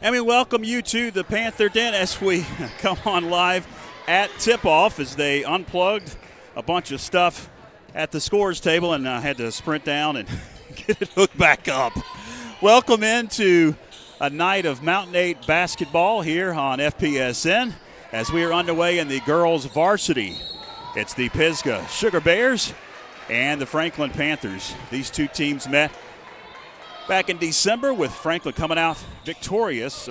And we welcome you to the Panther Den as we come on live at tip-off as they unplugged a bunch of stuff at the scores table and had to sprint down and get it hooked back up. Welcome into a night of Mountain 8 basketball here on FPSN as we are underway in the girls' varsity. It's the Pisgah Sugar Bears and the Franklin Panthers. These two teams met back in December with Franklin coming out victorious,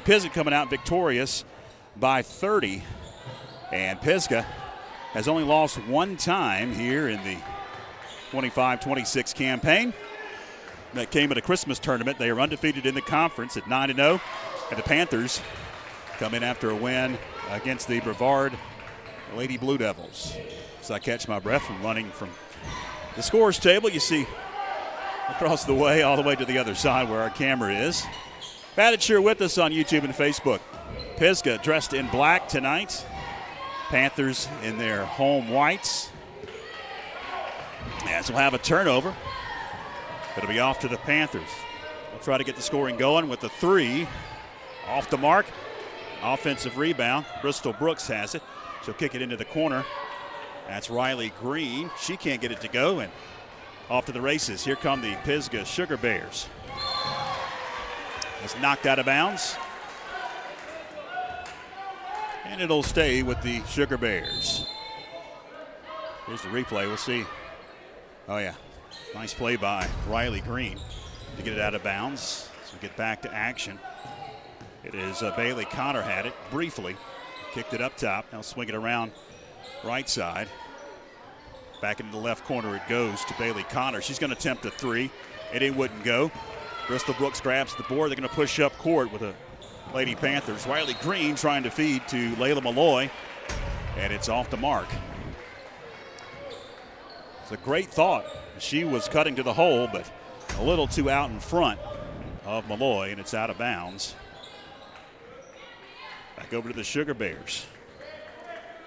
Pisgah coming out victorious by 30. And Pisgah has only lost one time here in the 25-26 campaign. That came at a Christmas tournament. They are undefeated in the conference at 9-0. And the Panthers come in after a win against the Brevard Lady Blue Devils. So I catch my breath from running from the scores table. You see across the way, all the way to the other side where our camera is. Glad that you're with us on YouTube and Facebook. Pisgah dressed in black tonight. Panthers in their home whites. As we'll have a turnover. It'll be off to the Panthers. They'll try to get the scoring going with the three. Off the mark. Offensive rebound. Bristol Brooks has it. She'll kick it into the corner. That's Riley Green. She can't get it to go, and off to the races. Here come the Pisgah Sugar Bears. It's knocked out of bounds. And it'll stay with the Sugar Bears. Here's the replay. We'll see. Oh, yeah. Nice play by Riley Green to get it out of bounds. So we get back to action. It is Bailey Connor had it briefly. Kicked it up top. Now swing it around right side. Back into the left corner it goes to Bailey Connor. She's going to attempt a three, and it wouldn't go. Bristol Brooks grabs the board. They're going to push up court with the Lady Panthers. Riley Green trying to feed to Layla Malloy, and it's off the mark. It's a great thought. She was cutting to the hole, but a little too out in front of Malloy, and it's out of bounds. Back over to the Sugar Bears.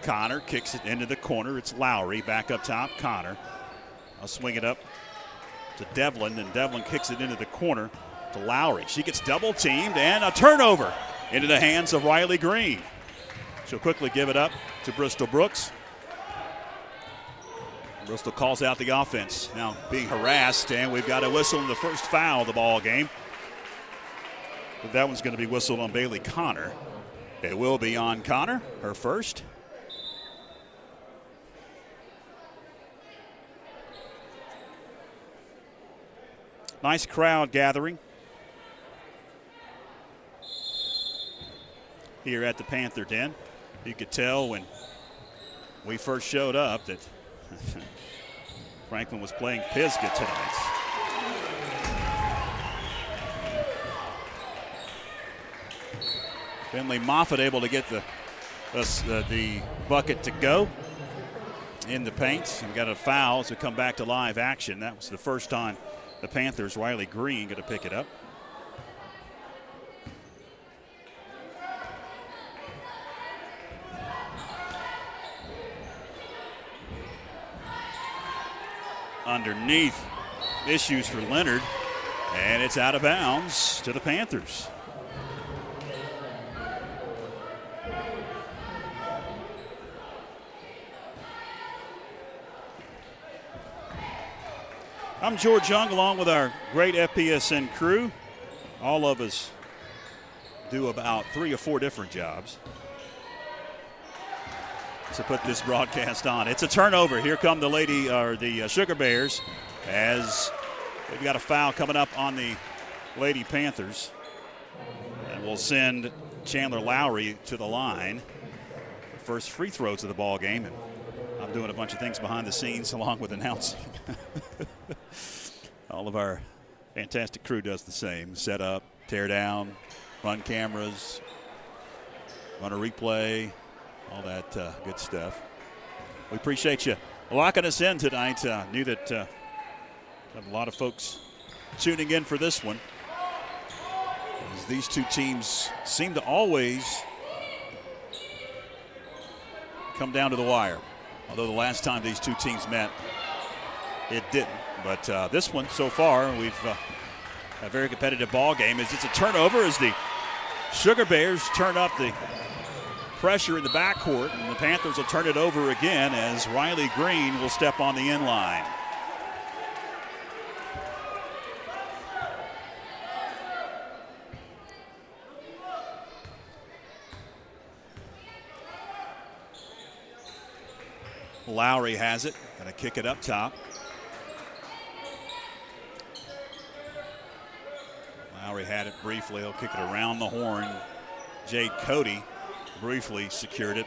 Connor kicks it into the corner. It's Lowry back up top. Connor. I'll swing it up to Devlin, and Devlin kicks it into the corner to Lowry. She gets double teamed, and a turnover into the hands of Riley Green. She'll quickly give it up to Bristol Brooks. Bristol calls out the offense. Now being harassed, and we've got a whistle in the first foul of the ball game. But that one's going to be whistled on Bailey Connor. It will be on Connor, her first. Nice crowd gathering here at the Panther Den. You could tell when we first showed up that Franklin was playing Pisgah tonight. Finley Moffitt able to get the bucket to go in the paint. And we got a foul to come back to live action. That was the first on the Panthers. Riley Green going to pick it up. Underneath, issues for Leonard, and it's out of bounds to the Panthers. I'm George Young along with our great FPSN crew. All of us do about 3 or 4 different jobs to put this broadcast on. It's a turnover. Here come the Sugar Bears as they've got a foul coming up on the Lady Panthers. And we'll send Chandler Lowry to the line. The first free throws of the ball game. And I'm doing a bunch of things behind the scenes along with announcing. All of our fantastic crew does the same. Set up, tear down, run cameras, run a replay, all that good stuff. We appreciate you locking us in tonight. Knew that have a lot of folks tuning in for this one. As these two teams seem to always come down to the wire. Although the last time these two teams met, it didn't. But this one so far, we've a very competitive ball game. As it's a turnover as the Sugar Bears turn up the pressure in the backcourt, and the Panthers will turn it over again as Riley Green will step on the end line. Lowry has it, gonna kick it up top. Lowry had it briefly, he'll kick it around the horn. Jade Cody briefly secured it.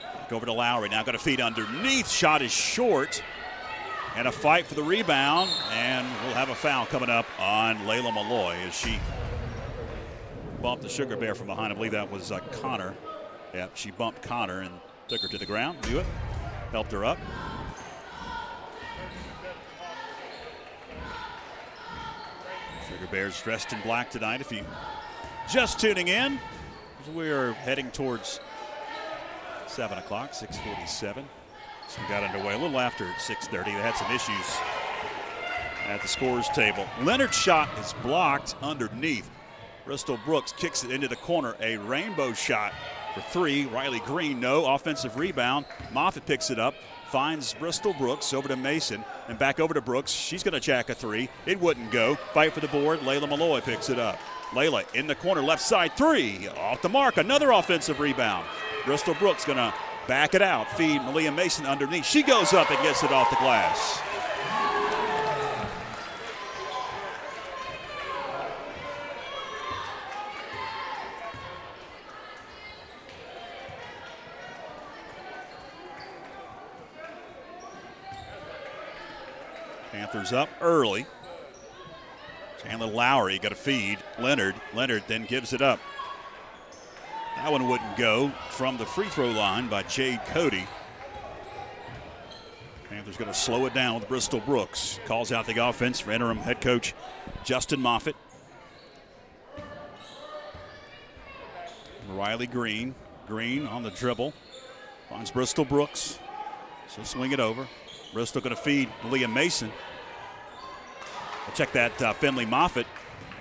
Back over to Lowry, now got a feed underneath, shot is short. And a fight for the rebound, and we'll have a foul coming up on Layla Malloy as she bumped the Sugar Bear from behind. I believe that was Connor. Yep, she bumped Connor and took her to the ground. Do it. Helped her up. Sugar Bears dressed in black tonight. If you just tuning in, we are heading towards 7 o'clock, 6:47. So we got underway a little after 6:30. They had some issues at the scorers table. Leonard's shot is blocked underneath. Bristol Brooks kicks it into the corner. A rainbow shot for three. Riley Green, no. Offensive rebound. Moffitt picks it up, finds Bristol Brooks over to Mason, and back over to Brooks. She's going to jack a three. It wouldn't go. Fight for the board. Layla Malloy picks it up. Layla in the corner, left side three. Off the mark. Another offensive rebound. Bristol Brooks going to back it out. Feed Malia Mason underneath. She goes up and gets it off the glass. Panthers up early. Chandler Lowry got a feed. Leonard then gives it up. That one wouldn't go from the free throw line by Jade Cody. Panthers going to slow it down with Bristol Brooks. Calls out the offense for interim head coach Justin Moffitt. Riley Green. Green on the dribble. Finds Bristol Brooks. So swing it over. Bristol going to feed Leah Mason. Check that Finley Moffitt.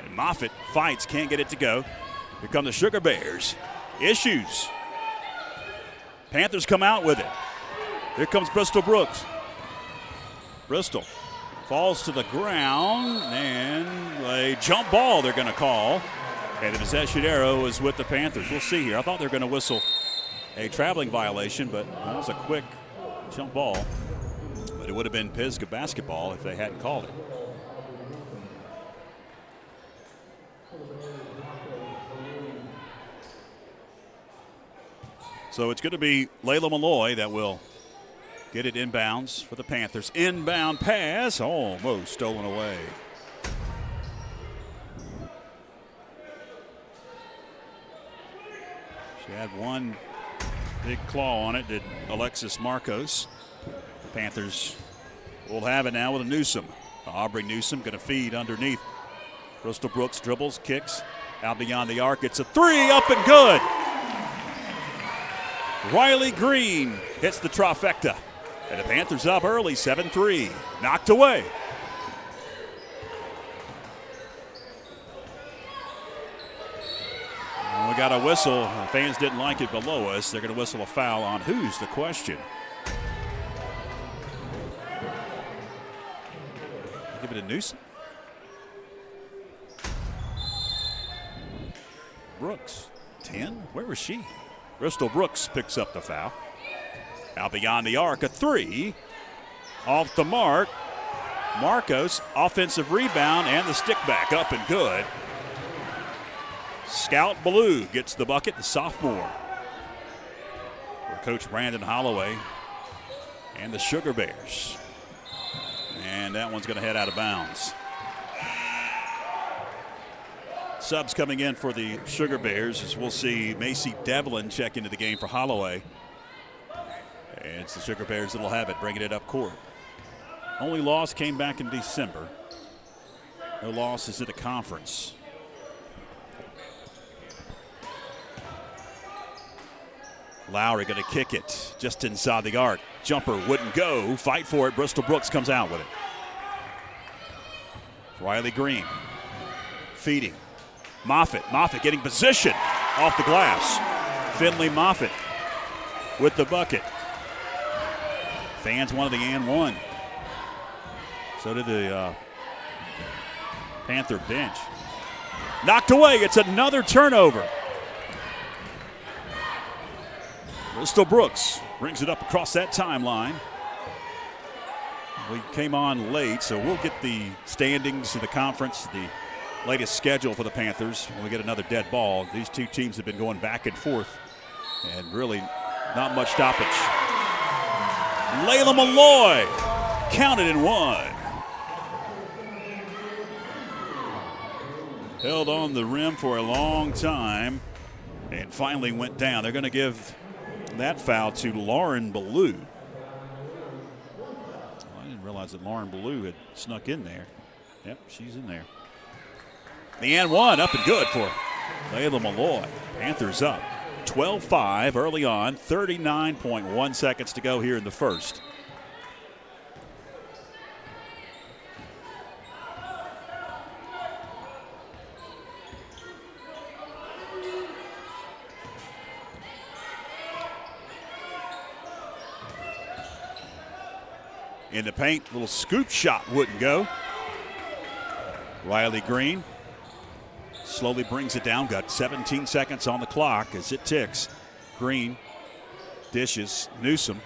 And Moffitt fights, can't get it to go. Here come the Sugar Bears. Issues. Panthers come out with it. Here comes Bristol Brooks. Bristol falls to the ground, and a jump ball they're going to call. And the possession arrow is with the Panthers. We'll see here. I thought they were going to whistle a traveling violation, but that was a quick jump ball. But it would have been Pisgah basketball if they hadn't called it. So it's going to be Layla Malloy that will get it inbounds for the Panthers. Inbound pass, almost stolen away. She had one big claw on it, did Alexis Marcos. Panthers will have it now with a Newsom. Aubrey Newsom going to feed underneath. Bristol Brooks dribbles, kicks, out beyond the arc. It's a three, up and good. Riley Green hits the trifecta. And the Panthers up early, 7-3. Knocked away. And we got a whistle. The fans didn't like it below us. They're going to whistle a foul on who's the question. Give it a Newsom. Brooks, 10. Where was she? Bristol Brooks picks up the foul. Out beyond the arc, a three. Off the mark. Marcos, offensive rebound, and the stick back up and good. Scout Blue gets the bucket, the sophomore. For Coach Brandon Holloway and the Sugar Bears. And that one's going to head out of bounds. Subs coming in for the Sugar Bears as we'll see Macy Devlin check into the game for Holloway. And it's the Sugar Bears that'll have it, bringing it up court. Only loss came back in December. No losses in the conference. Lowry going to kick it just inside the arc. Jumper wouldn't go. Fight for it. Bristol Brooks comes out with it. Riley Green feeding. Moffitt getting position off the glass. Finley Moffitt with the bucket. Fans wanted the and one. So did the Panther bench. Knocked away. It's another turnover. Bristol Brooks brings it up across that timeline. We came on late, so we'll get the standings of the conference, the latest schedule for the Panthers when we get another dead ball. These two teams have been going back and forth, and really not much stoppage. Layla Malloy counted and one. Held on the rim for a long time and finally went down. They're going to give that foul to Lauren Ballou. I didn't realize that Lauren Ballou had snuck in there. Yep, she's in there. The and one up and good for Layla Malloy. Panthers up 12-5 early on, 39.1 seconds to go here in the first. In the paint, little scoop shot wouldn't go. Riley Green slowly brings it down. Got 17 seconds on the clock as it ticks. Green dishes. Newsom.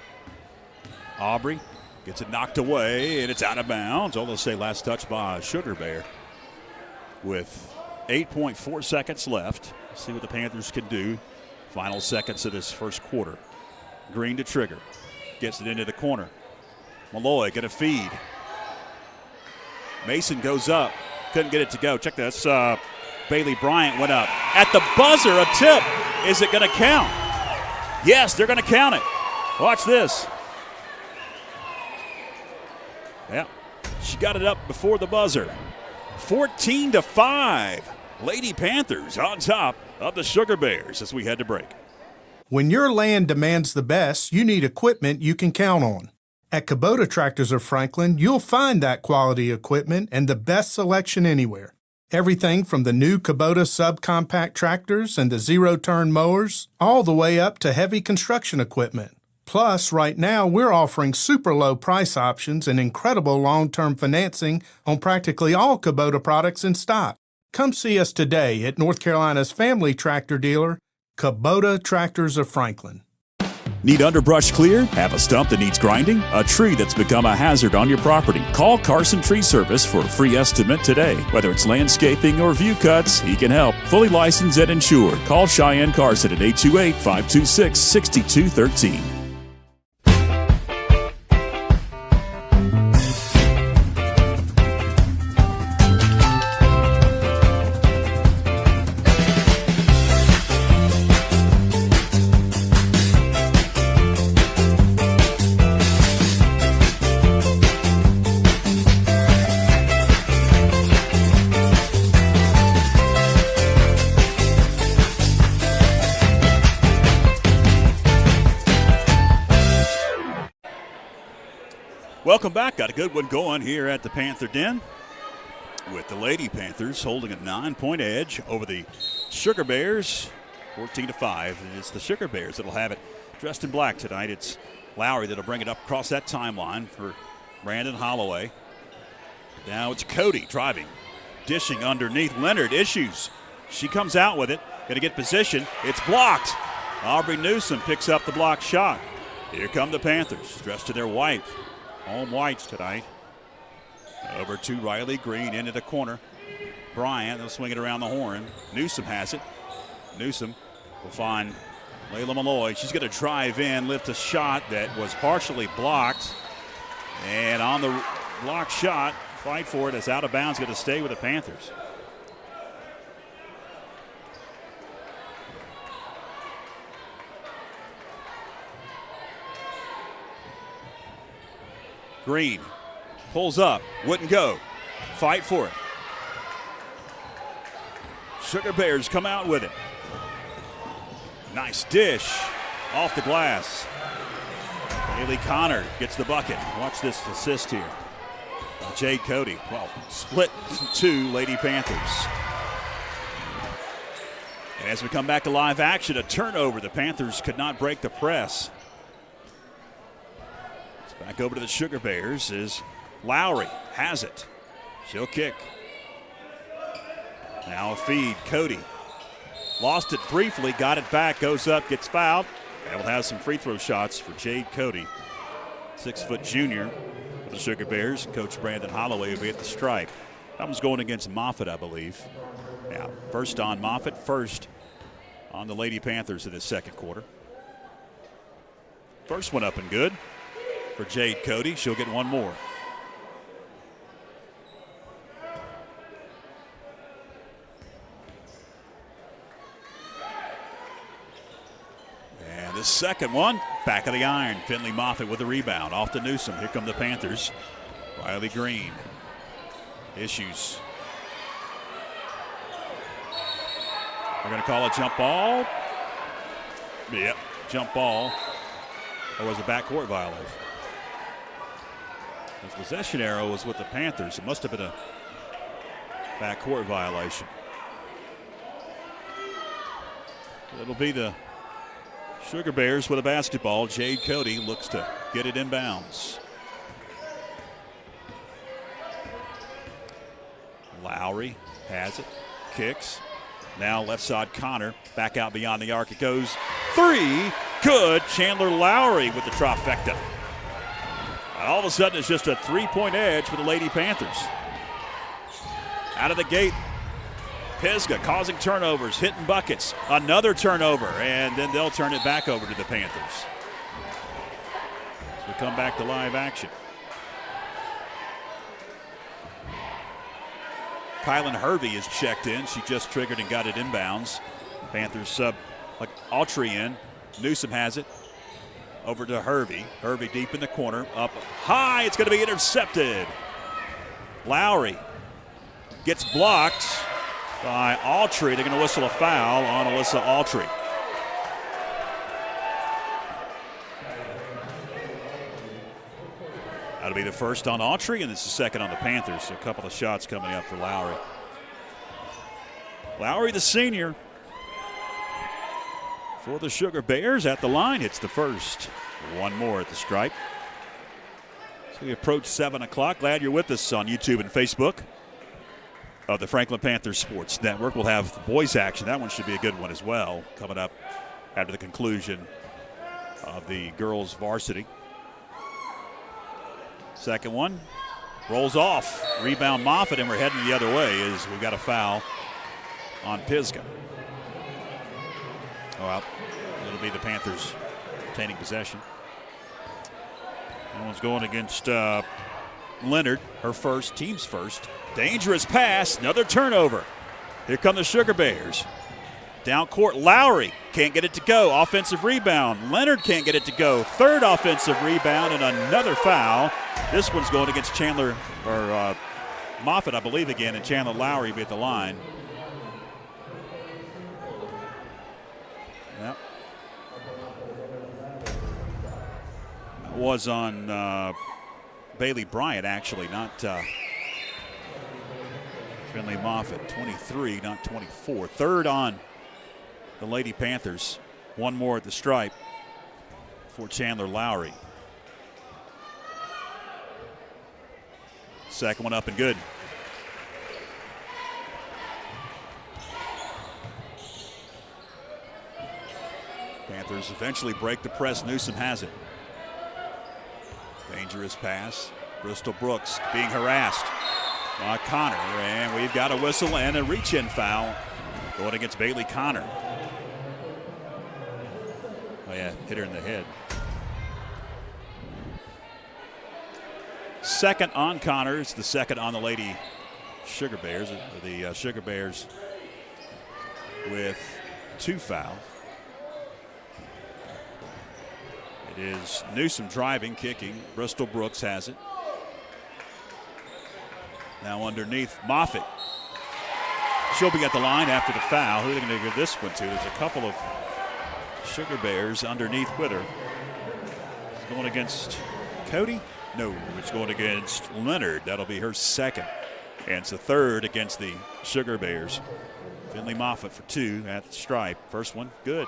Aubrey gets it knocked away, and it's out of bounds. Although say last touch by Sugar Bear. With 8.4 seconds left. See what the Panthers can do. Final seconds of this first quarter. Green to trigger. Gets it into the corner. Malloy get a feed. Mason goes up. Couldn't get it to go. Check this. Bailey Bryant went up. At the buzzer, a tip. Is it going to count? Yes, they're going to count it. Watch this. Yeah, she got it up before the buzzer. 14-5. Lady Panthers on top of the Sugar Bears as we head to break. When your land demands the best, you need equipment you can count on. At Kubota Tractors of Franklin, you'll find that quality equipment and the best selection anywhere. Everything from the new Kubota subcompact tractors and the zero-turn mowers, all the way up to heavy construction equipment. Plus, right now, we're offering super low price options and incredible long-term financing on practically all Kubota products in stock. Come see us today at North Carolina's family tractor dealer, Kubota Tractors of Franklin. Need underbrush cleared? Have a stump that needs grinding? A tree that's become a hazard on your property? Call Carson Tree Service for a free estimate today. Whether it's landscaping or view cuts, he can help. Fully licensed and insured. Call Cheyenne Carson at 828-526-6213. Welcome back. Got a good one going here at the Panther Den with the Lady Panthers holding a 9-point edge over the Sugar Bears, 14-5. And it's the Sugar Bears that'll have it dressed in black tonight. It's Lowry that'll bring it up across that timeline for Brandon Holloway. Now it's Cody driving, dishing underneath. Leonard issues. She comes out with it, going to get position. It's blocked. Aubrey Newsom picks up the blocked shot. Here come the Panthers, dressed to their white. Home whites tonight. Over to Riley Green into the corner. Bryant, they'll swing it around the horn. Newsom has it. Newsom will find Layla Malloy. She's going to drive in, lift a shot that was partially blocked. And on the blocked shot, fight for it. It's out of bounds, going to stay with the Panthers. Green pulls up, wouldn't go. Fight for it. Sugar Bears come out with it. Nice dish off the glass. Haley Connor gets the bucket. Watch this assist here. Jade Cody. Well, split two Lady Panthers. As we come back to live action, a turnover. The Panthers could not break the press. It's back over to the Sugar Bears is Lowry. Has it. She'll kick. Now a feed. Cody. Lost it briefly, got it back, goes up, gets fouled. And will have some free throw shots for Jade Cody. 6-foot junior for the Sugar Bears. Coach Brandon Holloway will be at the stripe. That one's going against Moffitt, I believe. Now, first on Moffitt, first on the Lady Panthers in this second quarter. First one up and good for Jade Cody. She'll get one more. And the second one, back of the iron. Finley Moffitt with a rebound. Off to Newsom. Here come the Panthers. Riley Green. Issues. We're going to call a jump ball. Yep, jump ball. Or was a backcourt violation? The possession arrow was with the Panthers. It must have been a backcourt violation. It'll be the Sugar Bears with a basketball. Jade Cody looks to get it inbounds. Lowry has it, kicks. Now left side Connor, back out beyond the arc. It goes three, good. Chandler Lowry with the trifecta. And all of a sudden it's just a three-point edge for the Lady Panthers. Out of the gate, Pisgah causing turnovers, hitting buckets. Another turnover, and then they'll turn it back over to the Panthers. So we come back to live action. Kylan Hervey is checked in. She just triggered and got it inbounds. Panthers sub like Autry in. Newsom has it. Over to Hervey. Hervey deep in the corner. Up high. It's going to be intercepted. Lowry gets blocked by Autry. They're going to whistle a foul on Alyssa Autry. That'll be the first on Autry, and this is the second on the Panthers. So a couple of shots coming up for Lowry. Lowry, the senior, for the Sugar Bears at the line. Hits the first. One more at the stripe. So we approach 7 o'clock. Glad you're with us on YouTube and Facebook of the Franklin Panthers Sports Network. We'll have the boys action. That one should be a good one as well, coming up after the conclusion of the girls varsity. Second one rolls off. Rebound Moffitt, and we're heading the other way as we've got a foul on Pisgah. Oh, well, it'll be the Panthers retaining possession. That one's going against Leonard, her first, team's first. Dangerous pass, another turnover. Here come the Sugar Bears. Down court, Lowry can't get it to go. Offensive rebound. Leonard can't get it to go. Third offensive rebound and another foul. This one's going against Chandler, or Moffitt, I believe, again, and Chandler Lowry be at the line. Yep. That was on Bailey Bryant, actually, not Finley Moffitt. 23, not 24. Third on the Lady Panthers. One more at the stripe for Chandler Lowry. Second one up and good. Panthers eventually break the press. Newsom has it. Dangerous pass. Bristol Brooks being harassed by Connor. And we've got a whistle and a reach-in foul going against Bailey Connor. Oh, yeah, hit her in the head. Second on Connor. It's the second on the Lady Sugar Bears. The Sugar Bears with 2 fouls. It is Newsom driving, kicking. Bristol Brooks has it. Now underneath, Moffitt. She'll be at the line after the foul. Who are they going to give this one to? There's a couple of Sugar Bears underneath with her. It's going against Cody? No, it's going against Leonard. That'll be her second. And it's the third against the Sugar Bears. Finley Moffitt for 2 at the stripe. First one, good.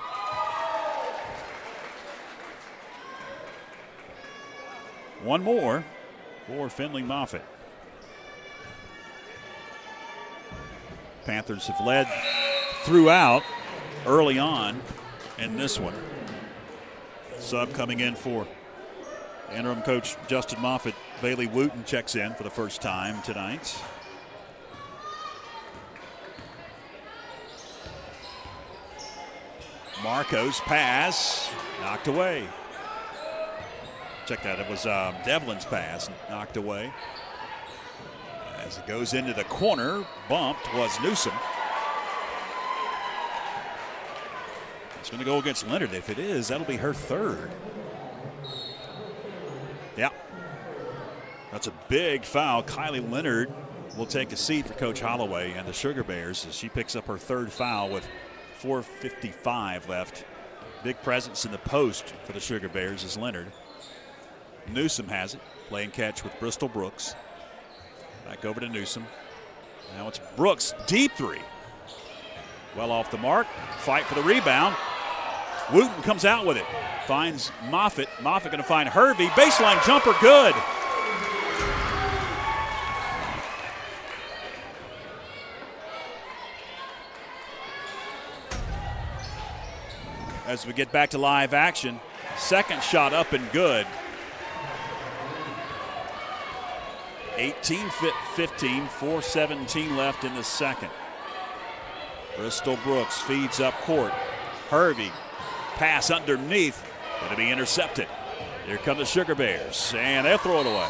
One more for Finley Moffitt. Panthers have led throughout early on in this one. Sub coming in for interim coach Justin Moffitt. Bailey Wooten checks in for the first time tonight. Marco's pass knocked away. Check that, it was Devlin's pass knocked away. As it goes into the corner, bumped was Newsom. It's going to go against Leonard. If it is, that'll be her third. Yeah. That's a big foul. Kylie Leonard will take a seat for Coach Holloway and the Sugar Bears as she picks up her third foul with 4:55 left. Big presence in the post for the Sugar Bears is Leonard. Newsom has it, playing catch with Bristol Brooks. Back over to Newsom. Now it's Brooks, deep three. Well off the mark, fight for the rebound. Wooten comes out with it, finds Moffitt. Moffitt going to find Hervey, baseline jumper, good. As we get back to live action, second shot up and good. 18-15, 4:17 left in the second. Bristol Brooks feeds up court. Hervey, pass underneath, going to be intercepted. Here come the Sugar Bears, and they'll throw it away.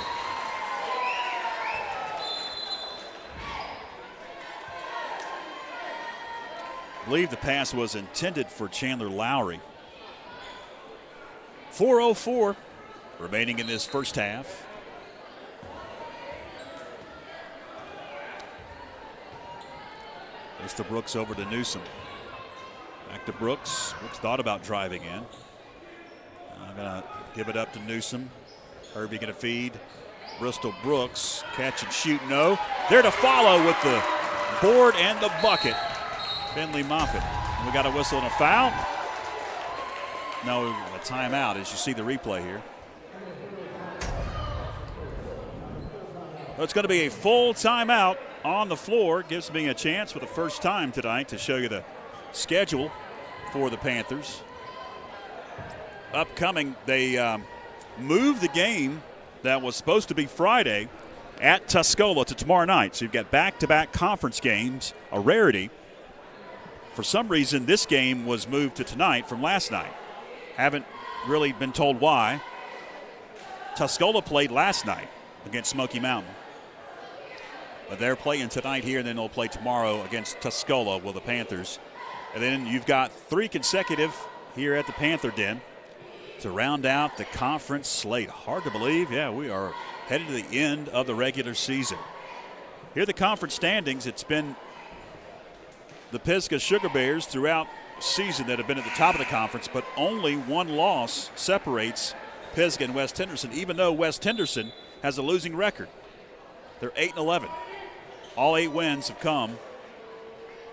I believe the pass was intended for Chandler Lowry. 4:04 remaining in this first half. Goes to Brooks over to Newsom. Back to Brooks. Brooks thought about driving in. I'm going to give it up to Newsom. Hervey going to feed. Bristol Brooks. Catch and shoot, no. There to follow with the board and the bucket. Finley Moffitt. And we got a whistle and a foul. No, a timeout as you see the replay here. Well, it's going to be a full timeout on the floor. Gives me a chance for the first time tonight to show you the schedule for the Panthers. Upcoming, they moved the game that was supposed to be Friday at Tuscola to tomorrow night. So you've got back-to-back conference games, a rarity. For some reason, this game was moved to tonight from last night. Haven't really been told why. Tuscola played last night against Smoky Mountain. But they're playing tonight here, and then they'll play tomorrow against Tuscola with the Panthers. And then you've got 3 consecutive here at the Panther Den to round out the conference slate. Hard to believe. Yeah, we are headed to the end of the regular season. Here are the conference standings. It's been the Pisgah Sugar Bears throughout the season that have been at the top of the conference, but only one loss separates Pisgah and West Henderson, even though West Henderson has a losing record. They're 8-11. All 8 wins have come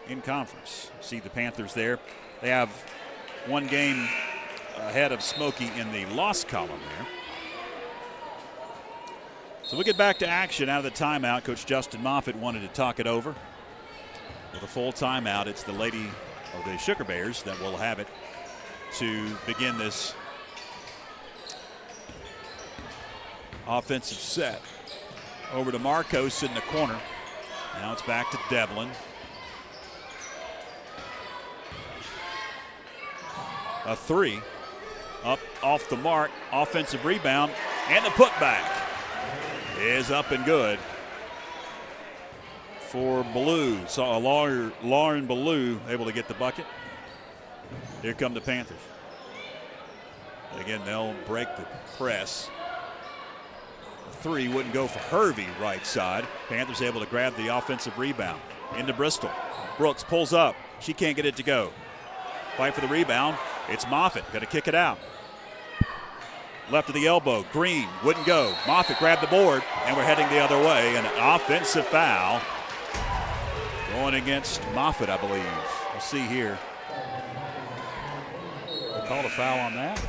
in conference. See the Panthers there. They have 1 game ahead of Smoky in the loss column there. So we get back to action out of the timeout. Coach Justin Moffitt wanted to talk it over. With a full timeout, it's the Lady of the Sugar Bears that will have it to begin this offensive set. Over to Marcos in the corner. Now it's back to Devlin. A 3 up off the mark. Offensive rebound, and the putback is up and good for Ballou. Saw Lauren Ballou able to get the bucket. Here come the Panthers. Again, they'll break the press. 3 wouldn't go for Hervey right side. Panthers able to grab the offensive rebound. Into Bristol. Brooks pulls up. She can't get it to go. Fight for the rebound. It's Moffitt. Got to kick it out. Left of the elbow. Green wouldn't go. Moffitt grabbed the board, and we're heading the other way. An offensive foul Going against Moffitt, I believe. We'll see here. They called a foul on that.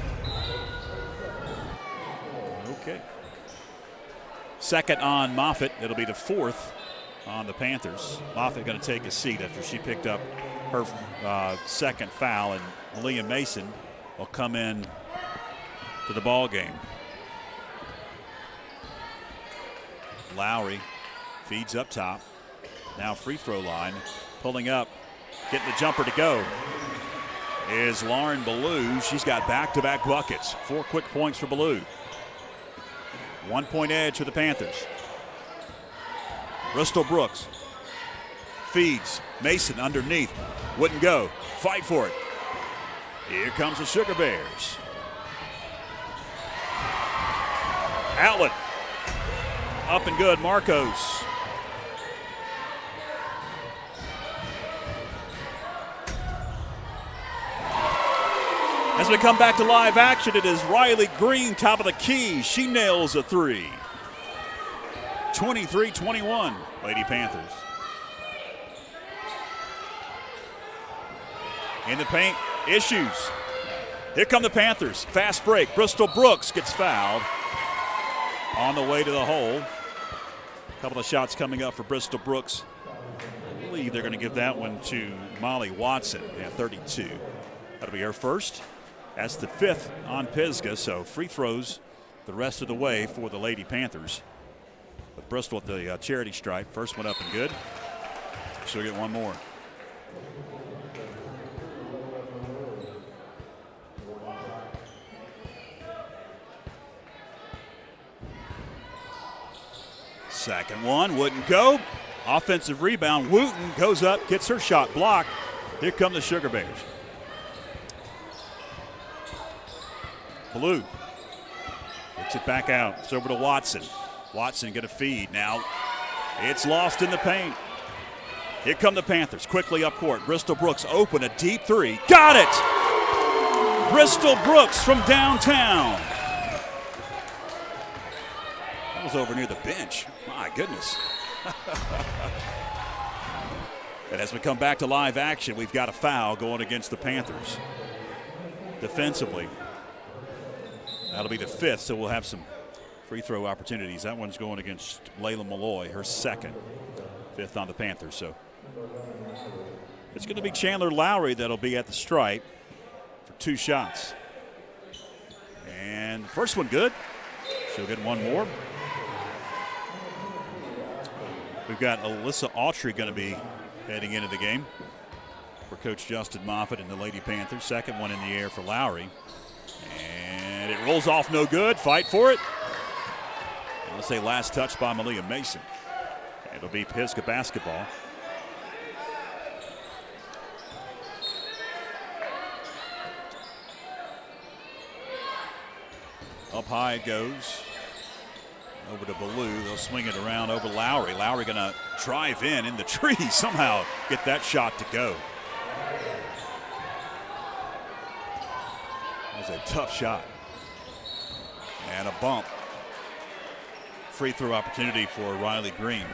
Okay. Second on Moffitt. It'll be the fourth on the Panthers. Moffitt going to take a seat after she picked up her second foul, and Malia Mason will come in to the ball game. Lowry feeds up top. Now free throw line. Pulling up. Getting the jumper to go is Lauren Ballou. She's got back-to-back buckets. 4 quick points for Ballou. 1 point edge for the Panthers. Bristol Brooks feeds. Mason underneath. Wouldn't go. Fight for it. Here comes the Sugar Bears. Outlet. Up and good. Marcos. As we come back to live action, it is Riley Green, top of the key. She nails a three. 23-21, Lady Panthers. In the paint, issues. Here come the Panthers. Fast break. Bristol Brooks gets fouled on the way to the hole. A couple of shots coming up for Bristol Brooks. I believe they're going to give that one to Molly Watson at 32. That'll be her first. That's the fifth on Pisgah, so free throws the rest of the way for the Lady Panthers. But Bristol at the charity stripe. First one up and good. She'll get one more. Second one wouldn't go. Offensive rebound. Wooten goes up, gets her shot blocked. Here come the Sugar Bears. Blue gets it back out. It's over to Watson. Watson get a feed. Now it's lost in the paint. Here come the Panthers quickly up court. Bristol Brooks open a deep three. Got it! Bristol Brooks from downtown. That was over near the bench. My goodness. And as we come back to live action, we've got a foul going against the Panthers. Defensively. That'll be the fifth, so we'll have some free throw opportunities. That one's going against Layla Malloy, her second. Fifth on the Panthers. So it's going to be Chandler Lowry that'll be at the stripe for 2 shots. And first one good. She'll get one more. We've got Alyssa Autry going to be heading into the game for Coach Justin Moffitt and the Lady Panthers. Second one in the air for Lowry. And it rolls off no good. Fight for it. And let's say last touch by Malia Mason. It'll be Pisgah basketball. Up high it goes. Over to Ballou. They'll swing it around over Lowry. Lowry going to drive in the tree. Somehow get that shot to go. That was a tough shot. And a bump. Free throw opportunity for Riley Green.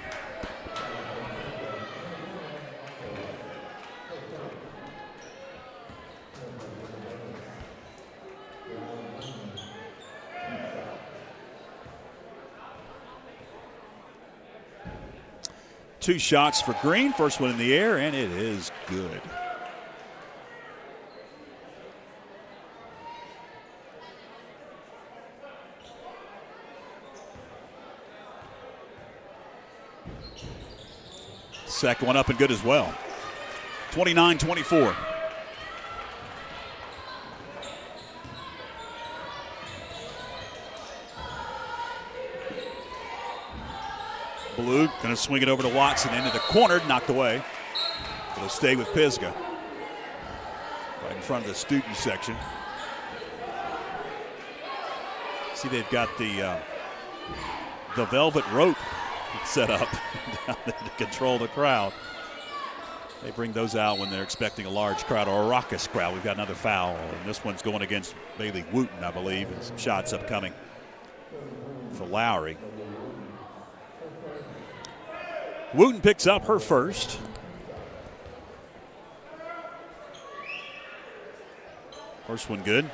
Two shots for Green. First one in the air, and it is good. Second one up and good as well. 29-24. Blue going to swing it over to Watson into the corner, knocked away. It'll stay with Pisgah. Right in front of the student section. See, they've got the velvet rope set up down there to control the crowd. They bring those out when they're expecting a large crowd or a raucous crowd. We've got another foul, and this one's going against Bailey Wooten, I believe, and some shots upcoming for Lowry. Wooten picks up her first. First one good.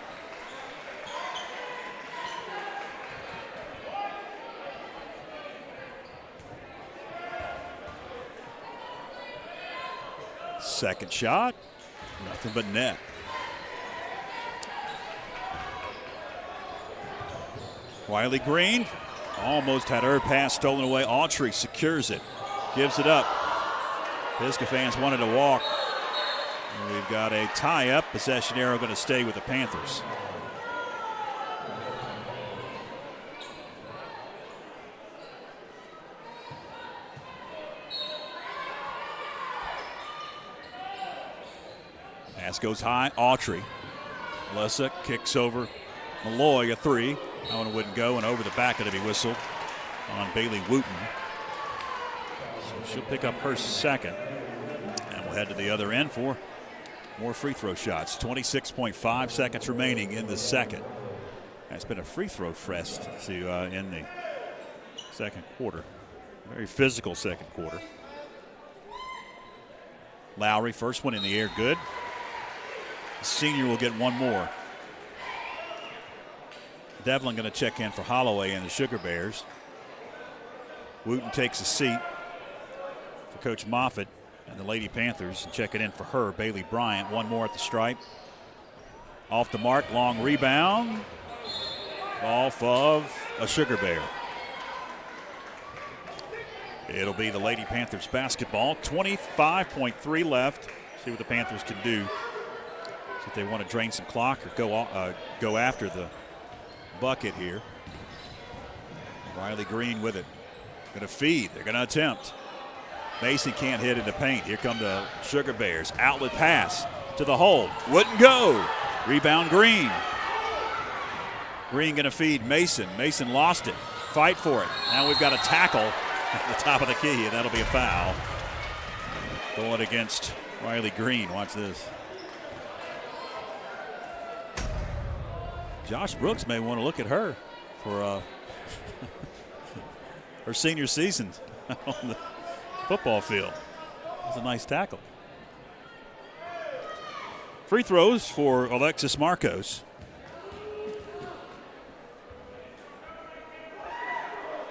Second shot, nothing but net. Wiley Green almost had her pass stolen away. Autry secures it, gives it up. Pisgah fans wanted to walk. And we've got a tie-up. Possession arrow going to stay with the Panthers. Pass goes high. Autry. Lessa kicks over Malloy, a three. That one wouldn't go, and over the back it'll be whistled on Bailey Wooten. So she'll pick up her second. And we'll head to the other end for more free throw shots. 26.5 seconds remaining in the second. It's been a free throw fest in the second quarter. Very physical second quarter. Lowry, first one in the air, good. The senior will get one more. Devlin going to check in for Holloway and the Sugar Bears. Wooten takes a seat for Coach Moffitt and the Lady Panthers, and checking in for her, Bailey Bryant. One more at the stripe. Off the mark, long rebound. Off of a Sugar Bear. It'll be the Lady Panthers basketball. 25.3 left. See what the Panthers can do. See if they want to drain some clock or go after the bucket here. Riley Green with it. Going to feed. They're going to attempt. Mason can't hit in the paint. Here come the Sugar Bears. Outlet pass to the hole. Wouldn't go. Rebound Green. Green going to feed Mason. Mason lost it. Fight for it. Now we've got a tackle at the top of the key, and that'll be a foul. Going against Riley Green. Watch this. Josh Brooks may want to look at her for her senior season on the football field. That's a nice tackle. Free throws for Alexis Marcos.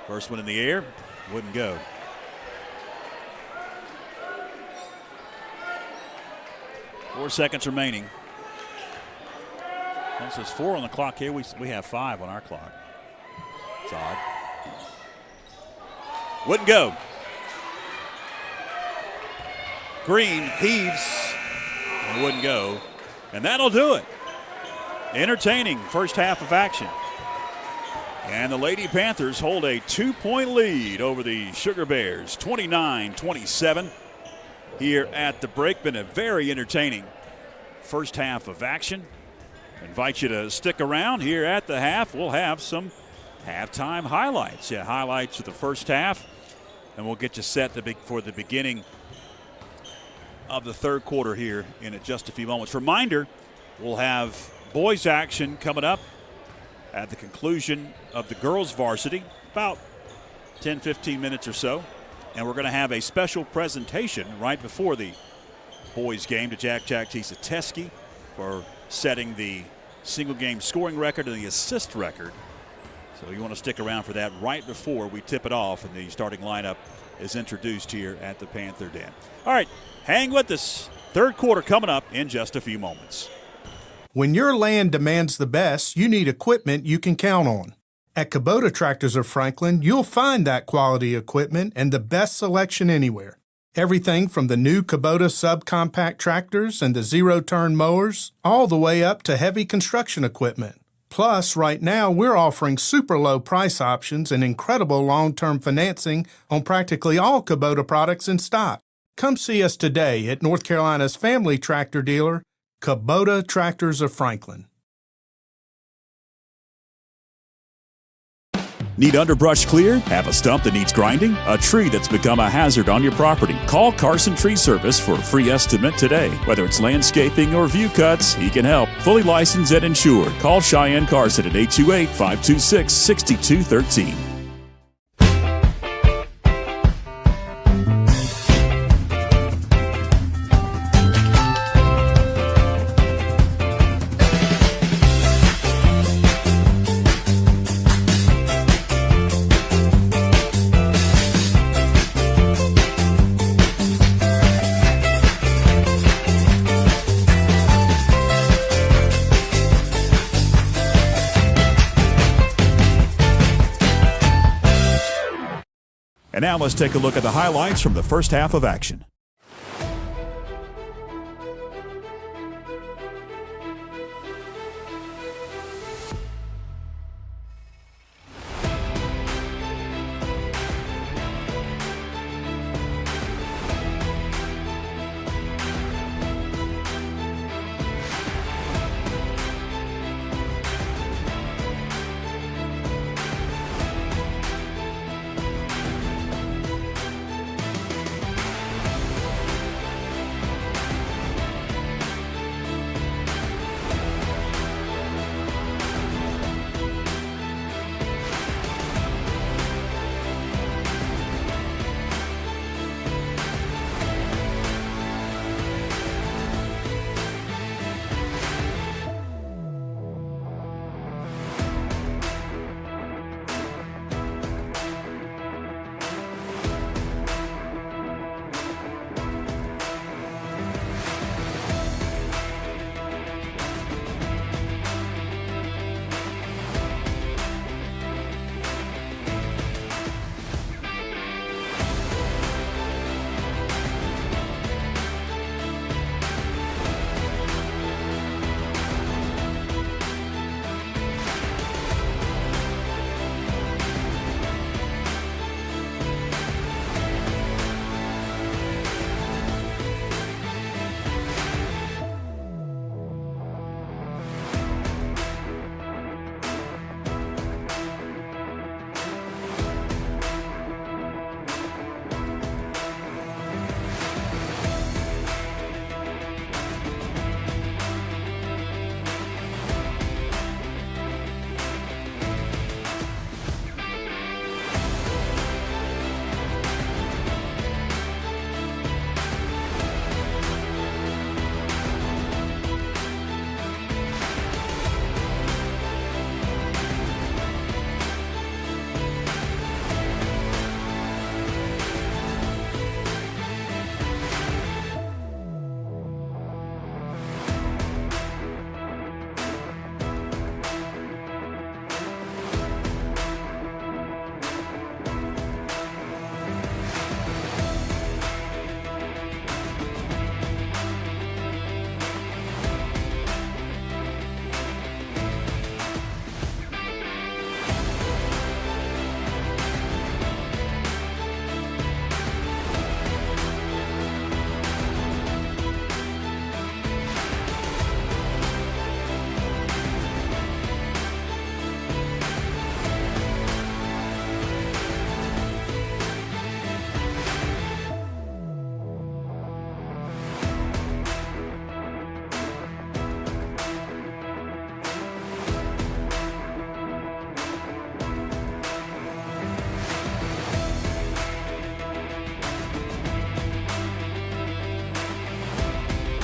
First one in the air, wouldn't go. Four seconds remaining. Well, so it's 4 on the clock here. We have 5 on our clock. It's odd. Wouldn't go. Green heaves and wouldn't go. And that'll do it. Entertaining first half of action. And the Lady Panthers hold a 2-point lead over the Sugar Bears, 29-27 here at the break. Been a very entertaining first half of action. Invite you to stick around here at the half. We'll have some halftime highlights. Yeah, highlights of the first half. And we'll get you set for the beginning of the third quarter here in just a few moments. Reminder, we'll have boys action coming up at the conclusion of the girls varsity, about 10-15 minutes or so. And we're going to have a special presentation right before the boys game to Jack Tisa-Teske for setting the single game scoring record and the assist record. So you want to stick around for that right before we tip it off and the starting lineup is introduced here at the Panther Den. All right, hang with us. Third quarter coming up in just a few moments. When your land demands the best, you need equipment you can count on. At Kubota Tractors of Franklin, you'll find that quality equipment and the best selection anywhere. Everything from the new Kubota subcompact tractors and the zero-turn mowers, all the way up to heavy construction equipment. Plus, right now, we're offering super low price options and incredible long-term financing on practically all Kubota products in stock. Come see us today at North Carolina's family tractor dealer, Kubota Tractors of Franklin. Need underbrush cleared? Have a stump that needs grinding? A tree that's become a hazard on your property? Call Carson Tree Service for a free estimate today. Whether it's landscaping or view cuts, he can help. Fully licensed and insured. Call Cheyenne Carson at 828-526-6213. And now let's take a look at the highlights from the first half of action.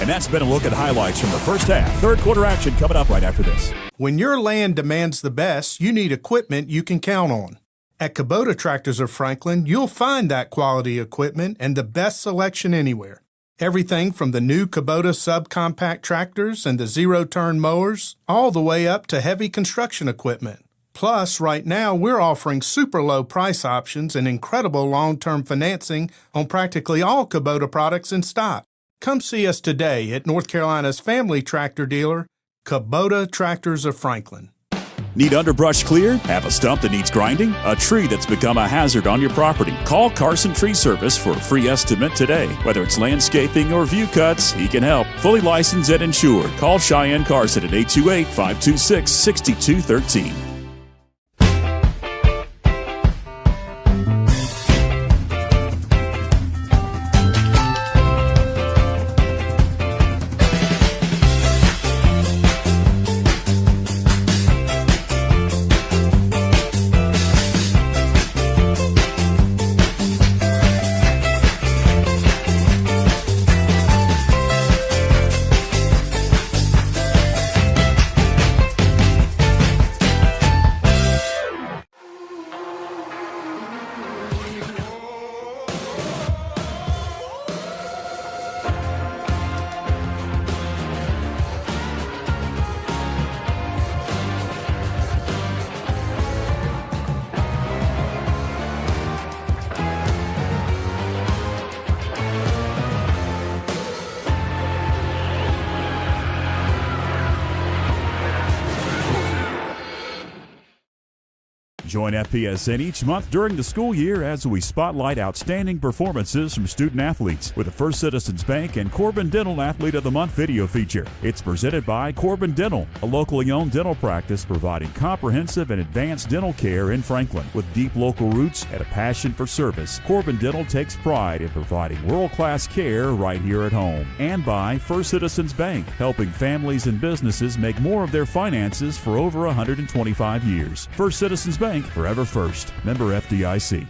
And that's been a look at highlights from the first half. Third quarter action coming up right after this. When your land demands the best, you need equipment you can count on. At Kubota Tractors of Franklin, you'll find that quality equipment and the best selection anywhere. Everything from the new Kubota subcompact tractors and the zero-turn mowers, all the way up to heavy construction equipment. Plus, right now, we're offering super low price options and incredible long-term financing on practically all Kubota products in stock. Come see us today at North Carolina's family tractor dealer, Kubota Tractors of Franklin. Need underbrush cleared? Have a stump that needs grinding? A tree that's become a hazard on your property? Call Carson Tree Service for a free estimate today. Whether it's landscaping or view cuts, he can help. Fully licensed and insured. Call Cheyenne Carson at 828-526-6213. Join FPSN each month during the school year as we spotlight outstanding performances from student athletes with the First Citizens Bank and Corbin Dental Athlete of the Month video feature. It's presented by Corbin Dental, a locally owned dental practice providing comprehensive and advanced dental care in Franklin. With deep local roots and a passion for service, Corbin Dental takes pride in providing world-class care right here at home. And by First Citizens Bank, helping families and businesses make more of their finances for over 125 years. First Citizens Bank, forever first. Member FDIC.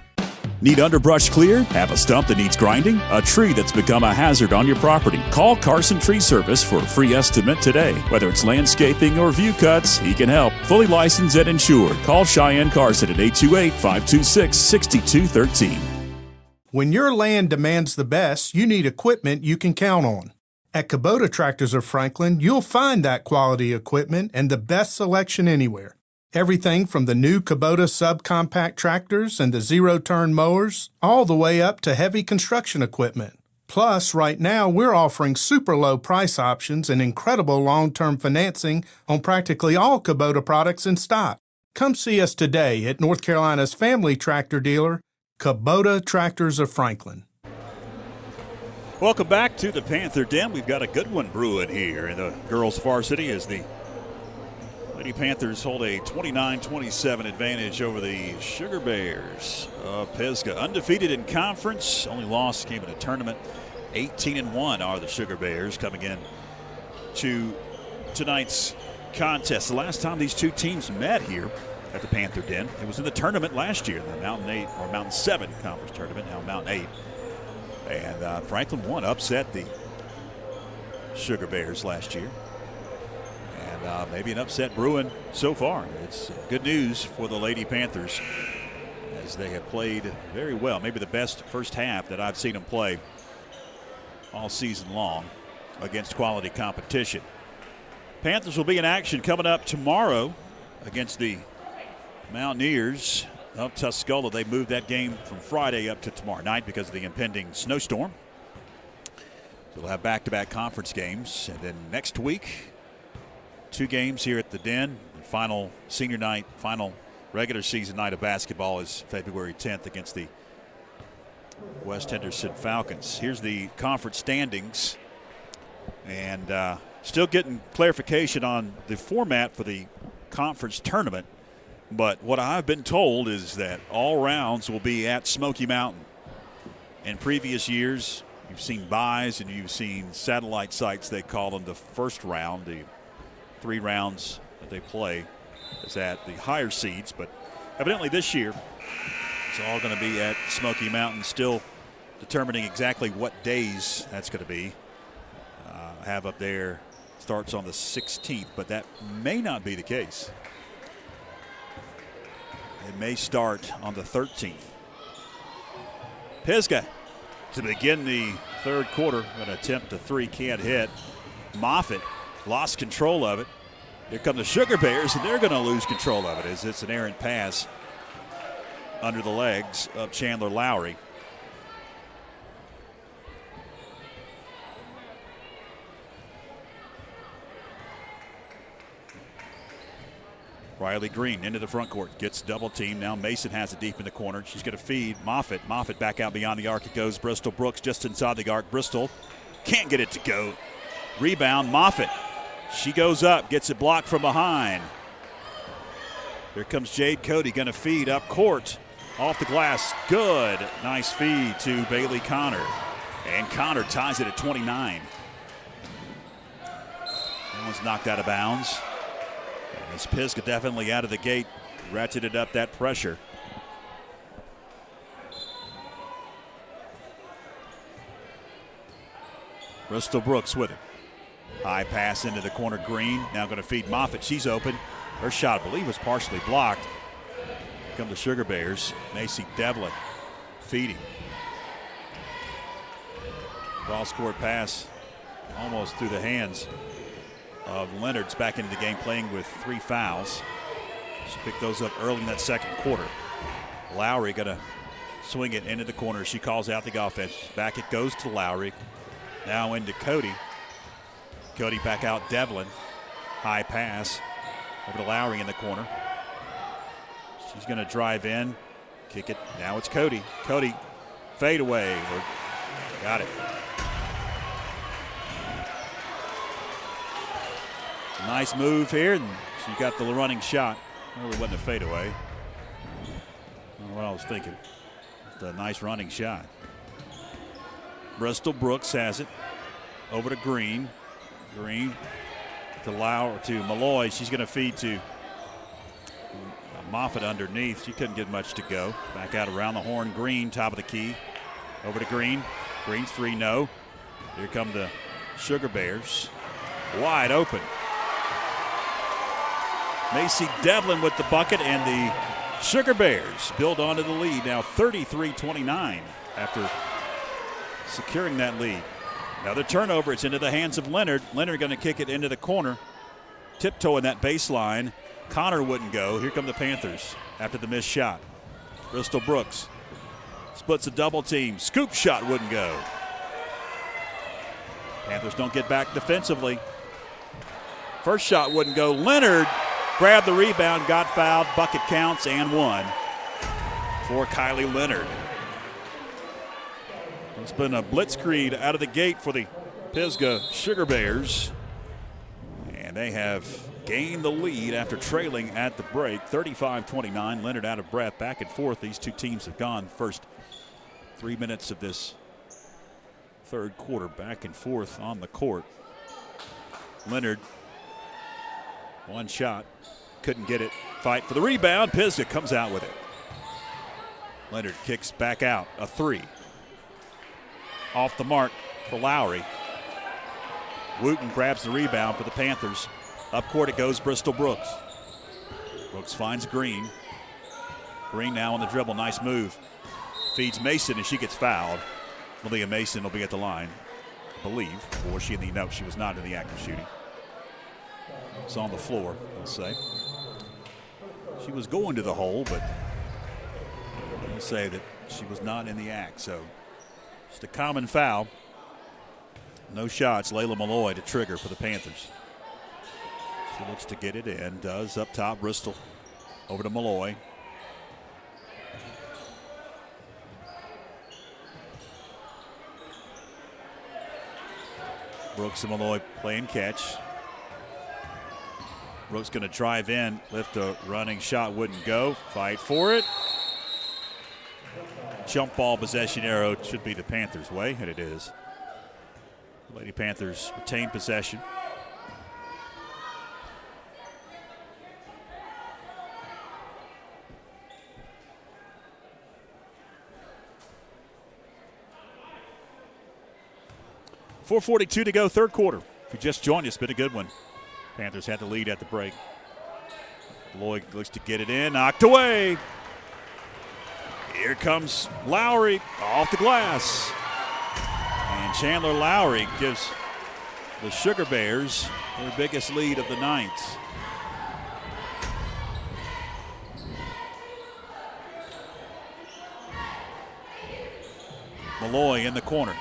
Need underbrush cleared? Have a stump that needs grinding? A tree that's become a hazard on your property? Call Carson Tree Service for a free estimate today. Whether it's landscaping or view cuts, he can help. Fully licensed and insured. Call Cheyenne Carson at 828-526-6213. When your land demands the best, you need equipment you can count on. At Kubota Tractors of Franklin, you'll find that quality equipment and the best selection anywhere. Everything from the new Kubota subcompact tractors and the zero-turn mowers, all the way up to heavy construction equipment. Plus, right now, we're offering super low price options and incredible long-term financing on practically all Kubota products in stock. Come see us today at North Carolina's family tractor dealer, Kubota Tractors of Franklin. Welcome back to the Panther Den. We've got a good one brewing here in the girls' varsity as the Lady Panthers hold a 29-27 advantage over the Sugar Bears of Pisgah. Undefeated in conference, only loss came in a tournament. 18-1 are the Sugar Bears coming in to tonight's contest. The last time these two teams met here at the Panther Den, it was in the tournament last year, the Mountain 8 or Mountain 7 conference tournament, now Mountain 8. And Franklin won, upset the Sugar Bears last year. And maybe an upset brewing so far. It's good news for the Lady Panthers as they have played very well. Maybe the best first half that I've seen them play all season long against quality competition. Panthers will be in action coming up tomorrow against the Mountaineers of Tuscola. They moved that game from Friday up to tomorrow night because of the impending snowstorm. So they'll have back-to-back conference games. And then next week, 2 games here at the Den. The final senior night, final regular season night of basketball is February 10th against the West Henderson Falcons. Here's the conference standings. And still getting clarification on the format for the conference tournament. But what I've been told is that all rounds will be at Smoky Mountain. In previous years, you've seen buys and you've seen satellite sites, they call them, the first round. The 3 rounds that they play is at the higher seeds. But evidently this year, it's all going to be at Smoky Mountain, still determining exactly what days that's going to be. I have up there, starts on the 16th, but that may not be the case. It may start on the 13th. Pisgah to begin the third quarter. An attempt to 3, can't hit. Moffitt lost control of it. Here come the Sugar Bears, and they're going to lose control of it as it's an errant pass under the legs of Chandler Lowry. Riley Green into the front court, gets double teamed. Now Mason has it deep in the corner. She's going to feed Moffitt. Moffitt back out beyond the arc. It goes Bristol Brooks just inside the arc. Bristol can't get it to go. Rebound, Moffitt. She goes up, gets it blocked from behind. Here comes Jade Cody, going to feed up court. Off the glass, good. Nice feed to Bailey Connor. And Connor ties it at 29. That one's knocked out of bounds. As Pisgah definitely out of the gate, ratcheted up that pressure. Bristol Brooks with it. High pass into the corner. Green now going to feed Moffitt. She's open. Her shot, I believe, was partially blocked. Here come the Sugar Bears. Macy Devlin feeding. Cross-court pass almost through the hands of Leonard's back into the game, playing with 3 fouls. She picked those up early in that second quarter. Lowry going to swing it into the corner. She calls out the offense. Back it goes to Lowry. Now into Cody. Cody back out Devlin. High pass over to Lowry in the corner. She's going to drive in, kick it. Now it's Cody. Cody, fade away. Got it. Nice move here, and she got the running shot. Really wasn't a fadeaway. I don't know what I was thinking. It's a nice running shot. Bristol Brooks has it. Over to Green. Green to Malloy. She's going to feed to Moffitt underneath. She couldn't get much to go. Back out around the horn. Green, top of the key. Over to Green. Green's 3, no. Here come the Sugar Bears. Wide open. Macy Devlin with the bucket, and the Sugar Bears build onto the lead. Now 33-29 after securing that lead. Another turnover. It's into the hands of Leonard. Leonard going to kick it into the corner. Tiptoeing that baseline. Connor wouldn't go. Here come the Panthers after the missed shot. Bristol Brooks splits a double team. Scoop shot wouldn't go. Panthers don't get back defensively. First shot wouldn't go. Leonard grabbed the rebound, got fouled, bucket counts, and one for Kylie Leonard. It's been a blitzkrieg out of the gate for the Pisgah Sugar Bears. And they have gained the lead after trailing at the break, 35-29. Leonard out of breath, back and forth. These two teams have gone first 3 minutes of this third quarter, back and forth on the court. Leonard, one shot, couldn't get it. Fight for the rebound. Pisgah comes out with it. Leonard kicks back out. A 3. Off the mark for Lowry. Wooten grabs the rebound for the Panthers. Up court it goes, Bristol Brooks. Brooks finds Green. Green now on the dribble. Nice move. Feeds Mason, and she gets fouled. Malia Mason will be at the line, I believe. Or she was not in the act of shooting. It's on the floor, I'll say. She was going to the hole, but I'll say that she was not in the act. So just a common foul. No shots. Layla Malloy to trigger for the Panthers. She looks to get it in. Does up top. Bristol over to Malloy. Brooks and Malloy playing catch. Brooks going to drive in, lift a running shot, wouldn't go. Fight for it. Jump ball possession arrow should be the Panthers' way, and it is. The Lady Panthers retain possession. .442 to go, third quarter. If you just joined us, been a good one. Panthers had the lead at the break. Lloyd looks to get it in, knocked away. Here comes Lowry off the glass. And Chandler Lowry gives the Sugar Bears their biggest lead of the night. Malloy in the corner.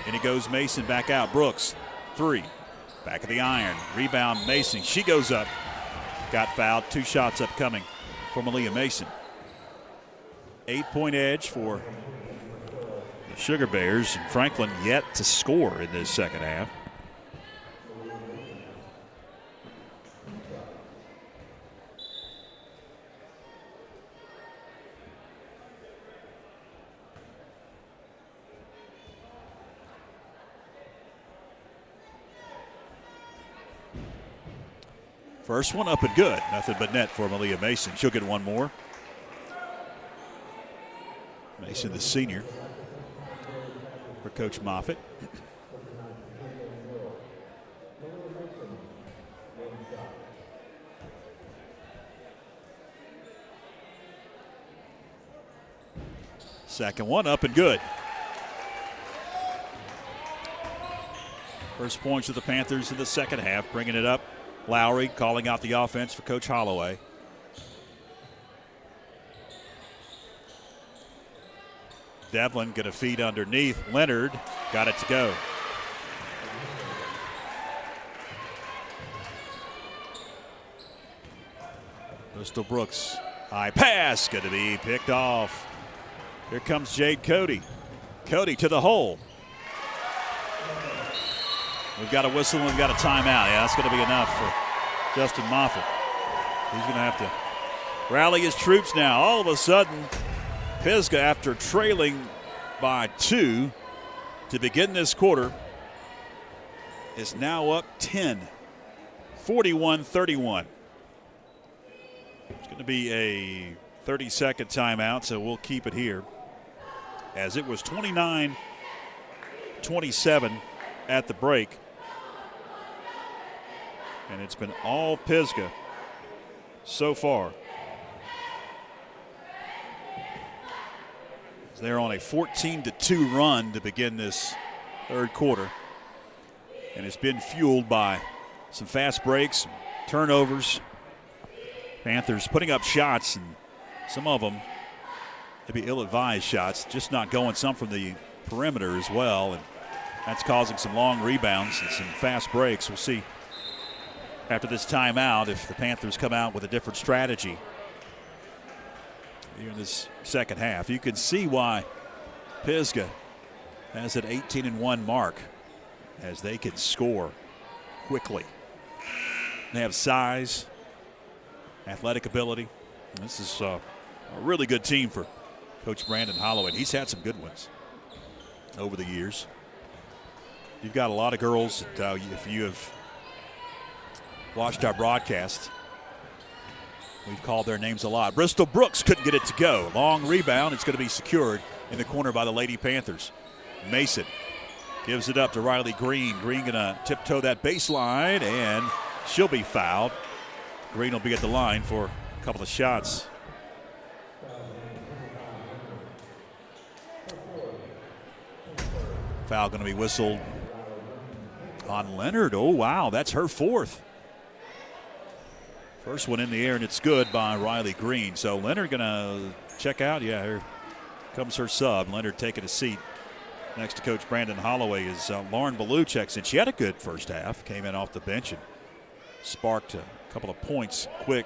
And it goes Mason back out. Brooks, 3. Back of the iron. Rebound Mason. She goes up. Got fouled. 2 shots upcoming for Malia Mason. 8-point edge for the Sugar Bears. And Franklin yet to score in this second half. First one up and good. Nothing but net for Malia Mason. She'll get one more. Mason, the senior, for Coach Moffitt. Second one up and good. First points of the Panthers in the second half, bringing it up. Lowry calling out the offense for Coach Holloway. Devlin going to feed underneath. Leonard got it to go. Bristol Brooks High pass, going to be picked off. Here comes Jade Cody. Cody to the hole. We've got a whistle and we've got a timeout. Yeah, that's going to be enough for Justin Moffitt. He's going to have to rally his troops now. All of a sudden, Pisgah, after trailing by 2 to begin this quarter, is now up 10, 41-31. It's going to be a 30-second timeout, so we'll keep it here, as it was 29-27 at the break. And it's been all Pisgah so far. They're on a 14-2 run to begin this third quarter. And it's been fueled by some fast breaks, turnovers. Panthers putting up shots, and some of them maybe ill-advised shots, just not going, some from the perimeter as well. And that's causing some long rebounds and some fast breaks. We'll see after this timeout if the Panthers come out with a different strategy here in this second half. You can see why Pisgah has an 18-1 mark, as they can score quickly. They have size, athletic ability. This is a really good team for Coach Brandon Holloway. He's had some good ones over the years. You've got a lot of girls that, if you have watched our broadcast, we've called their names a lot. Bristol Brooks couldn't get it to go. Long rebound. It's going to be secured in the corner by the Lady Panthers. Mason gives it up to Riley Green. Green going to tiptoe that baseline, and she'll be fouled. Green will be at the line for a couple of shots. Foul going to be whistled on Leonard. Oh, wow, that's her fourth. First one in the air, and it's good by Riley Green. So Leonard going to check out. Yeah, here comes her sub. Leonard taking a seat next to Coach Brandon Holloway as Lauren Ballou checks in. She had a good first half, came in off the bench and sparked a couple of points quick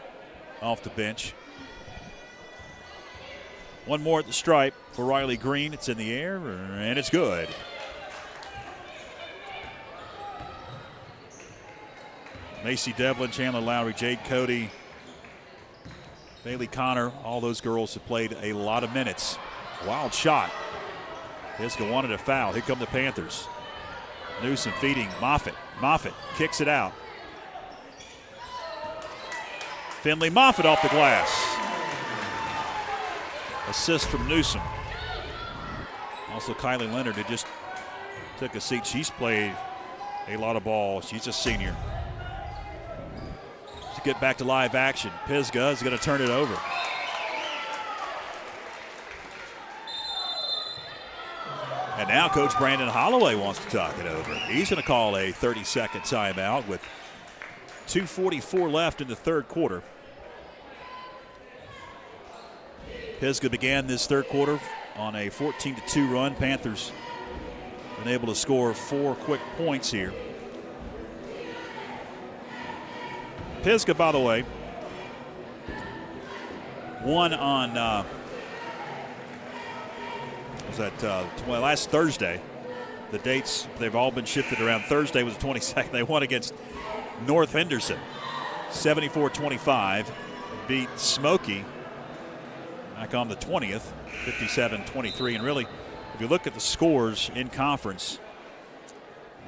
off the bench. One more at the stripe for Riley Green. It's in the air, and it's good. Macy Devlin, Chandler Lowry, Jade Cody, Bailey Connor, all those girls have played a lot of minutes. Wild shot. Pisgah wanted a foul. Here come the Panthers. Newsom feeding Moffitt. Moffitt kicks it out. Finley Moffitt off the glass. Assist from Newsom. Also Kylie Leonard, who just took a seat. She's played a lot of ball. She's a senior. To get back to live action, Pisgah is going to turn it over. And now Coach Brandon Holloway wants to talk it over. He's going to call a 30-second timeout with 2:44 left in the third quarter. Pisgah began this third quarter on a 14-2 run. Panthers been able to score 4 quick points here. Pisgah, by the way, won on last Thursday. The dates, they've all been shifted around. Thursday was the 22nd. They won against North Henderson, 74-25. Beat Smoky back on the 20th, 57-23. And really, if you look at the scores in conference,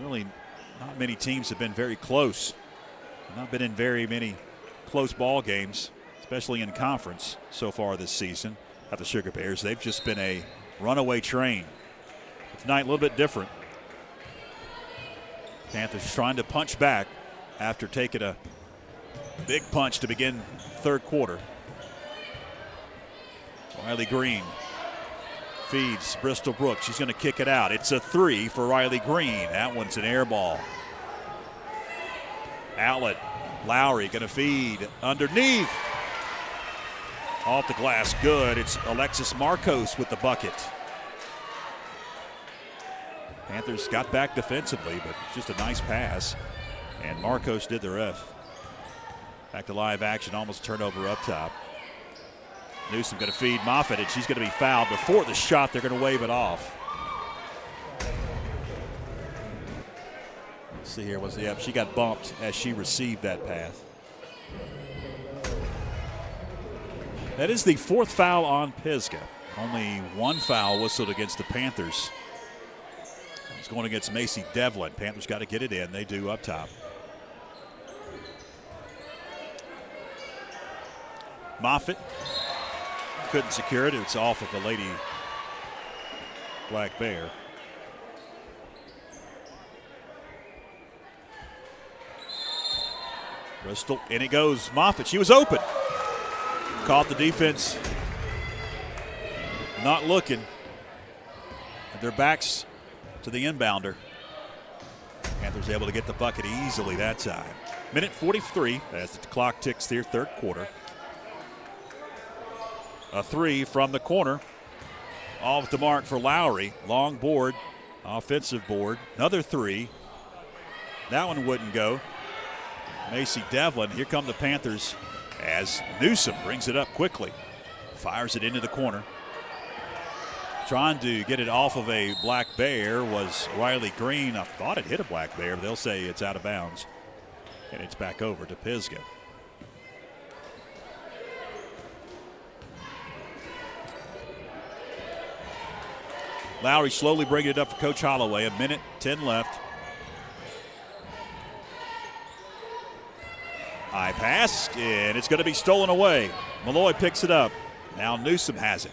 really not many teams have been very close. Not been in very many close ball games, especially in conference so far this season at the Sugar Bears. They've just been a runaway train. Tonight, a little bit different. Panthers trying to punch back after taking a big punch to begin third quarter. Riley Green feeds Bristol Brooks. She's going to kick it out. It's a 3 for Riley Green. That one's an air ball. Outlet. Lowry going to feed underneath. Off the glass, good. It's Alexis Marcos with the bucket. Panthers got back defensively, but just a nice pass. And Marcos did the rest. Back to live action, almost turnover up top. Newsom going to feed Moffitt, and she's going to be fouled. Before the shot, they're going to wave it off. Let's see here. She got bumped as she received that pass. That is the 4th foul on Pisgah. Only 1 foul whistled against the Panthers. It's going against Macy Devlin. Panthers got to get it in. They do up top. Moffitt couldn't secure it. It's off of the Lady Black Bear. Bristol, in it goes. Moffitt, she was open. Caught the defense not looking. Their backs to the inbounder. Panthers able to get the bucket easily that time. Minute 43 as the clock ticks here, 3rd quarter. A 3 from the corner. Off the mark for Lowry. Long board, offensive board. Another 3. That one wouldn't go. Macy Devlin, here come the Panthers as Newsom brings it up quickly. Fires it into the corner. Trying to get it off of a Black Bear was Riley Green. I thought it hit a Black Bear, but they'll say it's out of bounds. And it's back over to Pisgah. Lowry slowly bringing it up for Coach Holloway. 1:10 left. High pass, and it's going to be stolen away. Malloy picks it up. Now Newsom has it.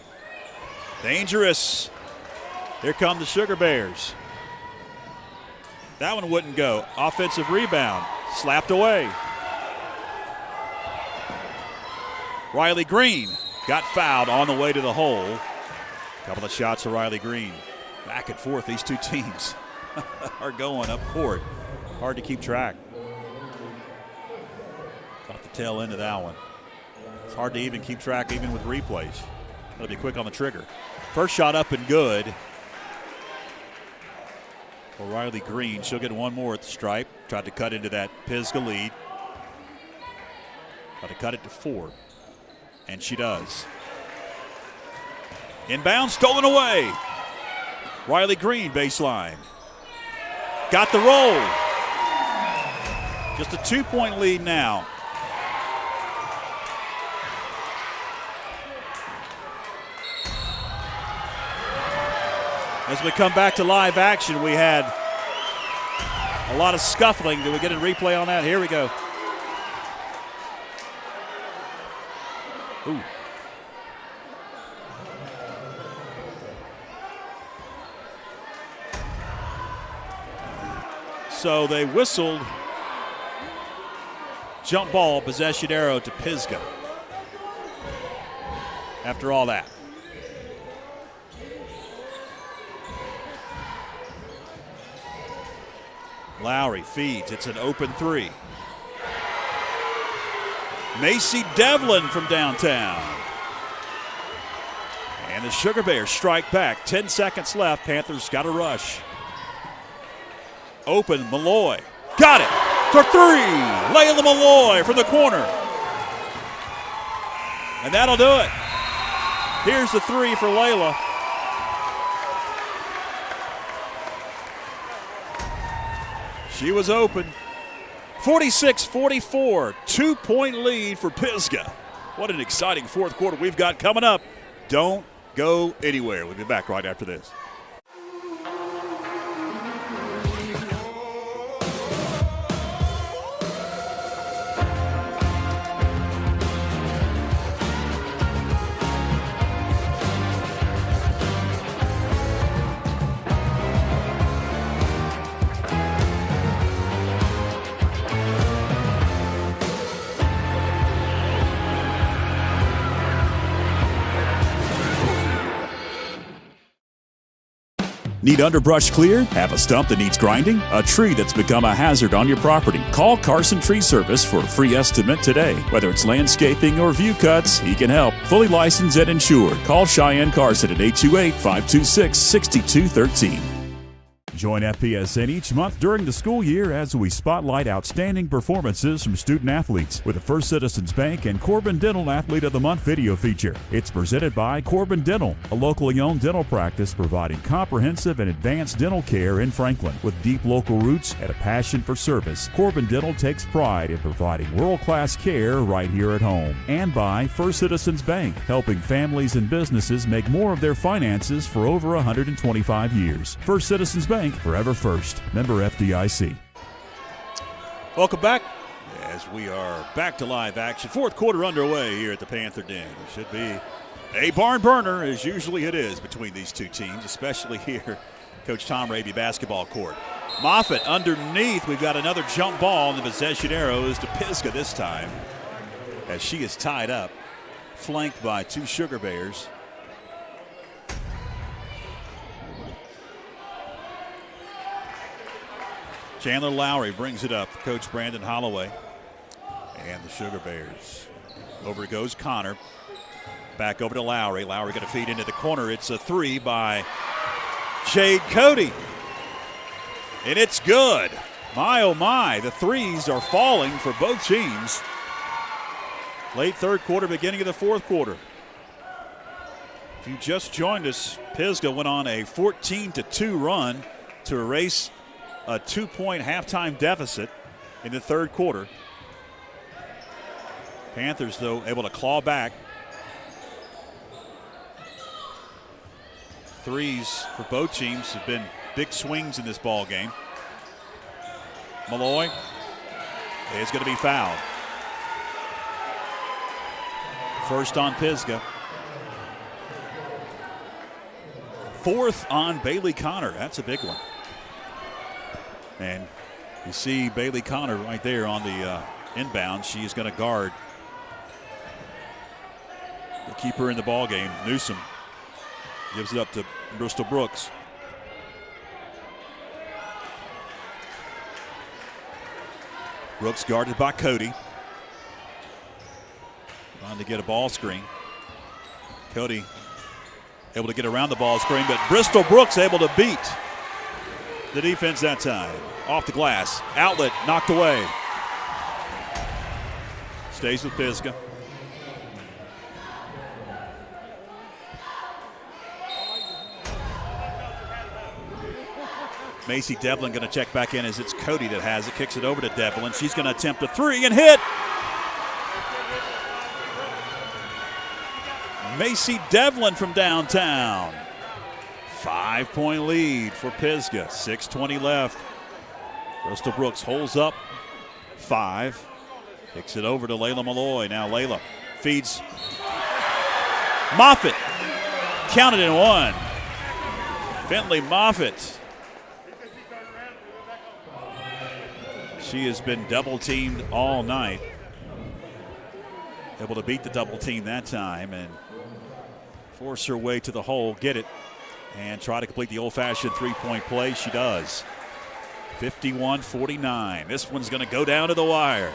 Dangerous. Here come the Sugar Bears. That one wouldn't go. Offensive rebound. Slapped away. Riley Green got fouled on the way to the hole. Couple of shots for Riley Green. Back and forth, these two teams are going up court. Hard to keep track. Caught the tail end of that one. It's hard to even keep track even with replays. Got to be quick on the trigger. First shot up and good for Riley Green. She'll get one more at the stripe. Tried to cut into that Pisgah lead. Tried to cut it to 4. And she does. Inbound, stolen away. Riley Green, baseline. Got the roll. Just a 2-point lead now. As we come back to live action, we had a lot of scuffling. Did we get a replay on that? Here we go. Ooh. So they whistled jump ball possession arrow to Pisgah. After all that. Lowry feeds. It's an open 3. Macy Devlin from downtown. And the Sugar Bears strike back. 10 seconds left. Panthers got a rush. Open, Malloy. Got it for 3. Layla Malloy from the corner. And that'll do it. Here's the 3 for Layla. She was open. 46-44, 2-point lead for Pisgah. What an exciting 4th quarter we've got coming up. Don't go anywhere. We'll be back right after this. Need underbrush cleared? Have a stump that needs grinding? A tree that's become a hazard on your property? Call Carson Tree Service for a free estimate today. Whether it's landscaping or view cuts, he can help. Fully licensed and insured. Call Cheyenne Carson at 828-526-6213. Join FPSN each month during the school year as we spotlight outstanding performances from student athletes with the First Citizens Bank and Corbin Dental Athlete of the Month video feature. It's presented by Corbin Dental, a locally owned dental practice providing comprehensive and advanced dental care in Franklin. With deep local roots and a passion for service, Corbin Dental takes pride in providing world-class care right here at home. And by First Citizens Bank, helping families and businesses make more of their finances for over 125 years. First Citizens Bank, forever first. Member FDIC. Welcome back as we are back to live action. Fourth quarter underway here at the Panther Den. It should be a barn burner, as usually it is between these two teams, especially here, Coach Tom Raby basketball court. Moffitt underneath. We've got another jump ball, and the possession arrow is to Pisgah this time, as she is tied up, flanked by two Sugar Bears. Chandler Lowry brings it up. Coach Brandon Holloway and the Sugar Bears. Over goes Connor. Back over to Lowry. Lowry going to feed into the corner. It's a three by Jade Cody. And it's good. My, oh my, the threes are falling for both teams. Late third quarter, beginning of the fourth quarter. If you just joined us, Pisgah went on a 14-2 run to erase a 2-point halftime deficit in the third quarter. Panthers, though, able to claw back. Threes for both teams have been big swings in this ball game. Malloy is going to be fouled. First on Pisgah. Fourth on Bailey Connor. That's a big one. And you see Bailey Connor right there on the inbound. She is going to guard the keeper in the ball game. Newsom gives it up to Bristol Brooks. Brooks guarded by Cody. Trying to get a ball screen. Cody able to get around the ball screen, but Bristol Brooks able to beat the defense that time. Off the glass. Outlet knocked away. Stays with Pisgah. Macy Devlin going to check back in as it's Cody that has it. Kicks it over to Devlin. She's going to attempt a three and hit. Macy Devlin from downtown. 5-point lead for Pisgah. 6:20 left. Bristol Brooks holds up 5. Kicks it over to Layla Malloy. Now Layla feeds Moffitt. Counted in 1. Finley Moffitt. She has been double teamed all night. Able to beat the double team that time and force her way to the hole, get it, and try to complete the old-fashioned three-point play. She does. 51-49. This one's going to go down to the wire.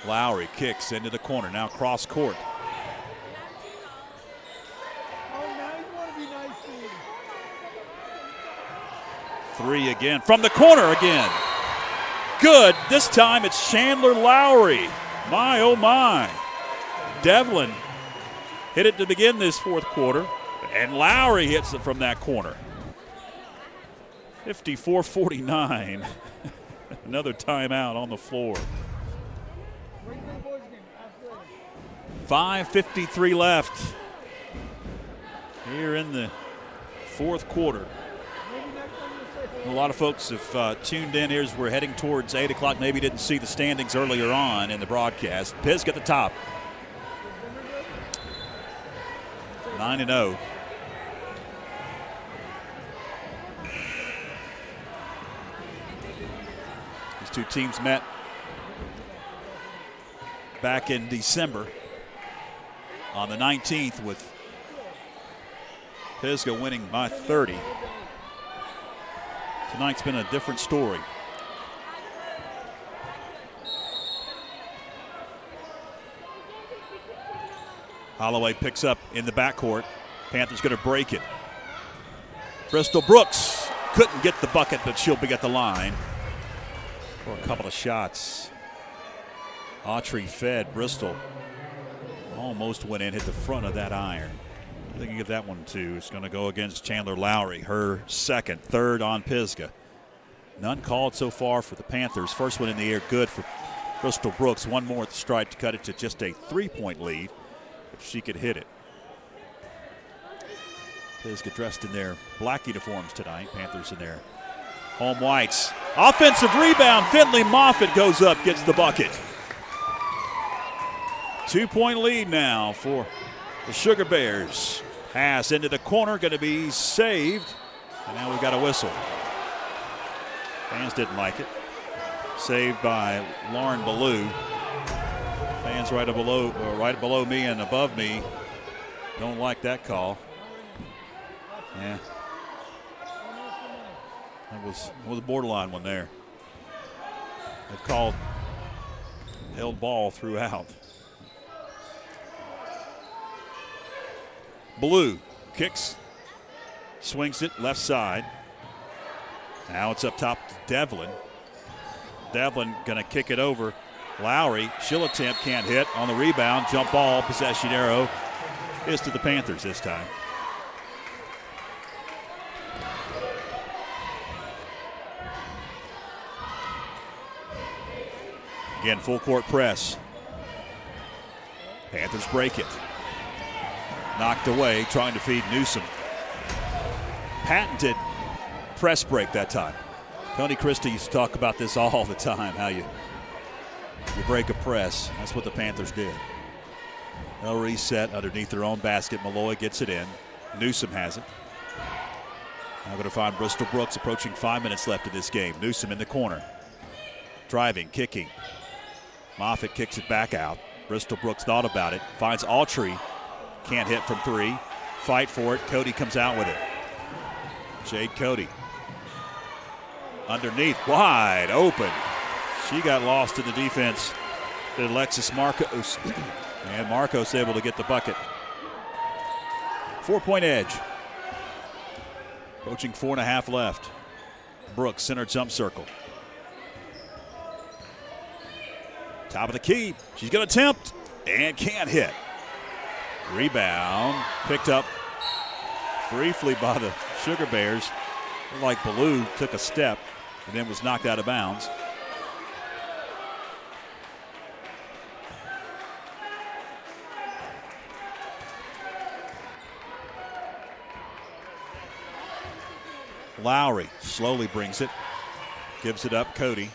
Lowry kicks into the corner. Now cross court. Three again from the corner again. Good. This time it's Chandler Lowry. My, oh my. Devlin hit it to begin this fourth quarter, and Lowry hits it from that corner. 54-49. Another timeout on the floor. 5:53 left here in the fourth quarter. A lot of folks have tuned in here as we're heading towards 8 o'clock. Maybe didn't see the standings earlier on in the broadcast. Pisgah at the top. 9-0. These two teams met back in December on the 19th with Pisgah winning by 30. Tonight's been a different story. Holloway picks up in the backcourt. Panthers going to break it. Bristol Brooks couldn't get the bucket, but she'll be at the line for a couple of shots. Autry fed. Bristol almost went in, hit the front of that iron. I think you get that one too. It's going to go against Chandler Lowry, her second, third on Pisgah. None called so far for the Panthers. First one in the air, good for Bristol Brooks. One more at the stripe to cut it to just a 3-point lead if she could hit it. Pisgah dressed in their black uniforms tonight. Panthers in their home whites. Offensive rebound. Finley Moffitt goes up, gets the bucket. 2-point lead now for the Sugar Bears. Pass into the corner, going to be saved. And now we've got a whistle. Fans didn't like it. Saved by Lauren Ballou. Fans right below me and above me don't like that call. Yeah. That was a borderline one there. They've called held ball throughout. Blue kicks, swings it left side. Now it's up top to Devlin. Devlin going to kick it over. Lowry, she'll attempt, can't hit. On the rebound, jump ball, possession arrow is to the Panthers this time. Again, full court press. Panthers break it. Knocked away, trying to feed Newsom. Patented press break that time. Tony Christie used to talk about this all the time, how you break a press. That's what the Panthers did. They'll reset underneath their own basket. Malloy gets it in. Newsom has it. Now going to find Bristol Brooks approaching 5 minutes left in this game. Newsom in the corner. Driving, kicking. Moffitt kicks it back out. Bristol Brooks thought about it. Finds Autry. Can't hit from three. Fight for it. Cody comes out with it. Jade Cody. Underneath, wide open. She got lost in the defense. Alexis Marcos. And Marcos able to get the bucket. 4-point edge. Approaching 4.5 left. Brooks, center jump circle. Top of the key. She's going to attempt and can't hit. Rebound picked up briefly by the Sugar Bears. Looked like Ballou took a step and then was knocked out of bounds. Lowry slowly brings it, gives it up. Cody.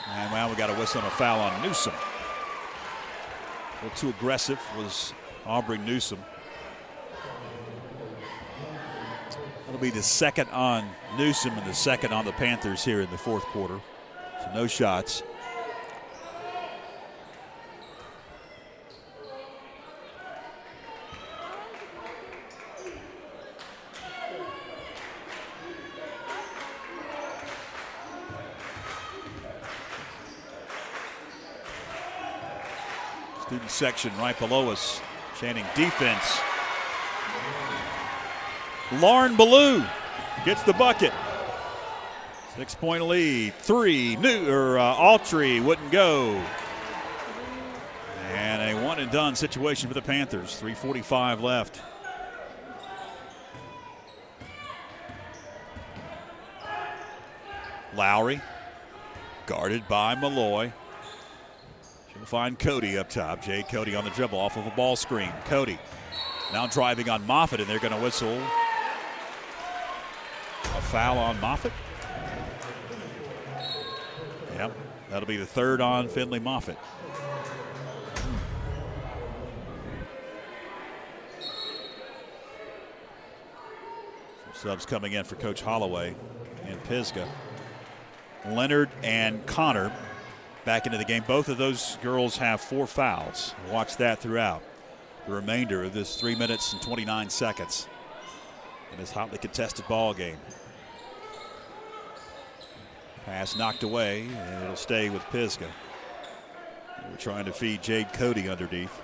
And now we got a whistle and a foul on Newsom. A little too aggressive was Aubrey Newsom. That'll be the second on Newsom and the second on the Panthers here in the fourth quarter. So no shots. Student section right below us chanting defense. Lauren Ballou gets the bucket. 6-point lead. Autry wouldn't go. And a one and done situation for the Panthers. 3:45 left. Lowry guarded by Malloy. She'll find Cody up top. Jade Cody on the dribble off of a ball screen. Cody now driving on Moffitt, and they're going to whistle a foul on Moffitt. Yep, that'll be the third on Finley Moffitt. Some subs coming in for Coach Holloway and Pisgah. Leonard and Connor back into the game. Both of those girls have 4 fouls. Watch that throughout the remainder of this 3 minutes and 29 seconds in this hotly contested ball game. Pass knocked away, and it'll stay with Pisgah. We're trying to feed Jade Cody underneath.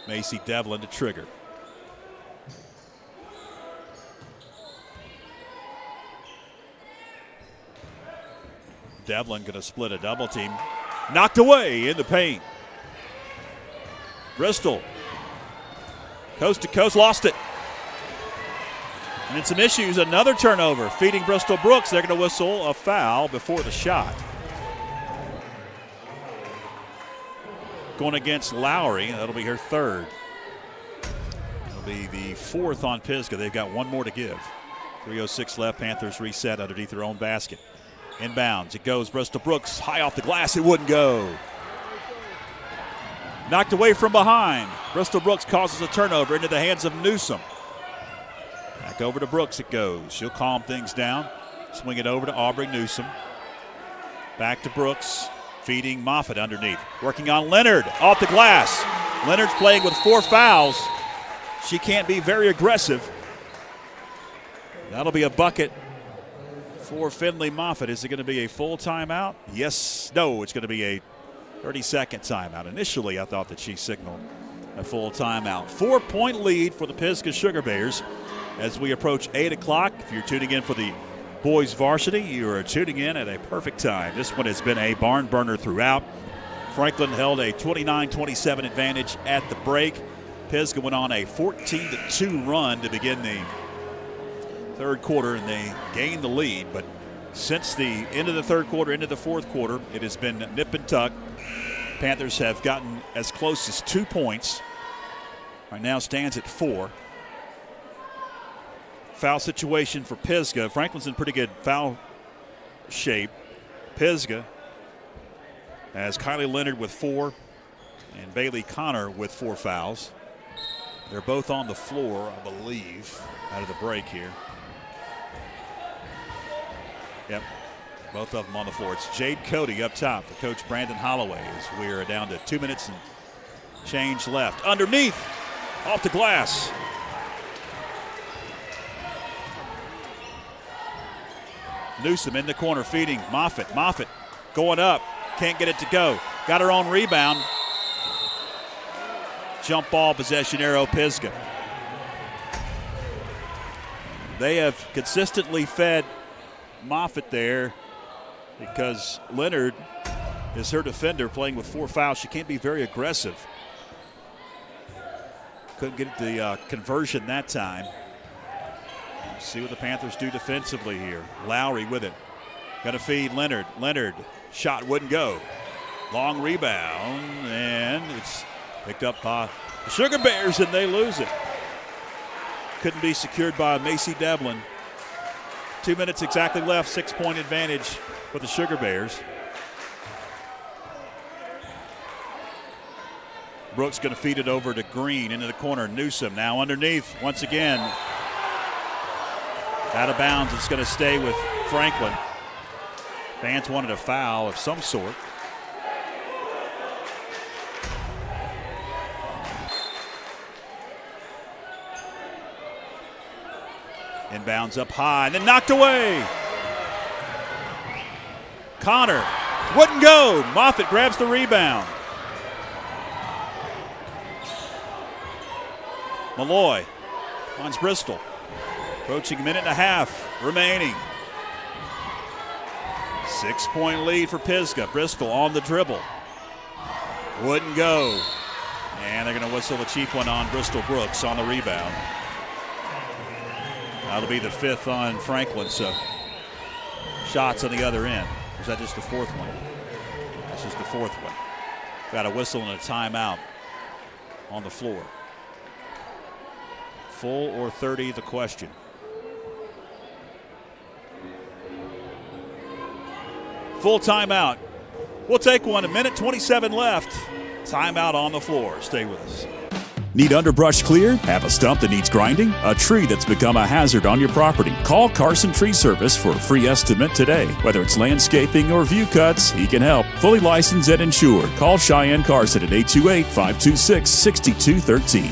Macy Devlin to trigger. Devlin going to split a double team. Knocked away in the paint. Bristol, coast to coast, lost it. And in some issues, another turnover. Feeding Bristol Brooks. They're going to whistle a foul before the shot. Going against Lowry. That'll be her third. It'll be the fourth on Pisgah. They've got one more to give. 3:06 left. Panthers reset underneath their own basket. Inbounds. It goes. Bristol Brooks high off the glass. It wouldn't go. Knocked away from behind. Bristol Brooks causes a turnover into the hands of Newsom. Back over to Brooks it goes. She'll calm things down. Swing it over to Aubrey Newsom. Back to Brooks. Feeding Moffitt underneath. Working on Leonard off the glass. Leonard's playing with 4 fouls. She can't be very aggressive. That'll be a bucket for Finley Moffitt. Is it going to be a full timeout? Yes. No, it's going to be a 30-second timeout. Initially, I thought that she signaled a full timeout. 4-point lead for the Pisgah Sugar Bears as we approach 8 o'clock. If you're tuning in for the boys varsity, you are tuning in at a perfect time. This one has been a barn burner throughout. Franklin held a 29-27 advantage at the break. Pisgah went on a 14-2 run to begin the third quarter, and they gained the lead. But since the end of the third quarter, into the fourth quarter, it has been nip and tuck. Panthers have gotten as close as 2 points. Right now stands at 4. Foul situation for Pisgah. Franklin's in pretty good foul shape. Pisgah has Kylie Leonard with 4 and Bailey Connor with 4 fouls. They're both on the floor, I believe, out of the break here. Yep, both of them on the floor. It's Jade Cody up top for Coach Brandon Holloway as we're down to 2 minutes and change left. Underneath, off the glass. Newsom in the corner feeding Moffitt. Moffitt going up, can't get it to go. Got her own rebound. Jump ball possession arrow Pisgah. They have consistently fed Moffitt there because Leonard is her defender playing with 4 fouls. She can't be very aggressive. Couldn't get the conversion that time. See what the Panthers do defensively here. Lowry with it. Got to feed Leonard. Leonard, shot wouldn't go. Long rebound, and it's picked up by the Sugar Bears, and they lose it. Couldn't be secured by Macy Devlin. 2 minutes exactly left, 6-point advantage for the Sugar Bears. Brooks going to feed it over to Green into the corner. Newsom now underneath once again. Out of bounds, it's going to stay with Franklin. Fans wanted a foul of some sort. Inbounds up high and then knocked away. Connor wouldn't go. Moffitt grabs the rebound. Malloy finds Bristol. Approaching a minute and a half remaining. 6-point lead for Pisgah. Bristol on the dribble. Wouldn't go. And they're going to whistle a cheap one on Bristol Brooks on the rebound. That'll be the 5th on Franklin, so shots on the other end. Or is that just the 4th one? That's just the 4th one. Got a whistle and a timeout on the floor. Full or 30, the question. Full timeout. We'll take one. 1:27 left. Timeout on the floor. Stay with us. Need underbrush cleared? Have a stump that needs grinding? A tree that's become a hazard on your property? Call Carson Tree Service for a free estimate today. Whether it's landscaping or view cuts, he can help. Fully licensed and insured. Call Cheyenne Carson at 828-526-6213.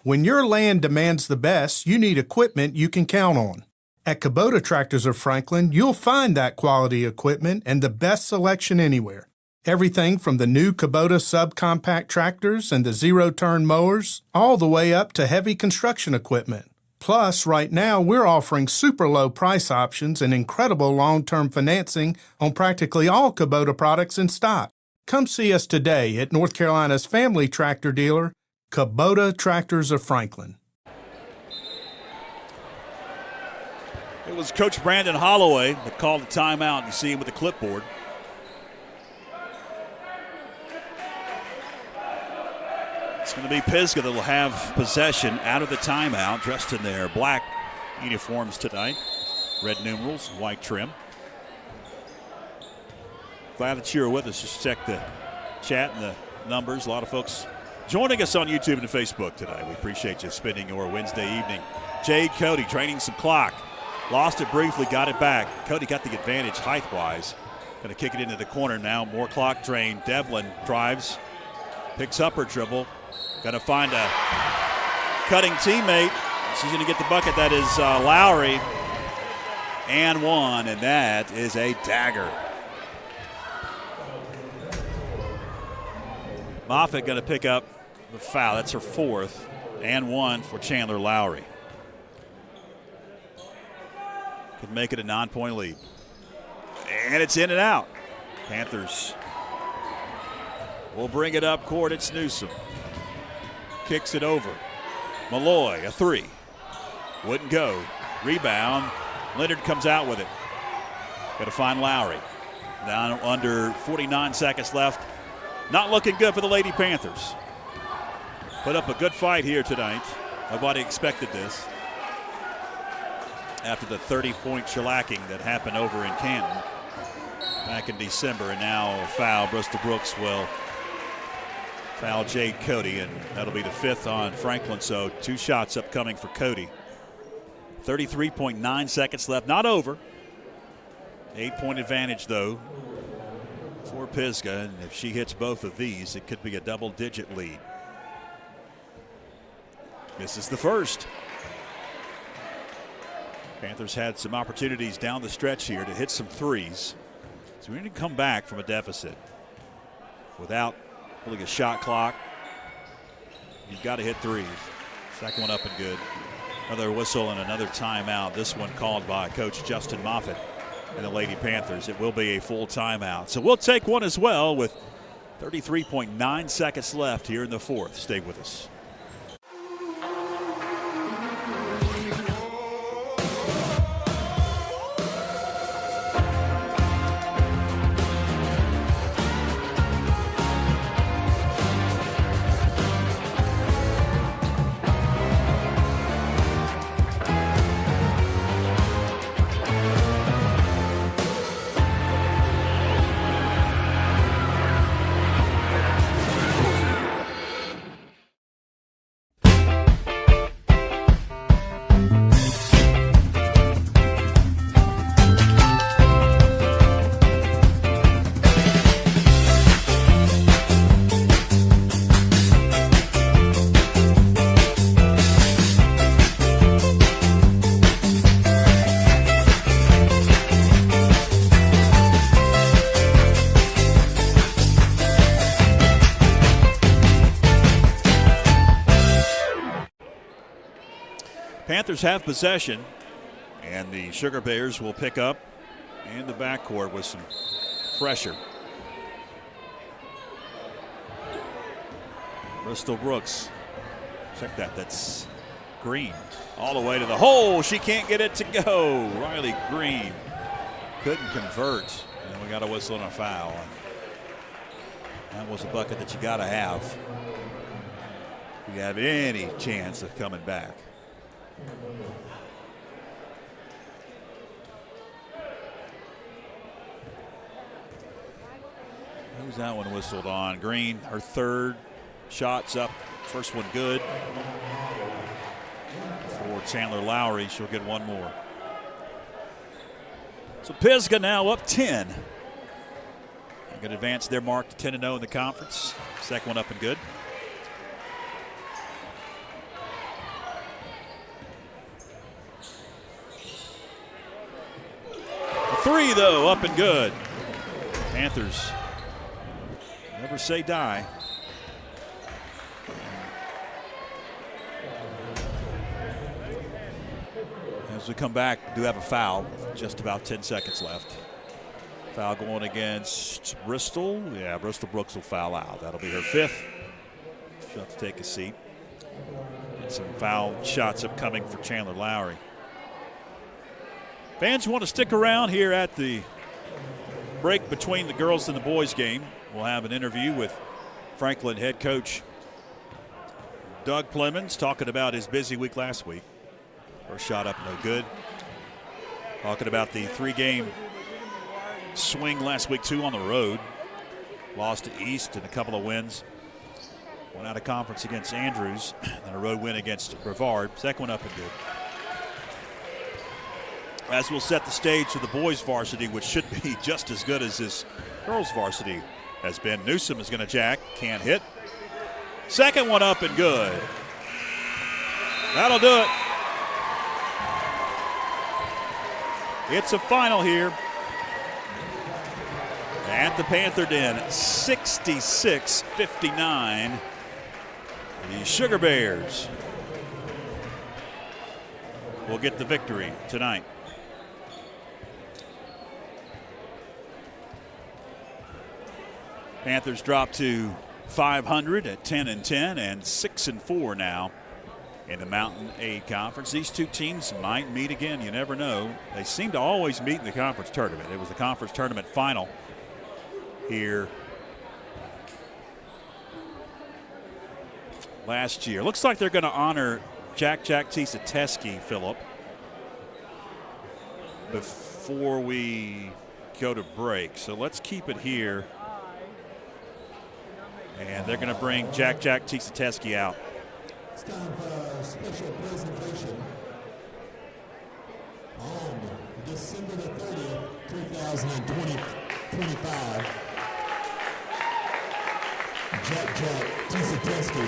When your land demands the best, you need equipment you can count on. At Kubota Tractors of Franklin, you'll find that quality equipment and the best selection anywhere. Everything from the new Kubota subcompact tractors and the zero-turn mowers, all the way up to heavy construction equipment. Plus, right now, we're offering super low price options and incredible long-term financing on practically all Kubota products in stock. Come see us today at North Carolina's family tractor dealer, Kubota Tractors of Franklin. It was Coach Brandon Holloway that called the timeout. You see him with the clipboard. It's going to be Pisgah that will have possession out of the timeout, dressed in their black uniforms tonight. Red numerals, white trim. Glad that you're with us. Just check the chat and the numbers. A lot of folks joining us on YouTube and Facebook today. We appreciate you spending your Wednesday evening. Jade Cody draining some clock. Lost it briefly, got it back. Cody got the advantage height-wise. Going to kick it into the corner now. More clock drain. Devlin drives, picks up her dribble. Going to find a cutting teammate. She's going to get the bucket. That is Lowry. And one, and that is a dagger. Moffitt going to pick up the foul. That's her fourth. And one for Chandler Lowry. Could make it a 9-point lead. And it's in and out. Panthers will bring it up court. It's Newsom. Kicks it over. Malloy, a three. Wouldn't go. Rebound. Leonard comes out with it. Got to find Lowry. Down under 49 seconds left. Not looking good for the Lady Panthers. Put up a good fight here tonight. Nobody expected this. After the 30-point shellacking that happened over in Canton back in December, and now a foul. Bristol Brooks will foul Jade Cody, and that'll be the fifth on Franklin. So 2 shots upcoming for Cody. 33.9 seconds left. Not over. 8-point advantage, though, for Pisgah. And if she hits both of these, it could be a double-digit lead. Misses the first. Panthers had some opportunities down the stretch here to hit some threes. So we need to come back from a deficit without really a shot clock. You've got to hit threes. Second one up and good. Another whistle and another timeout. This one called by Coach Justin Moffitt and the Lady Panthers. It will be a full timeout. So we'll take one as well with 33.9 seconds left here in the fourth. Stay with us. Panthers have possession, and the Sugar Bears will pick up in the backcourt with some pressure. Bristol Brooks, check that, that's Green. All the way to the hole, she can't get it to go. Riley Green couldn't convert, and we got a whistle and a foul. That was a bucket that you got to have if you have any chance of coming back. Who's that one whistled on? Green, her third. Shots up. First one good. For Chandler Lowry, she'll get one more. So Pisgah now up 10. They can advance their mark to 10-0 in the conference. Second one up and good. Three, though, up and good. Panthers never say die. As we come back, do have a foul. Just about 10 seconds left. Foul going against Bristol. Yeah, Bristol Brooks will foul out. That'll be her 5th. She'll have to take a seat. And some foul shots upcoming for Chandler Lowry. Fans who want to stick around here at the break between the girls and the boys game, we'll have an interview with Franklin head coach Doug Clemens talking about his busy week last week. First shot up, no good. Talking about the 3-game swing last week, 2 on the road. Lost to East and a couple of wins. One out of conference against Andrews and a road win against Brevard. Second one up and good. As we'll set the stage for the boys varsity, which should be just as good as this girls varsity has been. Newsom is going to jack, can't hit. Second one up and good. That'll do it. It's a final here at the Panther Den, 66-59. The Sugar Bears will get the victory tonight. Panthers drop to 500 at 10-10 and 6-4 now in the Mountain 8 Conference. These two teams might meet again. You never know. They seem to always meet in the conference tournament. It was the conference tournament final here last year. Looks like they're going to honor Jack Tisateski, Phillip, before we go to break. So let's keep it here. And they're going to bring Jack Tisateski out. It's time for our special presentation on December the 30th, 2025. Jack Tisateski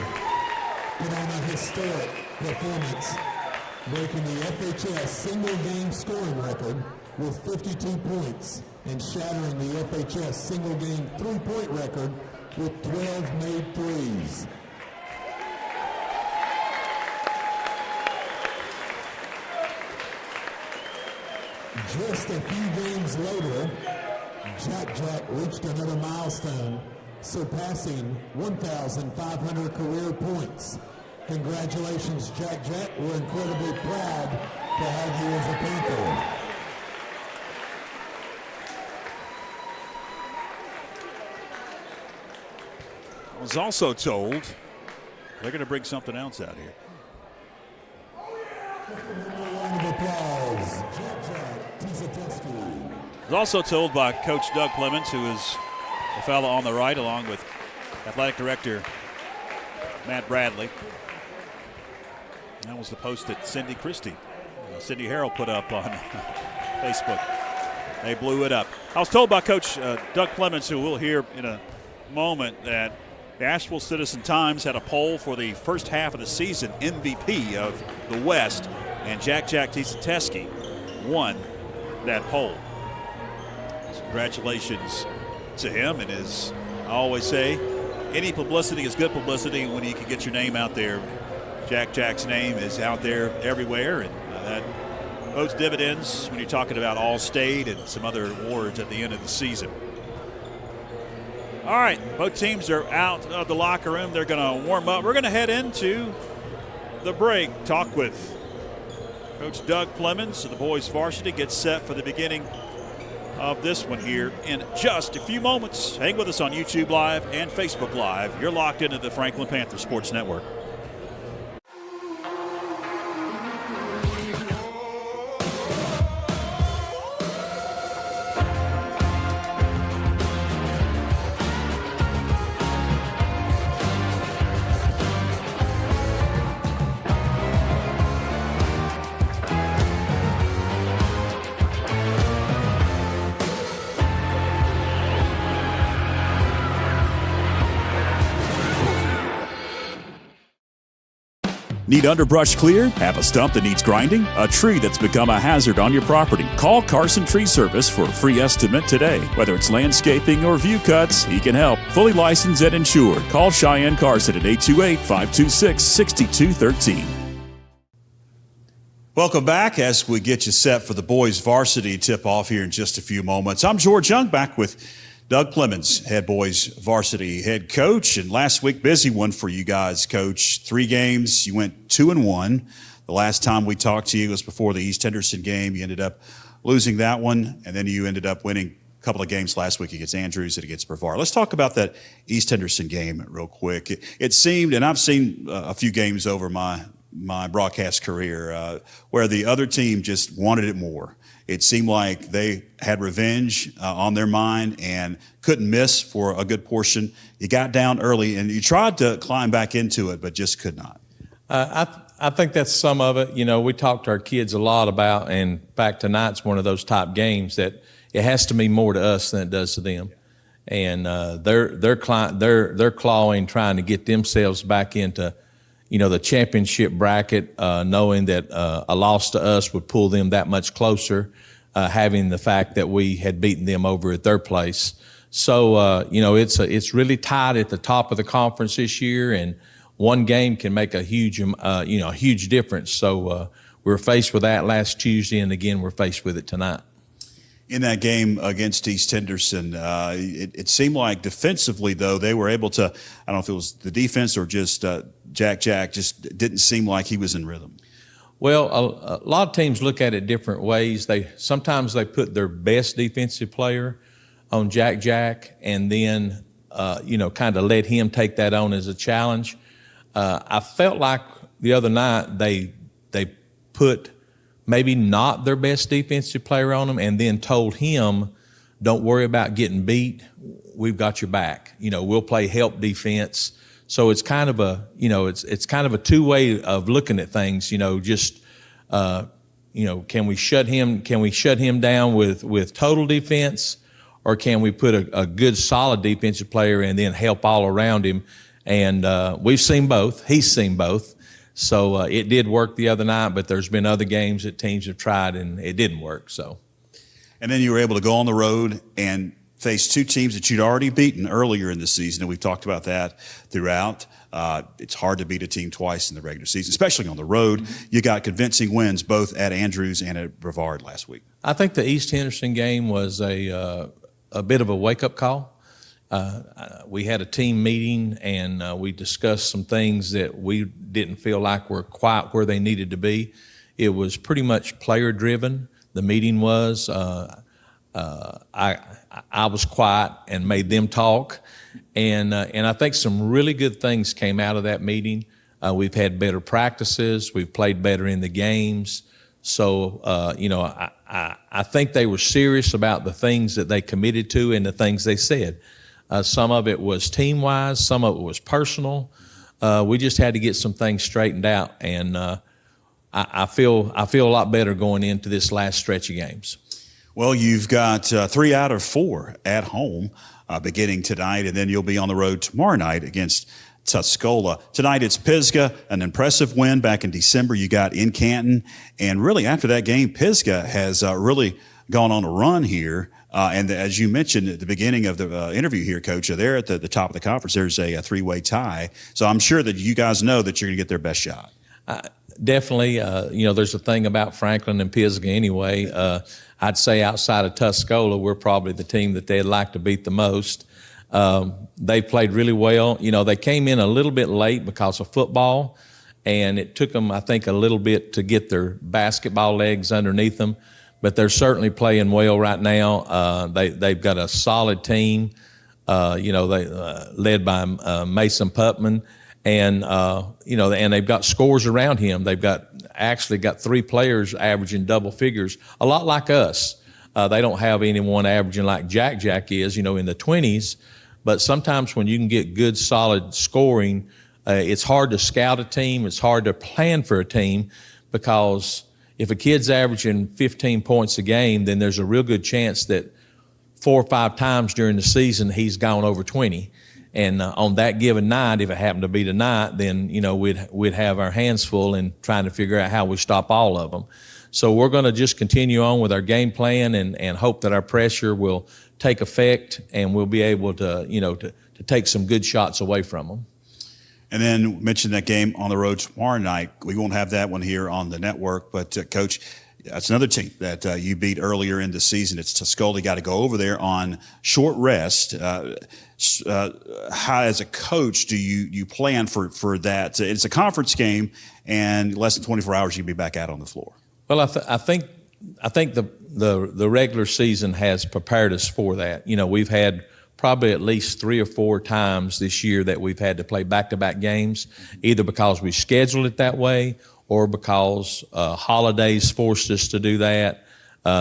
put on a historic performance, breaking the FHS single-game scoring record with 52 points and shattering the FHS single-game three-point record with 12 made threes. Just a few games later, Jack reached another milestone, surpassing 1,500 career points. Congratulations, Jack. We're incredibly proud to have you as a Panther. I was also told they're going to bring something else out here. Round of applause, Jack Tisateski. I was also told by Coach Doug Clemens, who is the fellow on the right, along with Athletic Director Matt Bradley. That was the post that Cindy Christie, Cindy Harrell put up on Facebook. They blew it up. I was told by Coach Doug Clemens, who we'll hear in a moment, that the Asheville Citizen-Times had a poll for the first half of the season MVP of the West, and Jack Tisateski won that poll. So congratulations to him, and as I always say, any publicity is good publicity when you can get your name out there. Jack's name is out there everywhere, and that owes dividends when you're talking about All-State and some other awards at the end of the season. All right, both teams are out of the locker room. They're going to warm up. We're going to head into the break. Talk with Coach Doug Clemens of the boys varsity. Get set for the beginning of this one here in just a few moments. Hang with us on YouTube Live and Facebook Live. You're locked into the Franklin Panther Sports Network. Need underbrush cleared? Have a stump that needs grinding? A tree that's become a hazard on your property? Call Carson Tree Service for a free estimate today. Whether it's landscaping or view cuts, he can help. Fully licensed and insured. Call Cheyenne Carson at 828-526-6213. Welcome back as we get you set for the boys varsity tip-off here in just a few moments. I'm George Young, back with Doug Clemens, head boys varsity head coach. And last week, busy one for you guys, Coach. 3 games, you went 2-1. The last time we talked to you was before the East Henderson game. You ended up losing that one, and then you ended up winning a couple of games last week against Andrews and against Brevard. Let's talk about that East Henderson game real quick. It seemed, and I've seen a few games over my broadcast career where the other team just wanted it more. It seemed like they had revenge on their mind and couldn't miss for a good portion. You got down early and you tried to climb back into it, but just could not. I think that's some of it. You know, we talk to our kids a lot about, and in fact, tonight's one of those type games that it has to mean more to us than it does to them. And they're clawing, trying to get themselves back into, you know, the championship bracket, knowing that a loss to us would pull them that much closer, having the fact that we had beaten them over at their place. So, you know, it's really tight at the top of the conference this year, and one game can make a huge, huge difference. So we were faced with that last Tuesday, and again, we're faced with it tonight. In that game against East Henderson, it seemed like defensively, though, they were able to, I don't know if it was the defense or just Jack just didn't seem like he was in rhythm. Well, a lot of teams look at it different ways. Sometimes they put their best defensive player on Jack, and then, kind of let him take that on as a challenge. I felt like the other night they put maybe not their best defensive player on him, and then told him, don't worry about getting beat. We've got your back. You know, we'll play help defense. So it's kind of it's kind of a two-way of looking at things, you know, just, can we shut him down with total defense, or can we put a good solid defensive player and then help all around him? And we've seen both. He's seen both. So it did work the other night, but there's been other games that teams have tried and it didn't work. So, and then you were able to go on the road and face 2 teams that you'd already beaten earlier in the season, and we've talked about that throughout. It's hard to beat a team twice in the regular season, especially on the road. Mm-hmm. You got convincing wins both at Andrews and at Brevard last week. I think the East Henderson game was a bit of a wake-up call. We had a team meeting, and we discussed some things that we didn't feel like were quite where they needed to be. It was pretty much player-driven. The meeting was. I was quiet and made them talk, and I think some really good things came out of that meeting. We've had better practices. We've played better in the games. So, I think they were serious about the things that they committed to and the things they said. Some of it was team-wise, some of it was personal. We just had to get some things straightened out, and I feel a lot better going into this last stretch of games. Well, you've got 3 out of 4 at home beginning tonight, and then you'll be on the road tomorrow night against Tuscola. Tonight it's Pisgah, an impressive win back in December you got in Canton. And really after that game, Pisgah has really gone on a run here. And as you mentioned at the beginning of the interview here, Coach, they're at the top of the conference. There's a 3-way tie. So I'm sure that you guys know that you're going to get their best shot. Definitely. There's a thing about Franklin and Pisgah anyway. I'd say outside of Tuscola, we're probably the team that they'd like to beat the most. They played really well. They came in a little bit late because of football, and it took them, I think, a little bit to get their basketball legs underneath them. But they're certainly playing well right now. They've got a solid team, led by Mason Putman. And, and they've got scores around him. They've actually got 3 players averaging double figures, a lot like us. They don't have anyone averaging like Jack is, in the 20s. But sometimes when you can get good, solid scoring, it's hard to scout a team. It's hard to plan for a team, because if a kid's averaging 15 points a game, then there's a real good chance that 4 or 5 times during the season he's gone over 20. And on that given night, if it happened to be tonight, then, we'd have our hands full in trying to figure out how we stop all of them. So we're going to just continue on with our game plan and hope that our pressure will take effect and we'll be able to, to take some good shots away from them. And then mention that game on the road tomorrow night. We won't have that one here on the network, but Coach, that's another team that you beat earlier in the season. It's Tuscola. Got to go over there on short rest. How, as a coach, do you plan for that? It's a conference game, and less than 24 hours you'll be back out on the floor. Well, I think the regular season has prepared us for that. We've had probably at least 3 or 4 times this year that we've had to play back-to-back games, either because we scheduled it that way or because holidays forced us to do that.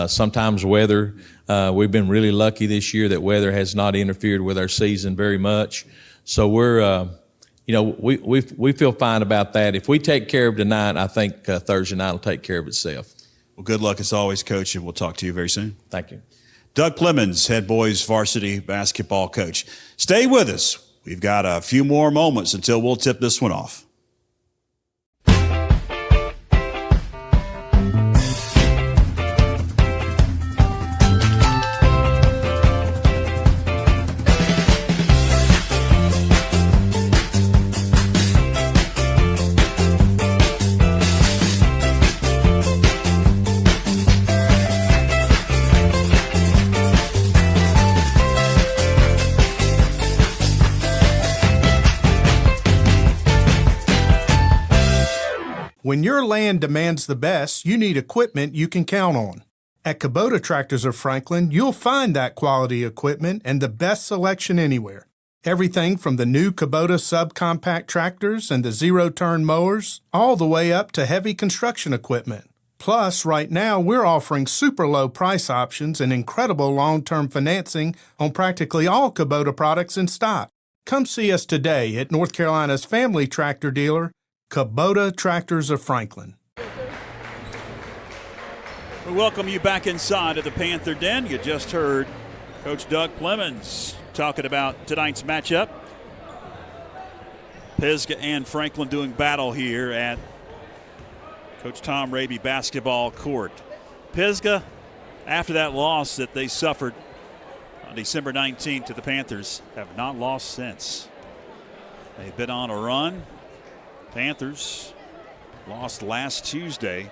Sometimes weather. We've been really lucky this year that weather has not interfered with our season very much. So we're, we feel fine about that. If we take care of tonight, I think Thursday night will take care of itself. Well, good luck as always, Coach, and we'll talk to you very soon. Thank you. Doug Clemens, head boys varsity basketball coach. Stay with us. We've got a few more moments until we'll tip this one off. When your land demands the best, you need equipment you can count on. At Kubota Tractors of Franklin, you'll find that quality equipment and the best selection anywhere. Everything from the new Kubota subcompact tractors and the zero-turn mowers, all the way up to heavy construction equipment. Plus, right now, we're offering super low price options and incredible long-term financing on practically all Kubota products in stock. Come see us today at North Carolina's family tractor dealer, Kubota Tractors of Franklin. We welcome you back inside of the Panther Den. You just heard Coach Doug Clemens talking about tonight's matchup. Pisgah and Franklin doing battle here at Coach Tom Raby basketball court. Pisgah, after that loss that they suffered on December 19th to the Panthers, have not lost since. They've been on a run. Panthers lost last Tuesday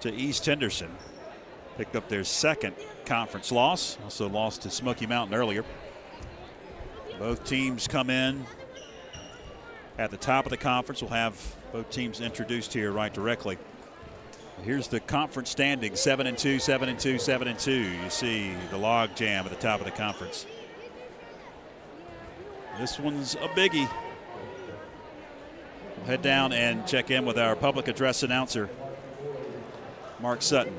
to East Henderson. Picked up their second conference loss. Also lost to Smoky Mountain earlier. Both teams come in at the top of the conference. We'll have both teams introduced here right directly. Here's the conference standings, 7-2, 7-2, 7-2. You see the log jam at the top of the conference. This one's a biggie. We'll head down and check in with our public address announcer, Mark Sutton.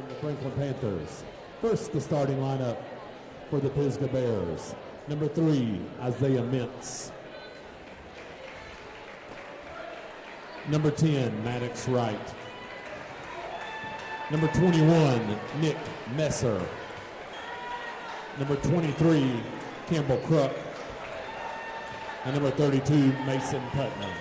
The Franklin Panthers. First, the starting lineup for the Pisgah Bears. Number 3, Isaiah Mintz. Number 10, Maddox Wright. Number 21, Nick Messer. Number 23, Campbell Crook. And number 32, Mason Putnam.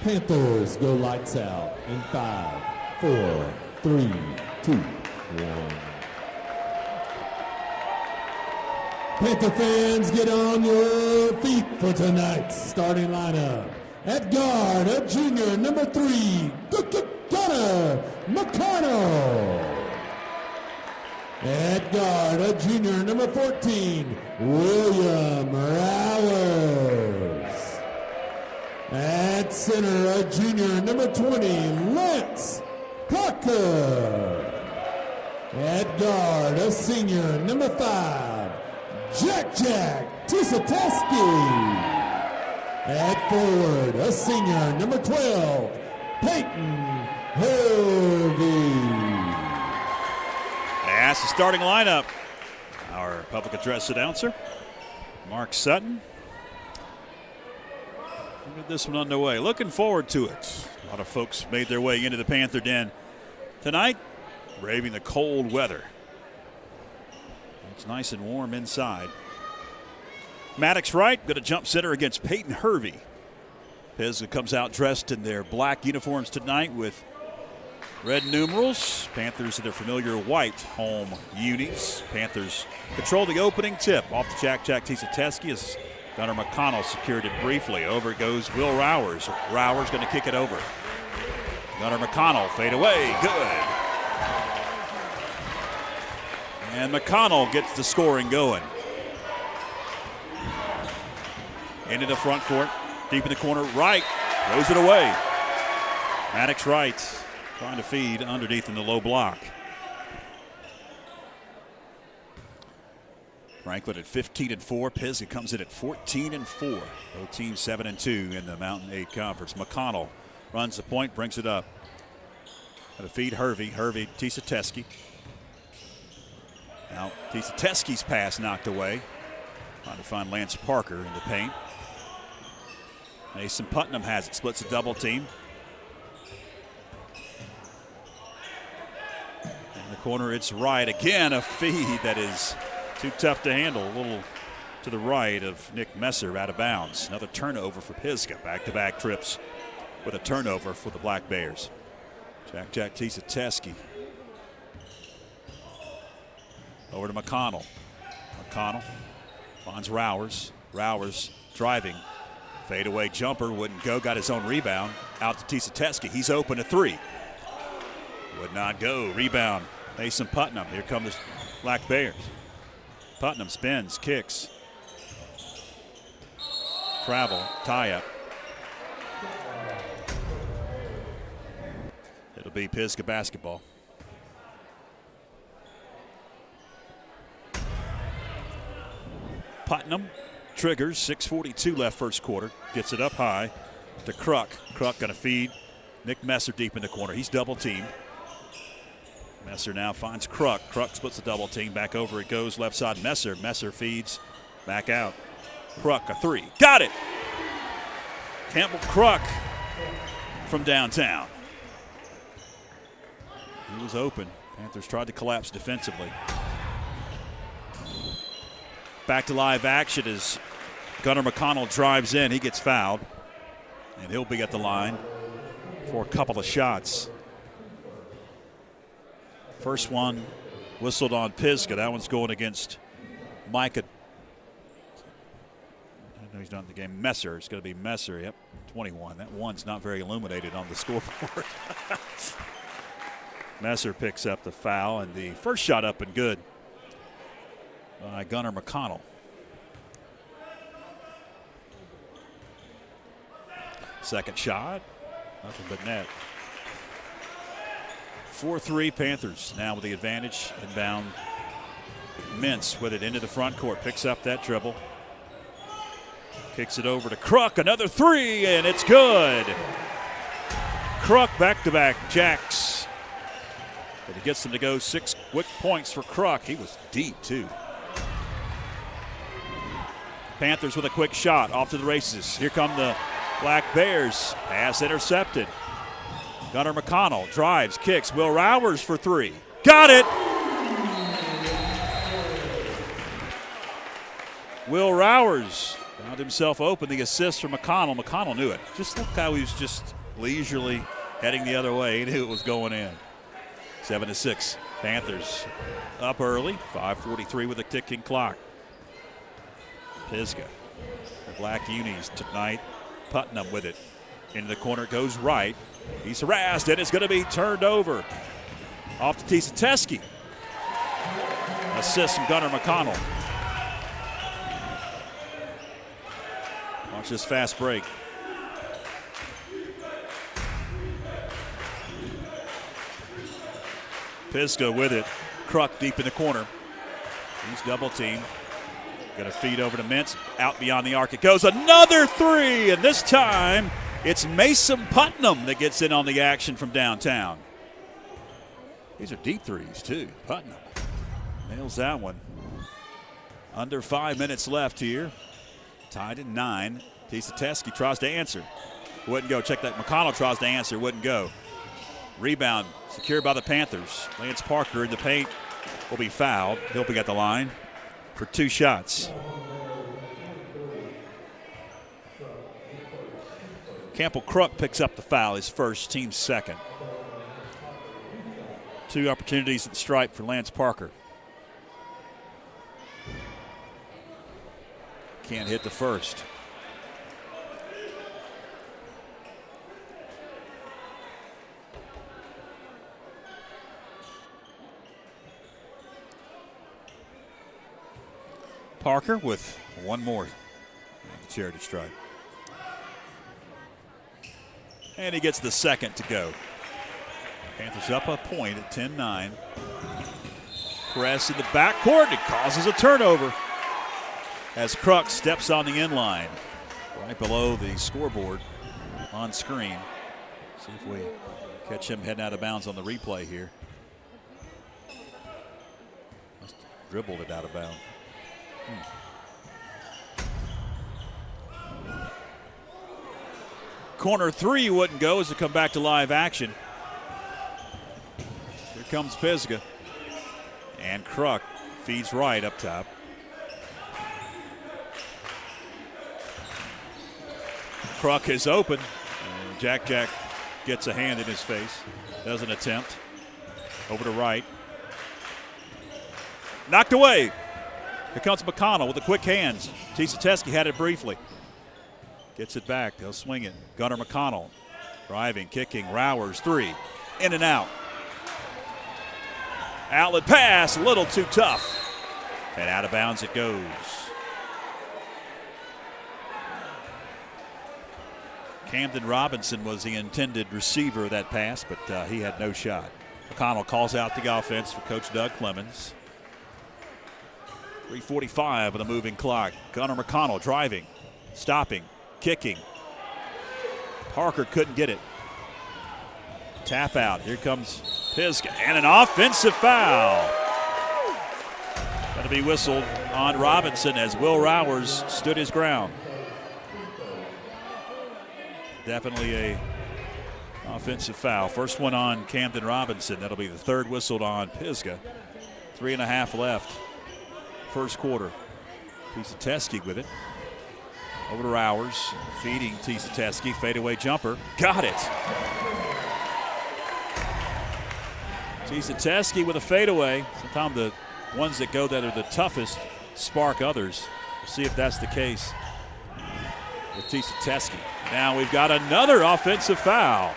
Panthers go lights out in 5, 4, 3, 2, 1. Panther fans, get on your feet for tonight's starting lineup. At guard, a junior, number 3, Gunnar McConnell. At guard, a junior, number 14, William Rowers. At center, a junior, number 20, Lance Parker. At guard, a senior, number 5, Jack Tisateski. At forward, a senior, number 12, Peyton Hervey. That's the starting lineup. Our public address announcer, Mark Sutton. We'll get this one underway. Looking forward to it. A lot of folks made their way into the Panther Den tonight, braving the cold weather. It's nice and warm inside. Maddox Wright going to jump center against Peyton Hervey. Pisgah comes out dressed in their black uniforms tonight with red numerals. Panthers in their familiar white home unis. Panthers control the opening tip off the Jack Tisateski as Gunnar McConnell secured it briefly. Over it goes Will Rowers. Rowers going to kick it over. Gunnar McConnell fade away. Good. And McConnell gets the scoring going. Into the front court. Deep in the corner. Wright throws it away. Maddox Wright trying to feed underneath in the low block. Franklin at 15-4. Pisgah comes in at 14-4. Both teams 7-2 in the Mountain 8 Conference. McConnell runs the point, brings it up. Got to feed Hervey. Hervey, Tisateski. Now Tisateski's pass knocked away. Trying to find Lance Parker in the paint. Mason Putnam has it, splits a double team. In the corner, it's Wright. Again, a feed that is too tough to handle. A little to the right of Nick Messer, out of bounds. Another turnover for Pisgah. Back-to-back trips with a turnover for the Black Bears. Jack Tisateski. Over to McConnell. McConnell finds Rowers. Rowers driving. Fadeaway jumper wouldn't go. Got his own rebound. Out to Tisateski. He's open to three. Would not go. Rebound. Mason Putnam. Here come the Black Bears. Putnam spins, kicks. Travel, tie up. It'll be Pisgah basketball. Putnam triggers, 6:42 left first quarter. Gets it up high to Kruk. Kruk going to feed Nick Messer deep in the corner. He's double teamed. Messer now finds Kruk. Kruk splits the double team. Back over it goes, left side Messer. Messer feeds back out. Kruk, a three. Got it! Campbell Kruk from downtown. He was open. Panthers tried to collapse defensively. Back to live action as Gunnar McConnell drives in. He gets fouled, and he'll be at the line for a couple of shots. First one whistled on Pisgah. That one's going against Micah. I know he's not in the game. Messer. It's going to be Messer. Yep, 21. That one's not very illuminated on the scoreboard. Messer picks up the foul, and the first shot up and good by Gunnar McConnell. Second shot, nothing but net. 4-3 Panthers now with the advantage. Inbound Mintz with it into the front court. Picks up that dribble. Kicks it over to Kruk. Another three, and it's good. Kruk back-to-back jacks. But he gets them to go 6 quick points for Kruk. He was deep, too. Panthers with a quick shot off to the races. Here come the Black Bears. Pass intercepted. Gunnar McConnell drives, kicks. Will Rowers for three. Got it! Will Rowers found himself open. The assist from McConnell. McConnell knew it. Just look how he was just leisurely heading the other way. He knew it was going in. 7-6. Panthers up early. 5:43 with a ticking clock. Pisgah. The Black Unis tonight. Putnam with it. Into the corner goes Wright. He's harassed, and it's going to be turned over. Off to Tisateski. Assist from Gunnar McConnell. Watch this fast break. Pisgah with it. Kruk deep in the corner. He's double teamed. Going to feed over to Mintz. Out beyond the arc it goes. Another three, and this time it's Mason Putnam that gets in on the action from downtown. These are deep threes, too. Putnam nails that one. Under 5 minutes left here. Tied at 9. Tisateski tries to answer. Wouldn't go. Check that. McConnell tries to answer. Wouldn't go. Rebound secured by the Panthers. Lance Parker in the paint will be fouled. He'll be at the line. for 2 shots. Campbell Crook picks up the foul, his first, team's second. 2 opportunities at the stripe for Lance Parker. Can't hit the first. Parker with one more at the charity stripe. And he gets the second to go. Panthers up a point at 10-9. Press in the backcourt. It causes a turnover as Crook steps on the inline right below the scoreboard on screen. See if we catch him heading out of bounds on the replay here. Must have dribbled it out of bounds. Corner 3 wouldn't go as it come back to live action. Here comes Pisgah. And Crook feeds right up top. Crook is open. And Jack gets a hand in his face. Doesn't attempt. Over to right. Knocked away. Here comes McConnell with the quick hands. Tieseteski had it briefly. Gets it back. They'll swing it. Gunnar McConnell driving, kicking. Rowers 3. In and out. Outlet pass, a little too tough. And out of bounds it goes. Camden Robinson was the intended receiver of that pass, but he had no shot. McConnell calls out the offense for Coach Doug Clemens. 3:45 of the moving clock. Gunnar McConnell driving, stopping, kicking. Parker couldn't get it. Tap out. Here comes Pisgah and an offensive foul. Going to be whistled on Robinson as Will Rowers stood his ground. Definitely a offensive foul. First one on Camden Robinson. That'll be the third whistled on Pisgah. 3.5 left. First quarter. Tieseteski with it. Over to Rowers. Feeding Tieseteski. Fadeaway jumper. Got it. Tieseteski with a fadeaway. Sometimes the ones that go that are the toughest spark others. We'll see if that's the case with Tieseteski. Now we've got another offensive foul.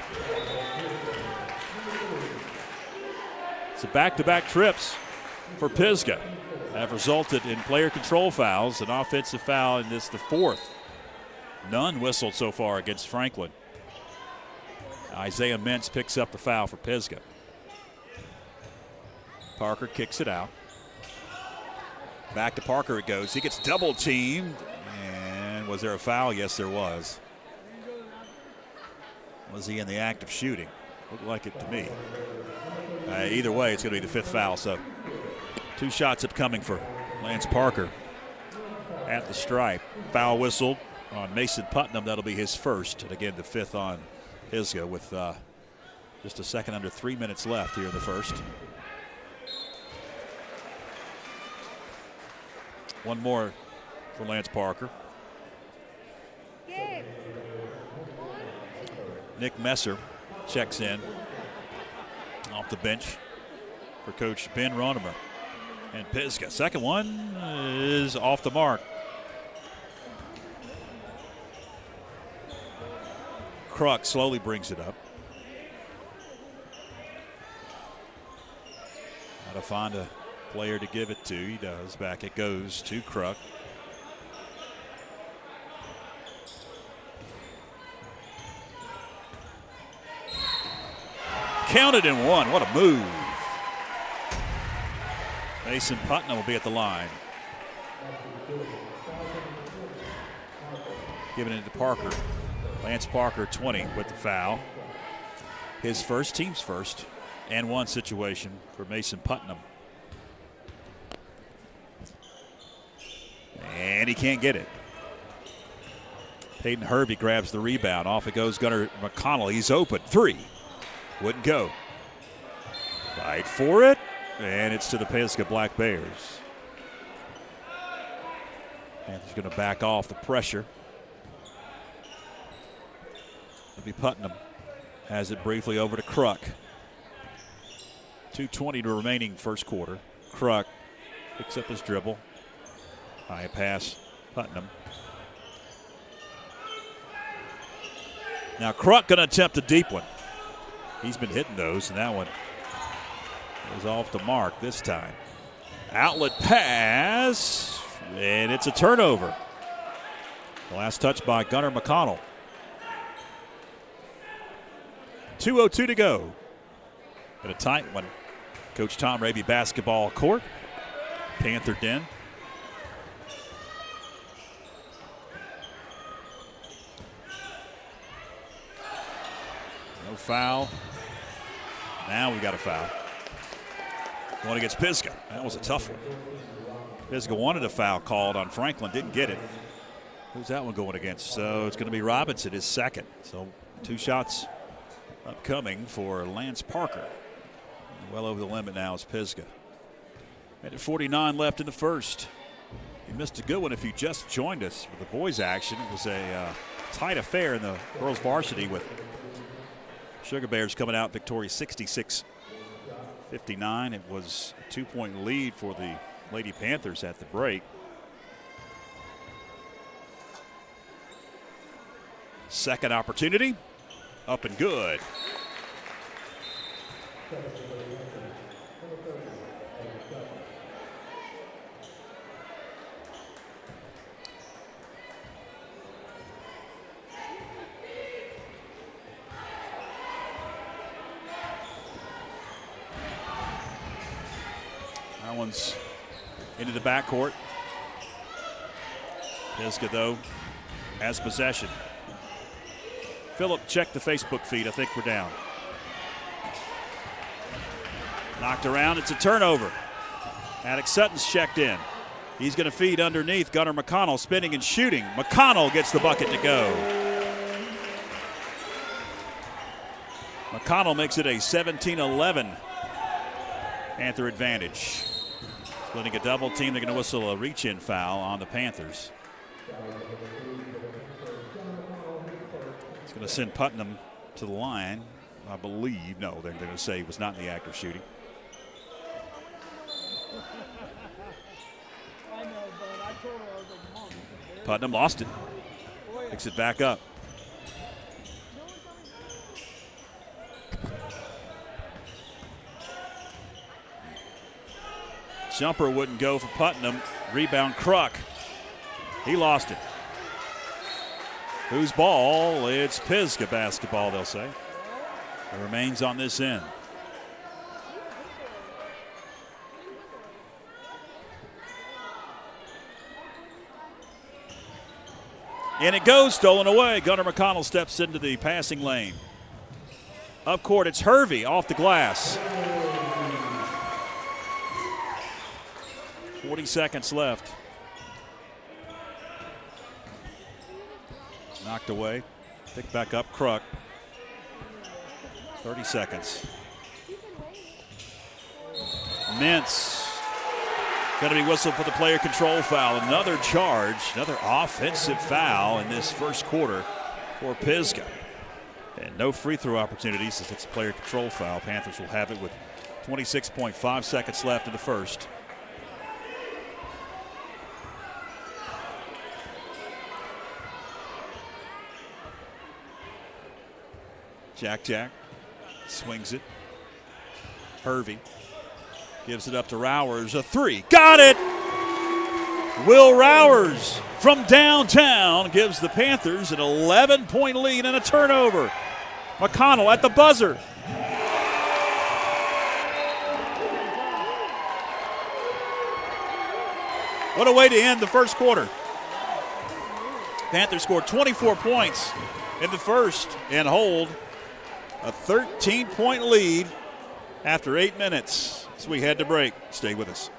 It's a back-to-back trips for Pisgah have resulted in player control fouls. An offensive foul in this, the fourth. None whistled so far against Franklin. Isaiah Mintz picks up the foul for Pisgah. Parker kicks it out. Back to Parker it goes. He gets double teamed. And was there a foul? Yes, there was. Was he in the act of shooting? Looked like it to me. Either way, it's going to be the fifth foul. So 2 shots upcoming for Lance Parker at the stripe. Foul whistled on Mason Putnam. That'll be his first. And again, the fifth on Pisgah with just a second under 3 minutes left here in the first. One more for Lance Parker. Nick Messer checks in off the bench for Coach Ben Ronemer. And Pisgah, second one is off the mark. Crook slowly brings it up. Got to find a player to give it to. He does. Back it goes to Crook. Counted and one. What a move. Mason Putnam will be at the line. Giving it to Parker. Lance Parker, 20 with the foul. His first, team's first, and one situation for Mason Putnam. And he can't get it. Peyton Hervey grabs the rebound. Off it goes Gunnar McConnell. He's open. 3. Wouldn't go. Fight for it. And it's to the Pisgah Black Bears. Panthers going to back off the pressure. It'll be Putnam. Has it briefly over to Kruk. 2:20 to remaining first quarter. Kruk picks up his dribble. High pass, Putnam. Now Kruk going to attempt a deep one. He's been hitting those, and that one is off the mark this time. Outlet pass, and it's a turnover. The last touch by Gunnar McConnell. 2:02 to go. But a tight one. Coach Tom Raby basketball court. Panther Den. No foul. Now we got a foul. Going against Pisgah. That was a tough one. Pisgah wanted a foul called on Franklin, didn't get it. Who's that one going against? So it's going to be Robinson, his second. So 2 shots upcoming for Lance Parker. Well over the limit now is Pisgah. At 49 left in the first. You missed a good one if you just joined us with the boys' action. It was a tight affair in the girls' varsity with Sugar Bears coming out victorious 66-59. It was a 2-point lead for the Lady Panthers at the break. Second opportunity. Up and good. That one's into the backcourt. Pisgah, though, has possession. Phillip, check the Facebook feed. I think we're down. Knocked around. It's a turnover. Attic Sutton's checked in. He's going to feed underneath. Gunnar McConnell spinning and shooting. McConnell gets the bucket to go. McConnell makes it a 17-11 Panther advantage. Splitting a double team. They're going to whistle a reach-in foul on the Panthers. It's going to send Putnam to the line, I believe. No, they're going to say he was not in the act of shooting. Putnam lost it. Picks it back up. Jumper wouldn't go for Putnam. Rebound Kruk. He lost it. Whose ball? It's Pisgah basketball, they'll say. It remains on this end. And it goes, stolen away. Gunnar McConnell steps into the passing lane. Up court, it's Hervey off the glass. 40 seconds left. Knocked away. Picked back up, Kruk. 30 seconds. Mintz going to be whistled for the player control foul. Another charge, another offensive foul in this first quarter for Pisgah. And no free throw opportunities since it's a player control foul. Panthers will have it with 26.5 seconds left in the first. Jack swings it. Hervey gives it up to Rowers. A three. Got it! Will Rowers from downtown gives the Panthers an 11-point lead and a turnover. McConnell at the buzzer. What a way to end the first quarter. Panthers scored 24 points in the first and hold a 13-point lead after 8 minutes. So we had to break. Stay with us.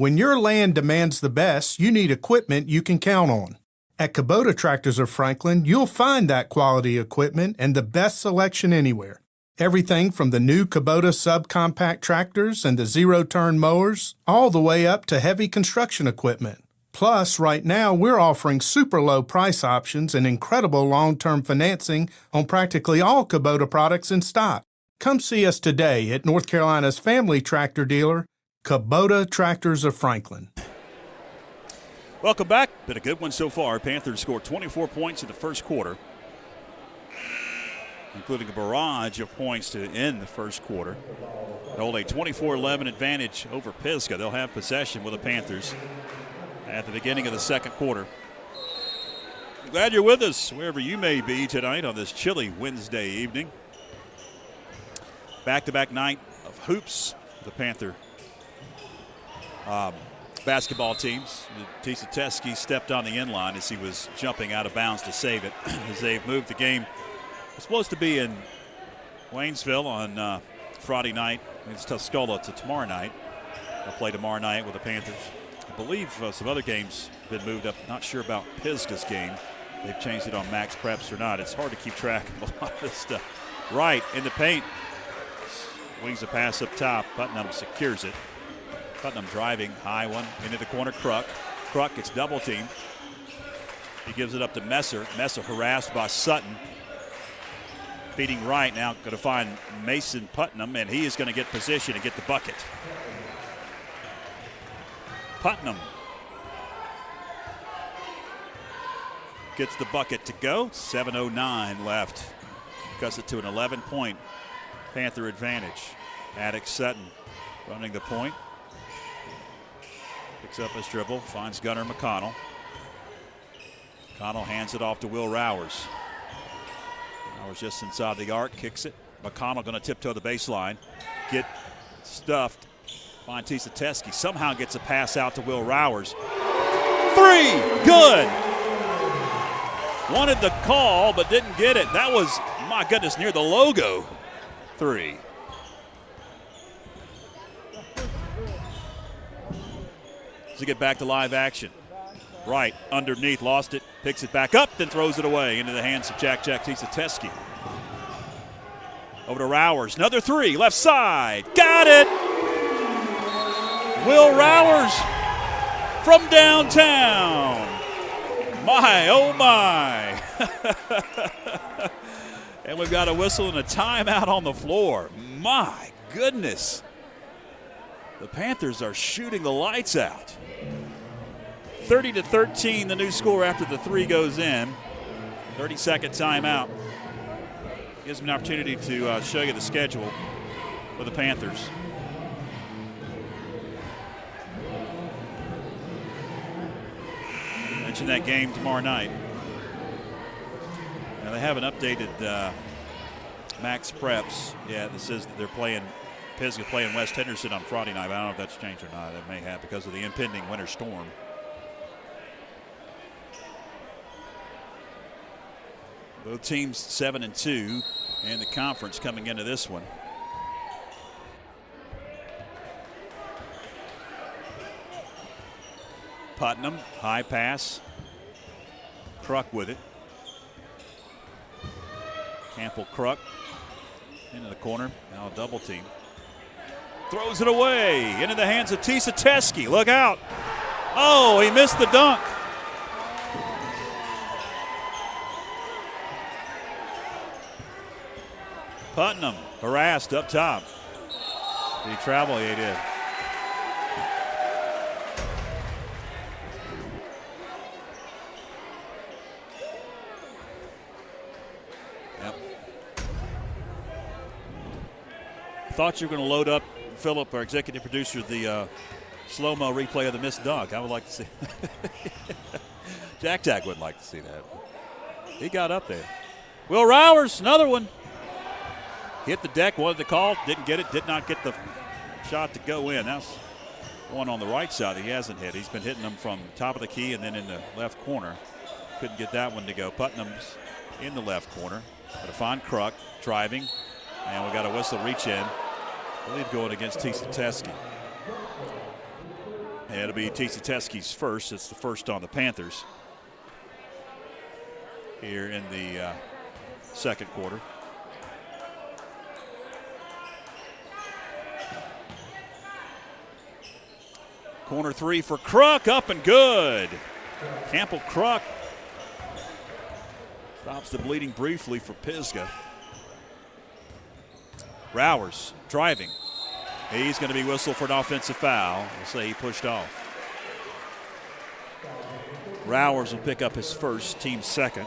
When your land demands the best, you need equipment you can count on. At Kubota Tractors of Franklin, you'll find that quality equipment and the best selection anywhere. Everything from the new Kubota subcompact tractors and the zero-turn mowers, all the way up to heavy construction equipment. Plus, right now, we're offering super low price options and incredible long-term financing on practically all Kubota products in stock. Come see us today at North Carolina's family tractor dealer, Kubota Tractors of Franklin. Welcome back. Been a good one so far. Panthers scored 24 points in the first quarter, including a barrage of points to end the first quarter. They hold a 24-11 advantage over Pisgah. They'll have possession with the Panthers at the beginning of the second quarter. Glad you're with us wherever you may be tonight on this chilly Wednesday evening. Back-to-back night of hoops for the Panther basketball teams. NCHSAA stepped on the end line as he was jumping out of bounds to save it as they've moved the game. It's supposed to be in Waynesville on Friday night against Tuscola to tomorrow night. They'll play tomorrow night with the Panthers. I believe some other games have been moved up. Not sure about Pisgah's game. They've changed it on Max Preps or not. It's hard to keep track of a lot of this stuff. Right in the paint. Wings a pass up top. Putnam secures it. Putnam driving, high one, into the corner, Kruk. Kruk gets double teamed. He gives it up to Messer. Messer harassed by Sutton. Feeding right now, going to find Mason Putnam, and he is going to get position and get the bucket. Putnam gets the bucket to go. 7:09 left. Cuts it to an 11-point Panther advantage. Attic Sutton running the point. Picks up his dribble, finds Gunnar McConnell. McConnell hands it off to Will Rowers. Rowers just inside the arc, kicks it. McConnell going to tiptoe the baseline. Get stuffed. Find Tisatesky. Somehow gets a pass out to Will Rowers. Three! Good! Wanted the call, but didn't get it. That was, my goodness, near the logo. Three. To get back to live action. Right, underneath, lost it, picks it back up, then throws it away into the hands of Jack Tisatesky. Over to Rowers, another three, left side, got it! Will Rowers from downtown. My, oh my. And we've got a whistle and a timeout on the floor. My goodness. The Panthers are shooting the lights out. 30-13, the new score after the three goes in. 30-second timeout. Gives me an opportunity to show you the schedule for the Panthers. Mention that game tomorrow night. Now they haven't updated Max Preps. Yeah, this says that they're playing Pisgah playing West Henderson on Friday night. I don't know if that's changed or not. It may have because of the impending winter storm. Both teams 7-2 in the conference coming into this one. Putnam, high pass. Kruk with it. Campbell Kruk into the corner. Now a double team. Throws it away into the hands of Tisatesky. Look out. Oh, he missed the dunk. Putnam harassed up top. Did he travel? Yeah, he did. Yep. Thought you were going to load up, Philip, our executive producer, the slow-mo replay of the missed dunk. I would like to see. Jack would like to see that. He got up there. Will Rowers, another one. Hit the deck, wanted the call, didn't get it, did not get the shot to go in. That's one on the right side that he hasn't hit. He's been hitting them from top of the key and then in the left corner. Couldn't get that one to go. Putnam's in the left corner. Got to find Kruk driving, and we got a whistle reach in. I believe going against Tisatesky. It'll be Teski's first. It's the first on the Panthers here in the second quarter. Corner three for Kruk, up and good. Campbell Kruk stops the bleeding briefly for Pisgah. Rowers driving. He's going to be whistled for an offensive foul. We'll say he pushed off. Rowers will pick up his first, team second.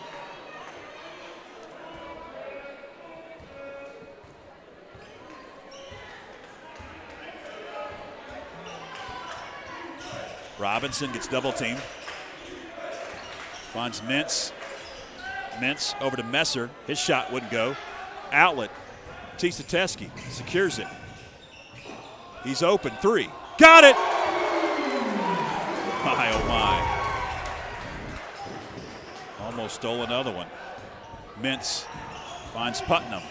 Robinson gets double teamed. Finds Mintz. Mintz over to Messer. His shot wouldn't go. Outlet. Teski secures it. He's open. Three. Got it! My, oh my. Almost stole another one. Mintz finds Putnam.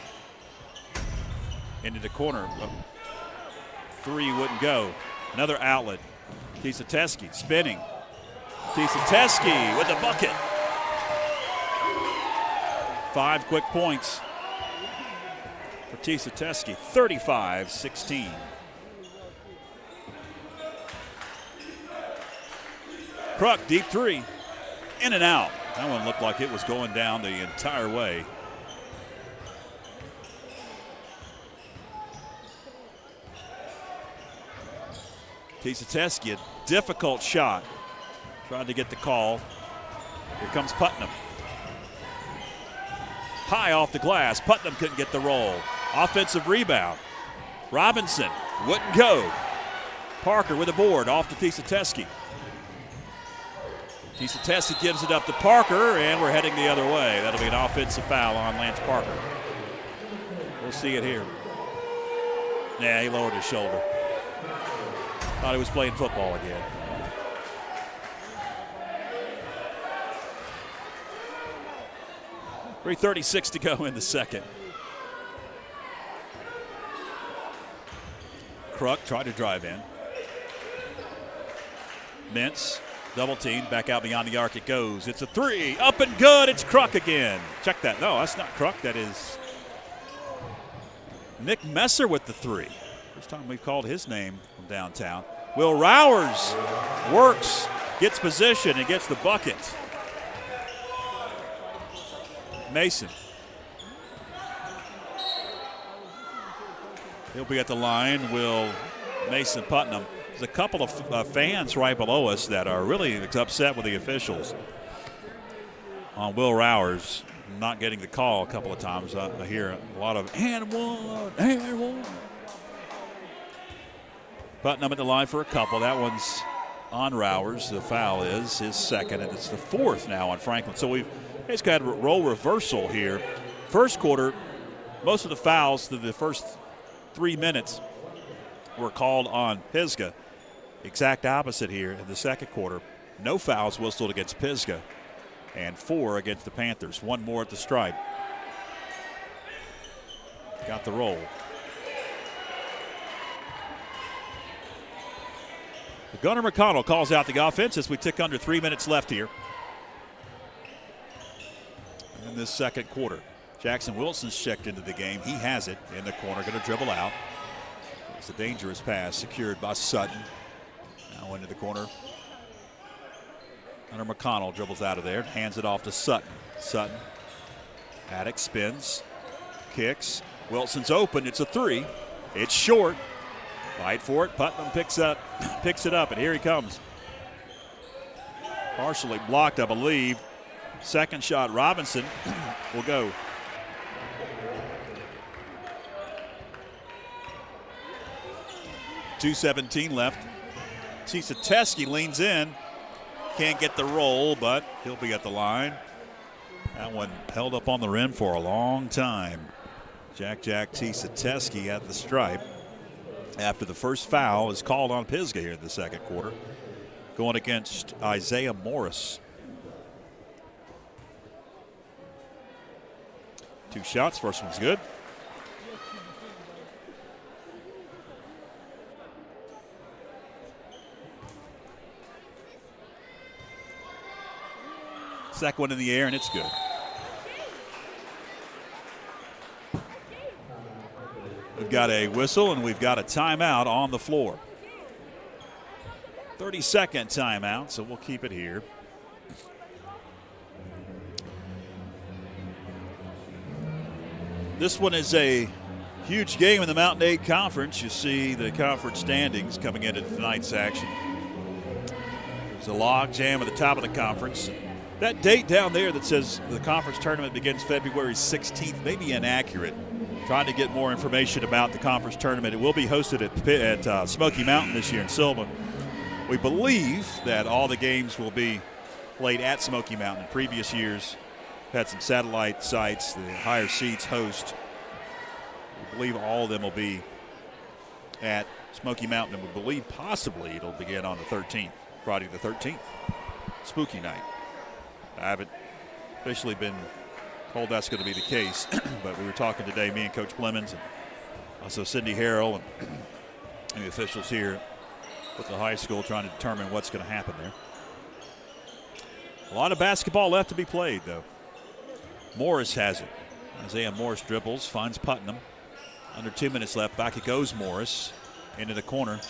Into the corner. Three wouldn't go. Another outlet. Teski spinning. Teski with the bucket. 5 quick points for Teski, 35-16. Kruk, deep three, in and out. That one looked like it was going down the entire way. Teski, a difficult shot. Trying to get the call. Here comes Putnam. High off the glass. Putnam couldn't get the roll. Offensive rebound. Robinson wouldn't go. Parker with a board off to Teski. Teski gives it up to Parker, and we're heading the other way. That'll be an offensive foul on Lance Parker. We'll see it here. Yeah, he lowered his shoulder. Thought he was playing football again. .336 to go in the second. Kruk tried to drive in. Mintz, double team, back out beyond the arc it goes. It's a three, up and good, it's Kruk again. Check that, no, that's not Kruk, that is Nick Messer with the three. First time we've called his name from downtown. Will Rowers works, gets position, and gets the bucket. Mason. He'll be at the line. Will Mason Putnam. There's a couple of fans right below us that are really upset with the officials on Will Rowers not getting the call a couple of times. I hear a lot of and one. Putnam at the line for a couple. That one's on Rowers. The foul is his second, and it's the fourth now on Franklin. So we've basically had a role reversal here. First quarter, most of the fouls through the first 3 minutes were called on Pisgah. Exact opposite here in the second quarter. No fouls whistled against Pisgah, and 4 against the Panthers. 1 more at the stripe. Got the roll. Gunnar McConnell calls out the offense as we tick under 3 minutes left here in this second quarter. Jackson Wilson's checked into the game. He has it in the corner, going to dribble out. It's a dangerous pass secured by Sutton. Now into the corner. Gunnar McConnell dribbles out of there, hands it off to Sutton. Sutton. Haddock spins, kicks. Wilson's open. It's a three. It's short. Fight for it. Putnam picks it up, and here he comes. Partially blocked, I believe. Second shot, Robinson will go. .217 left. Teski leans in. Can't get the roll, but he'll be at the line. That one held up on the rim for a long time. Jack Teski at the stripe. After the first foul is called on Pisgah here in the second quarter. Going against Isaiah Morris. 2 shots, first one's good. Second one in the air, and it's good. We've got a whistle, and we've got a timeout on the floor. 30-second timeout, so we'll keep it here. This one is a huge game in the Mountain 8 Conference. You see the conference standings coming into tonight's action. There's a log jam at the top of the conference. That date down there that says the conference tournament begins February 16th may be inaccurate. Trying to get more information about the conference tournament. It will be hosted at Smoky Mountain this year in Sylva. We believe that all the games will be played at Smoky Mountain. In previous years, we've had some satellite sites, the higher seats host. We believe all of them will be at Smoky Mountain, and we believe possibly it'll begin on the 13th, Friday the 13th, spooky night. I haven't officially been told that's going to be the case, but we were talking today, me and Coach Flemons, and also Cindy Harrell and the officials here with the high school trying to determine what's going to happen there. A lot of basketball left to be played, though. Morris has it. Isaiah Morris dribbles, finds Putnam. Under 2 minutes left. Back it goes Morris into the corner.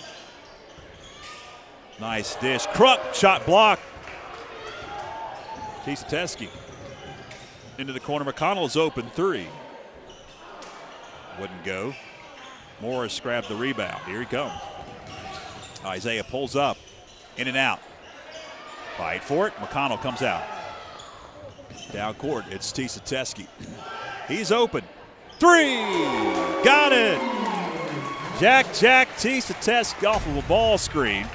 Nice dish. Kruk, shot blocked. Teske into the corner. McConnell is open, 3. Wouldn't go. Morris grabbed the rebound. Here he comes. Isaiah pulls up, in and out. Fight for it. McConnell comes out. Down court, it's Teske. He's open. 3! Got it! Jack Teske off of a ball screen.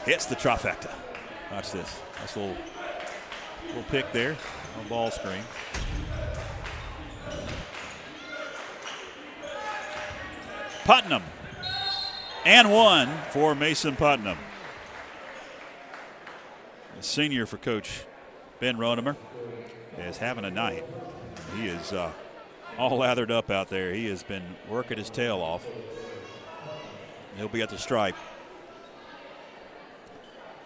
Hits the trifecta. Watch this. Nice little pick there on ball screen. Putnam. And 1 for Mason Putnam. The senior for Coach Ben Ronemer is having a night. He is all lathered up out there. He has been working his tail off. He'll be at the stripe.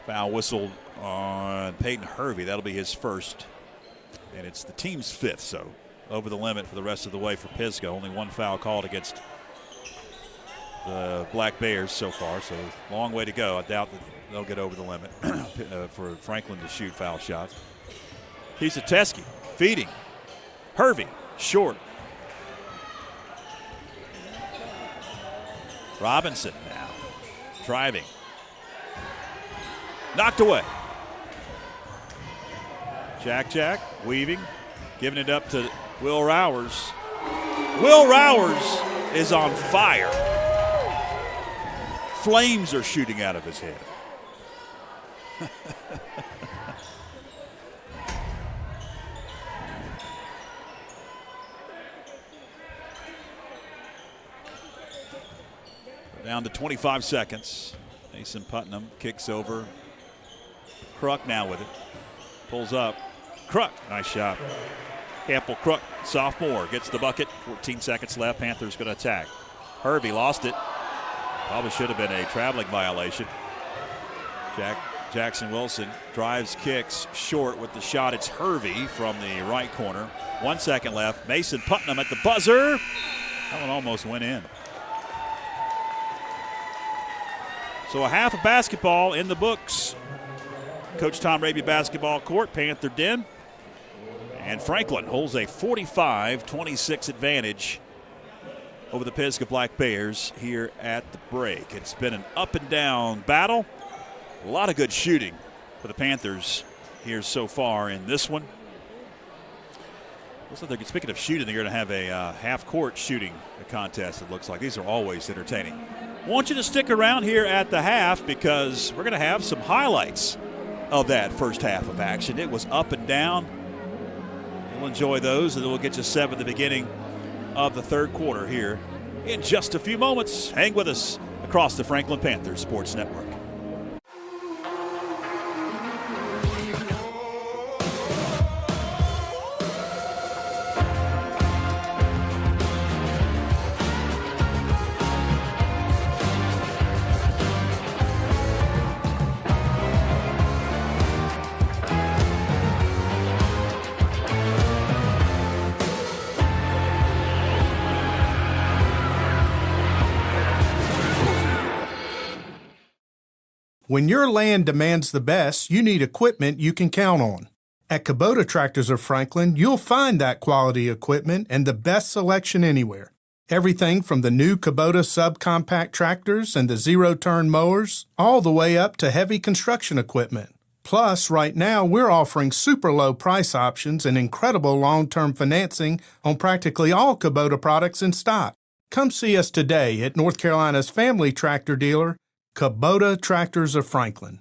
Foul whistled on Peyton Hervey. That'll be his first. And it's the team's 5th, so over the limit for the rest of the way for Pisgah. Only 1 foul called against the Black Bears so far, so long way to go. I doubt that they'll get over the limit for Franklin to shoot foul shots. He's a Teske, feeding. Hervey, short. Robinson now, driving. Knocked away. Jack, weaving, giving it up to Will Rowers. Will Rowers is on fire. Flames are shooting out of his head. Down to 25 seconds. Mason Putnam kicks over. Kruk now with it. Pulls up. Kruk, nice shot. Campbell Kruk, sophomore, gets the bucket. 14 seconds left. Panthers going to attack. Hervey lost it. Probably should have been a traveling violation. Jackson Wilson drives, kicks, short with the shot. It's Hervey from the right corner. 1 second left. Mason Putnam at the buzzer. That one almost went in. So a half of basketball in the books. Coach Tom Raby basketball court, Panther Den. And Franklin holds a 45-26 advantage over the Pisgah Black Bears here at the break. It's been an up and down battle. A lot of good shooting for the Panthers here so far in this one. Looks like they're, speaking of shooting, they're going to have a half-court shooting contest, it looks like. These are always entertaining. I want you to stick around here at the half because we're going to have some highlights of that first half of action. It was up and down. We'll enjoy those, and then we'll get you set at the beginning of the third quarter here in just a few moments. Hang with us across the Franklin Panthers Sports Network. When your land demands the best, you need equipment you can count on. At Kubota Tractors of Franklin, you'll find that quality equipment and the best selection anywhere. Everything from the new Kubota subcompact tractors and the zero-turn mowers, all the way up to heavy construction equipment. Plus, right now, we're offering super low price options and incredible long-term financing on practically all Kubota products in stock. Come see us today at North Carolina's family tractor dealer, Kubota Tractors of Franklin.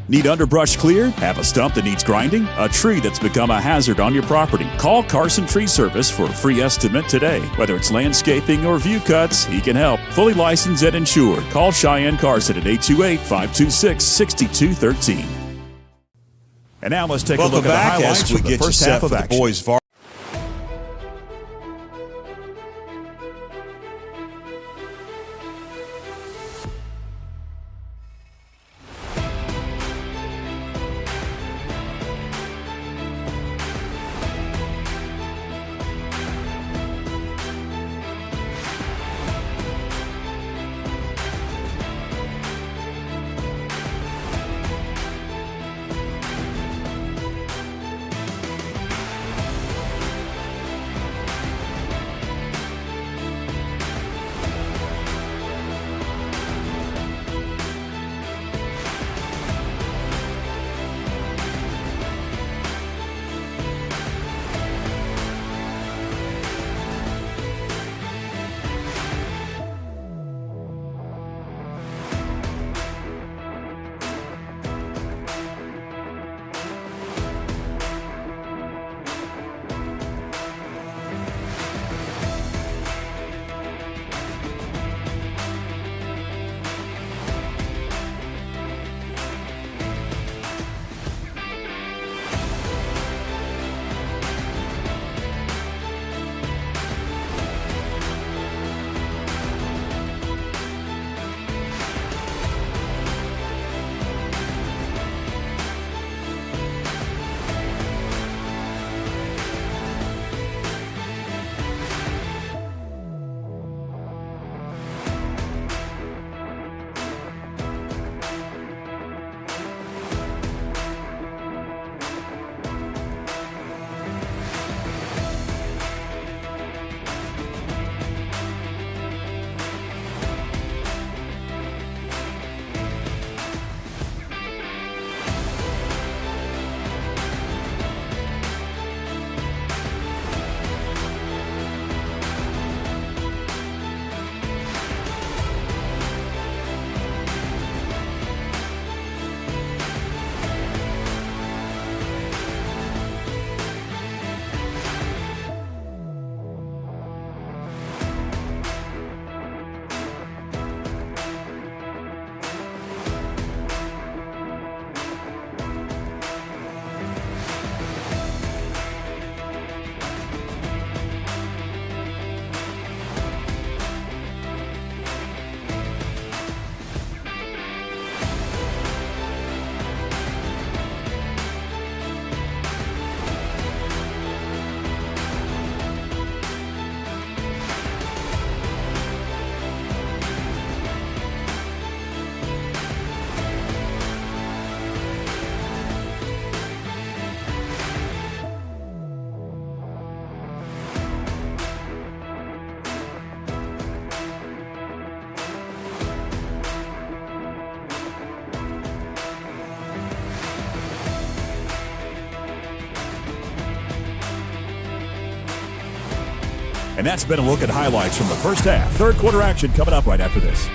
Need underbrush cleared? Have a stump that needs grinding? A tree that's become a hazard on your property? Call Carson Tree Service for a free estimate today. Whether it's landscaping or view cuts, he can help. Fully licensed and insured. Call Cheyenne Carson at 828-526-6213. And now let's take a look at the highlights from the first half of action. Boys Varsity. And that's been a look at highlights from the first half. Third quarter action coming up right after this.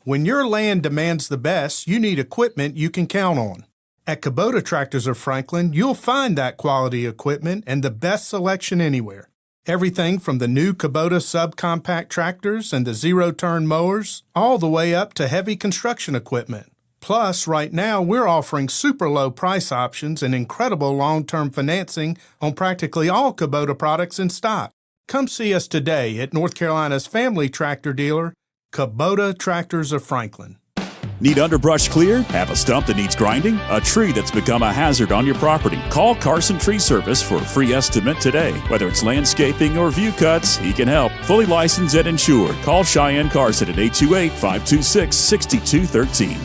When your land demands the best, you need equipment you can count on. At Kubota Tractors of Franklin, you'll find that quality equipment and the best selection anywhere. Everything from the new Kubota subcompact tractors and the zero-turn mowers, all the way up to heavy construction equipment. Plus, right now, we're offering super low price options and incredible long-term financing on practically all Kubota products in stock. Come see us today at North Carolina's family tractor dealer, Kubota Tractors of Franklin. Need underbrush cleared? Have a stump that needs grinding? A tree that's become a hazard on your property? Call Carson Tree Service for a free estimate today. Whether it's landscaping or view cuts, he can help. Fully licensed and insured. Call Cheyenne Carson at 828-526-6213.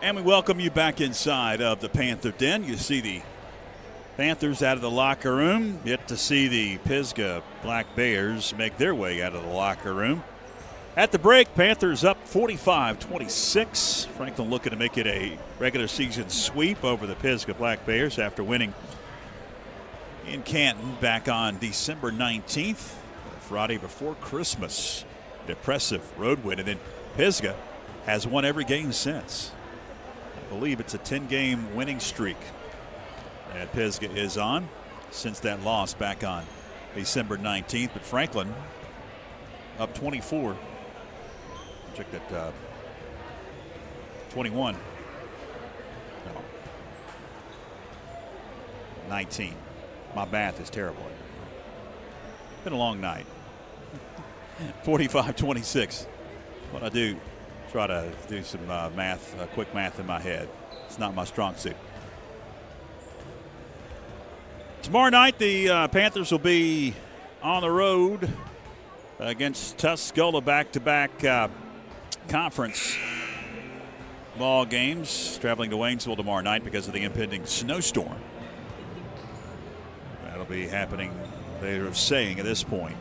And we welcome you back inside of the Panther Den. You see the Panthers out of the locker room. Yet to see the Pisgah Black Bears make their way out of the locker room. At the break, Panthers up 45-26. Franklin looking to make it a regular season sweep over the Pisgah Black Bears after winning in Canton back on December 19th, Friday before Christmas. An impressive road win. And then Pisgah has won every game since. I believe it's a 10-game winning streak that Pisgah is on since that loss back on December 19th. But Franklin up 24. Check that 21. No. 19. My math is terrible. Been a long night. 45-26. What I do, try to do some math, quick math in my head. It's not my strong suit. Tomorrow night, the Panthers will be on the road against Tuscola, back-to-back conference ball games. Traveling to Waynesville tomorrow night because of the impending snowstorm. That'll be happening, they're saying at this point,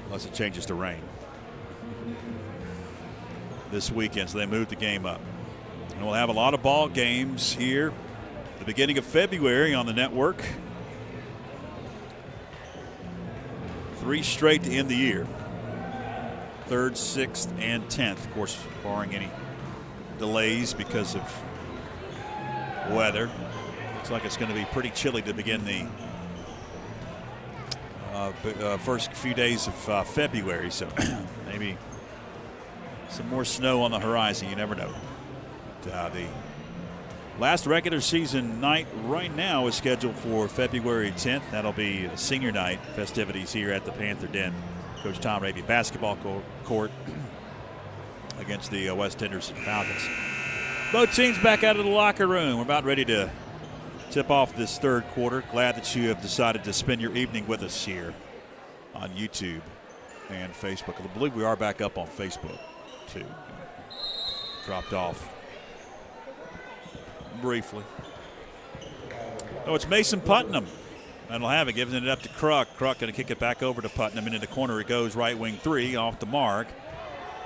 unless it changes to rain this weekend, so they moved the game up. And we'll have a lot of ball games here at the beginning of February on the network. 3 straight to end the year. 3rd, 6th, and 10th. Of course, barring any delays because of weather. Looks like it's going to be pretty chilly to begin the first few days of February. So maybe some more snow on the horizon. You never know. But, the last regular season night right now is scheduled for February 10th. That'll be the senior night festivities here at the Panther Den. Coach Tom Ravy basketball court against the West Henderson Falcons. Both teams back out of the locker room. We're about ready to tip off this third quarter. Glad that you have decided to spend your evening with us here on YouTube and Facebook. I believe we are back up on Facebook too. Dropped off briefly. Oh, it's Mason Putnam that'll have it, giving it up to Kruk. Kruk going to kick it back over to Putnam. Into the corner it goes, right wing 3, off the mark.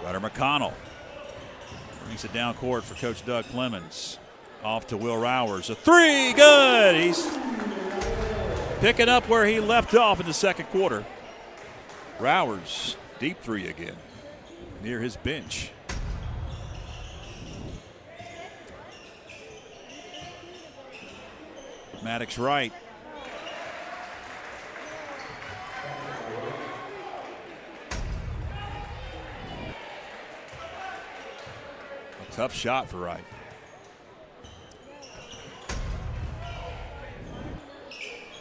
Ryder McConnell brings it down court for Coach Doug Clemens. Off to Will Rowers. A 3, good. He's picking up where he left off in the second quarter. Rowers, deep 3 again, near his bench. Maddox right. A tough shot for Wright.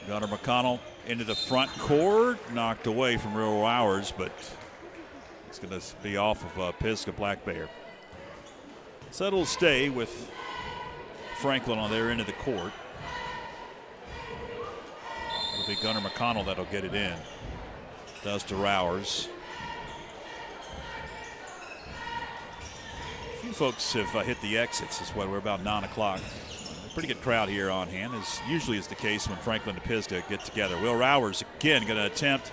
Gunnar McConnell into the front court, knocked away from Real Hours, but it's going to be off of Pisgah Black Bear. So it'll stay with Franklin on their end of the court. It'll be Gunnar McConnell that'll get it in. Does to Rowers. A few folks have hit the exits. It's what we're about 9 o'clock. Pretty good crowd here on hand, as usually is the case when Franklin and Pisgah get together. Will Rowers again going to attempt.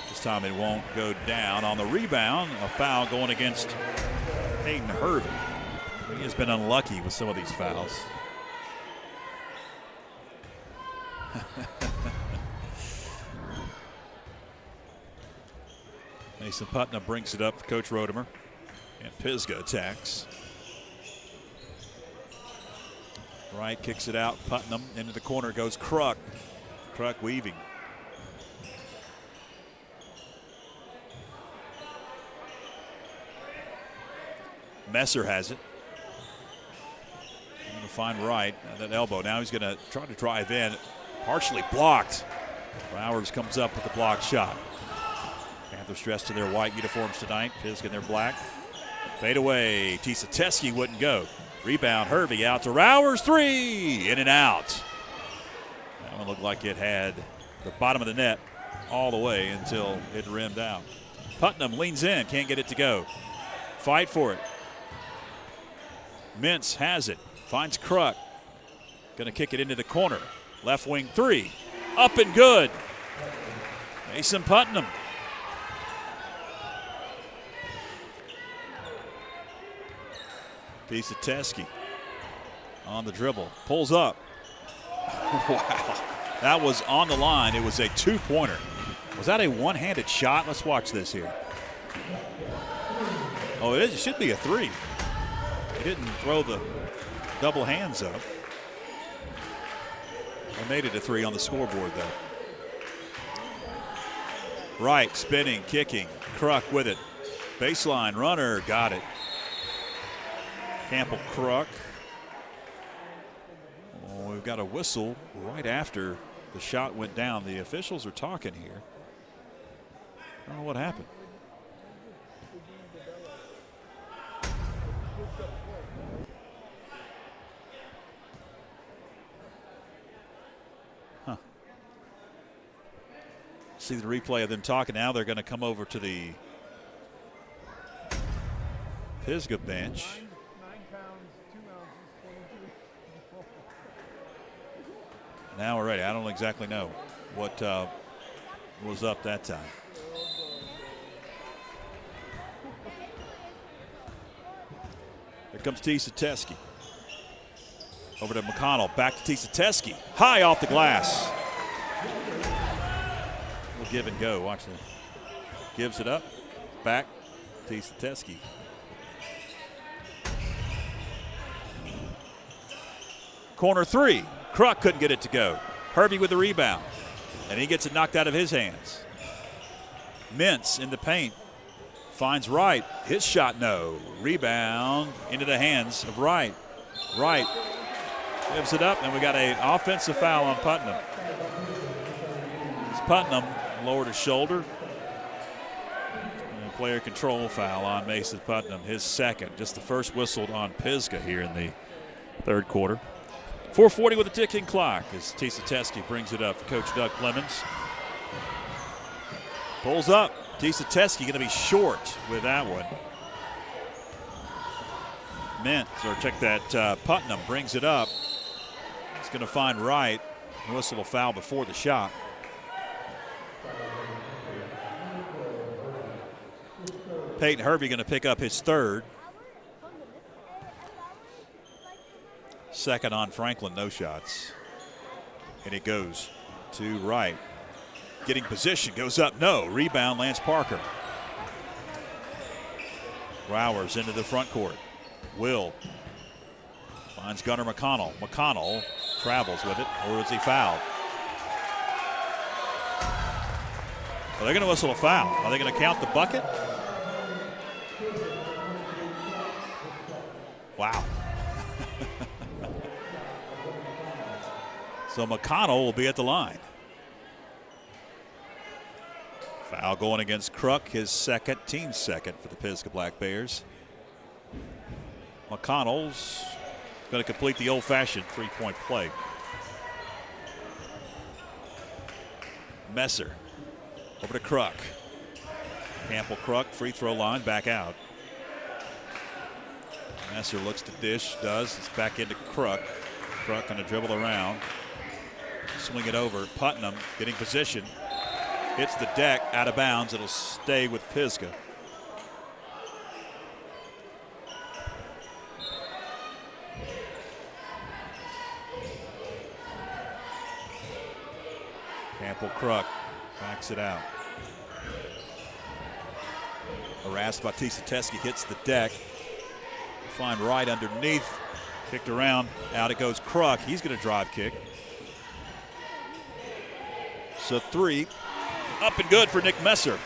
This time it won't go down. On the rebound, a foul going against Peyton Hervey. He has been unlucky with some of these fouls. Mason Putnam brings it up for Coach Rodemer, and Pisgah attacks. Wright kicks it out. Putnam into the corner goes Kruk. Kruk weaving. Messer has it. Going to find Wright at that elbow. Now he's going to try to drive in. Partially blocked. Rowers comes up with the blocked shot. Panthers dressed in their white uniforms tonight. Pisgah in their black. Fade away. Tisateski wouldn't go. Rebound, Hervey out to Rowers, 3, in and out. That one looked like it had the bottom of the net all the way until it rimmed out. Putnam leans in, can't get it to go. Fight for it. Mintz has it, finds Kruk. Gonna kick it into the corner. Left wing 3, up and good. Mason Putnam. Tisateski on the dribble, pulls up. Wow, that was on the line. It was a 2-pointer. Was that a one-handed shot? Let's watch this here. Oh, it should be a 3. He didn't throw the double hands up. I made it a 3 on the scoreboard, though. Wright spinning, kicking, Kruk with it. Baseline runner, got it. Campbell Kruk. Oh, we've got a whistle right after the shot went down. The officials are talking here. I don't know what happened. Huh. See the replay of them talking now. They're going to come over to the Pisgah bench. Now we're ready. I don't exactly know what was up that time. Here comes Tisateski. Over to McConnell. Back to Tisateski. High off the glass. We'll give and go. Watch this. Gives it up. Back. Tisateski. Corner 3. Kruk couldn't get it to go. Hervey with the rebound. And he gets it knocked out of his hands. Mintz in the paint. Finds Wright. His shot, no. Rebound into the hands of Wright. Wright gives it up, and we got an offensive foul on Putnam. As Putnam lowered his shoulder. And player control foul on Mason Putnam. His second. Just the first whistled on Pisgah here in the third quarter. 4:40 with a ticking clock as Tisateski brings it up for Coach Doug Clemens. Pulls up. Tisateski going to be short with that one. Putnam brings it up. He's going to find Wright. Whistle a foul before the shot. Peyton Hervey going to pick up his third. Second on Franklin, no shots. And it goes to Wright. Getting position, goes up, no. Rebound, Lance Parker. Rowers into the front court. Will finds Gunnar McConnell. McConnell travels with it, or is he fouled? Well, they're going to whistle a foul. Are they going to count the bucket? Wow. So McConnell will be at the line. Foul going against Kruk, his second, team second for the Pisgah Black Bears. McConnell's going to complete the old-fashioned three-point play. Messer over to Kruk. Campbell Kruk, free throw line, back out. Messer looks to dish, does. It's back into Kruk. Kruk going to dribble around. Swing it over. Putnam getting position. Hits the deck, out of bounds. It'll stay with Pisgah. Campbell Kruk backs it out. Harassed by Tisateski, hits the deck. Find right underneath. Kicked around. Out it goes Kruk. He's going to drive kick. So three. Up and good for Nick Messer. It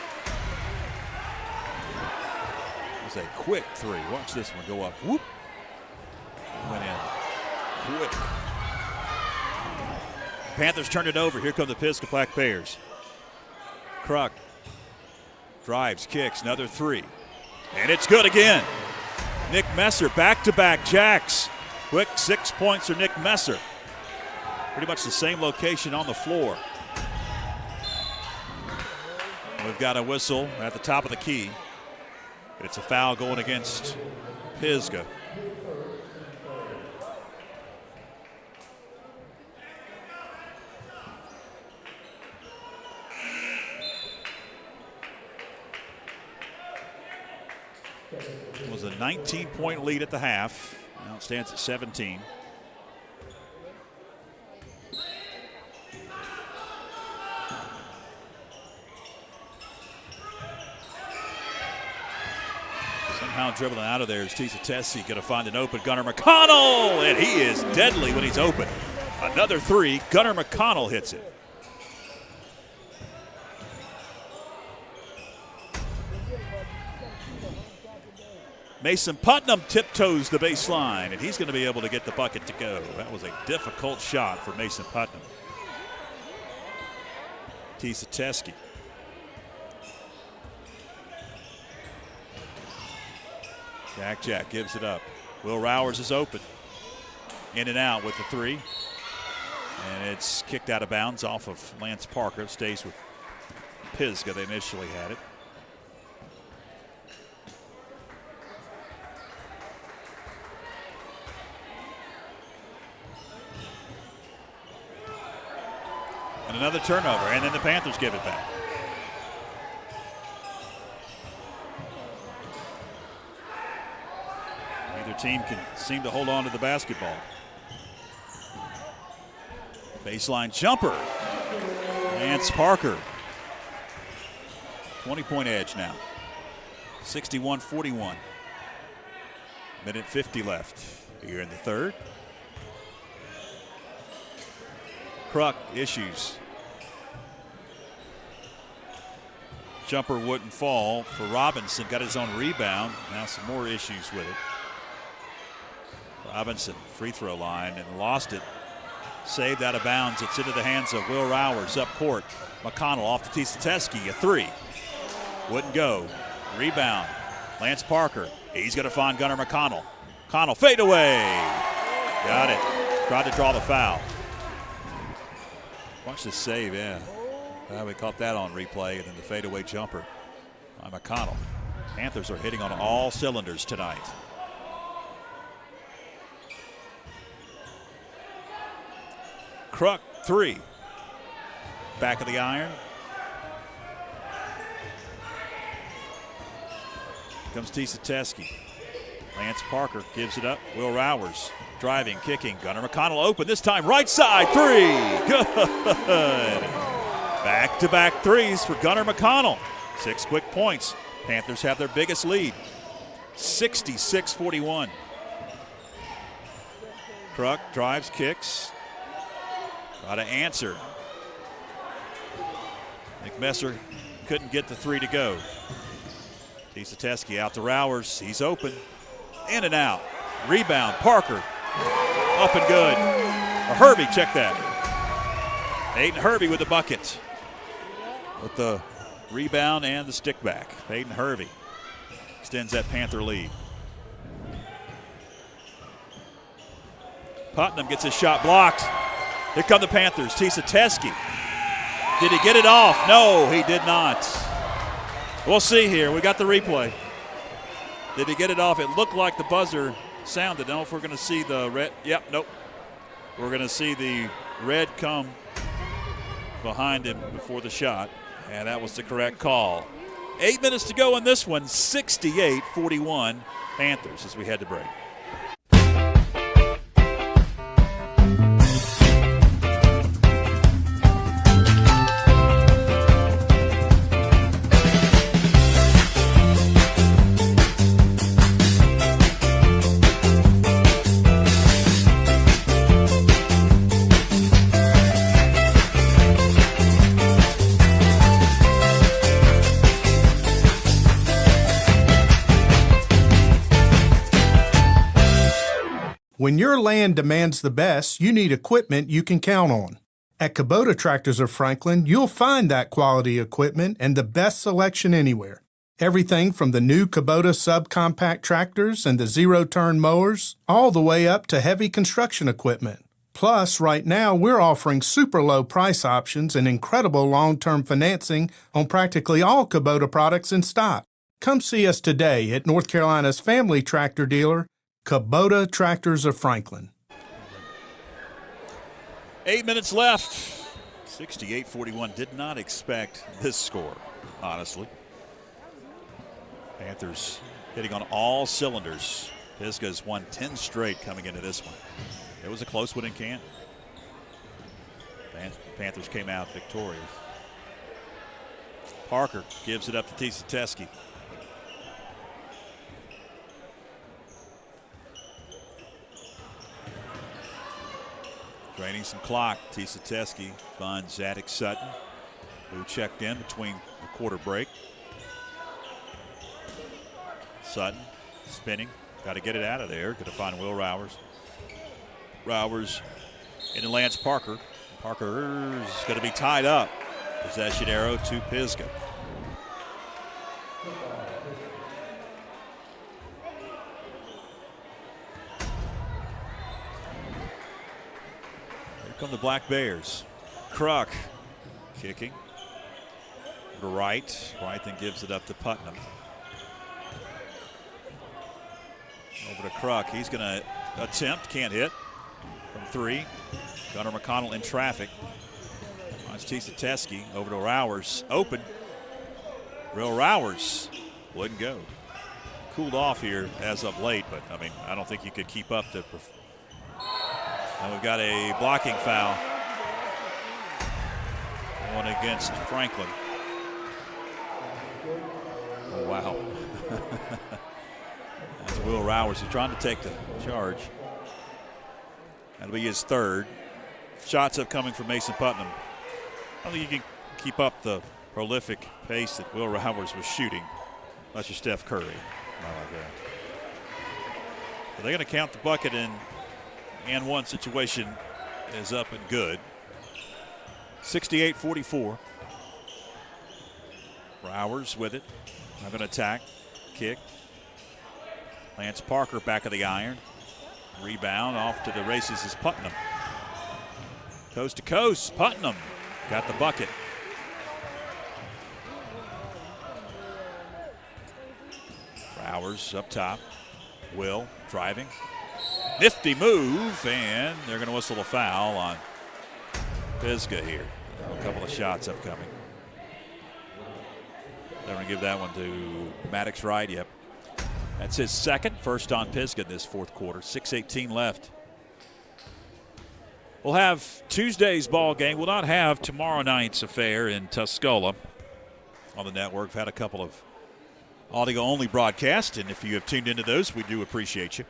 was a quick three. Watch this one go up. Whoop. Went in. Quick. Panthers turned it over. Here come the Pisgah Black Bears. Kruk drives, kicks, another three. And it's good again. Nick Messer, back-to-back jacks. Quick 6 points for Nick Messer. Pretty much the same location on the floor. We've got a whistle at the top of the key. It's a foul going against Pisgah. It was a 19-point lead at the half. Now it stands at 17. Somehow dribbling out of there is Tisateski. Going to find an open Gunnar McConnell, and he is deadly when he's open. Another three. Gunnar McConnell hits it. Mason Putnam tiptoes the baseline, and he's going to be able to get the bucket to go. That was a difficult shot for Mason Putnam. Tisateski. Jack gives it up. Will Rowers is open. In and out with the three. And it's kicked out of bounds off of Lance Parker. It stays with Pisgah. They initially had it. And another turnover, and then the Panthers give it back. Neither team can seem to hold on to the basketball. Baseline jumper. Lance Parker. 20-point edge now. 61-41. Minute 50 left here in the third. Kruk issues. Jumper wouldn't fall for Robinson. Got his own rebound. Now some more issues with it. Robinson, free throw line, and lost it. Saved out of bounds. It's into the hands of Will Rowers up court. McConnell off to Tisateski. A three. Wouldn't go. Rebound. Lance Parker. He's going to find Gunnar McConnell. McConnell fade away. Got it. Tried to draw the foul. Watch this save, yeah. We caught that on replay, and then the fadeaway jumper by McConnell. Panthers are hitting on all cylinders tonight. Kruk, three. Back of the iron. Comes Tisateski. Lance Parker gives it up. Will Rowers driving, kicking. Gunnar McConnell open. This time right side. Three. Good. Back-to-back threes for Gunnar McConnell. 6 quick points. Panthers have their biggest lead. 66-41. Kruk drives, kicks. Got to answer. McMesser couldn't get the three to go. Teske out to Rowers. He's open. In and out. Rebound. Parker. Up and good. Or Hervey, check that. Peyton Hervey with the bucket. With the rebound and the stick back. Peyton Hervey extends that Panther lead. Putnam gets his shot blocked. Here come the Panthers. Teske. Did he get it off? No, he did not. We'll see here. We got the replay. Did he get it off? It looked like the buzzer sounded. I don't know if we're going to see the red. Yep, nope. We're going to see the red come behind him before the shot, and that was the correct call. 8 minutes to go in this one. 68-41 Panthers as we head to break. When your land demands the best, you need equipment you can count on. At Kubota Tractors of Franklin, you'll find that quality equipment and the best selection anywhere. Everything from the new Kubota subcompact tractors and the zero-turn mowers, all the way up to heavy construction equipment. Plus, right now, we're offering super low price options and incredible long-term financing on practically all Kubota products in stock. Come see us today at North Carolina's family tractor dealer, Kubota Tractors of Franklin. 8 minutes left. 68-41. Did not expect this score, honestly. Panthers hitting on all cylinders. Pisgah's won 10 straight coming into this one. It was a close one in Canton. Panthers came out victorious. Parker gives it up to Teske. Draining some clock. Teske finds Zadok Sutton, who checked in between the quarter break. Sutton spinning. Got to get it out of there. Going to find Will Rowers. Rowers into Lance Parker. Parker's going to be tied up. Possession arrow to Pisgah. Come the Black Bears. Kruk kicking to right. Right then gives it up to Putnam. Over to Kruk. He's going to attempt. Can't hit. From three. Gunnar McConnell in traffic. Finds Teske. Over to Rowers. Open. Real Rowers. Wouldn't go. Cooled off here as of late, but I mean, I don't think you could keep up the. And we've got a blocking foul. One against Franklin. Oh, wow. That's Will Rowers. He's trying to take the charge. That'll be his third. Shots up coming from Mason Putnam. I don't think you can keep up the prolific pace that Will Rowers was shooting unless you're Steph Curry. Not like that. But they're going to count the bucket in. And one situation is up and good. 68-44. Rowers with it. Now going to attack. Kick. Lance Parker back of the iron. Rebound off to the races is Putnam. Coast to coast. Putnam got the bucket. Rowers up top. Will driving. Nifty move, and they're going to whistle a foul on Pisgah here. A couple of shots upcoming. They're going to give that one to Maddox Wright. Yep. That's his second. First on Pisgah this fourth quarter. 6:18 left. We'll have Tuesday's ball game. We'll not have tomorrow night's affair in Tuscola on the network. We've had a couple of audio-only broadcasts, and if you have tuned into those, we do appreciate you.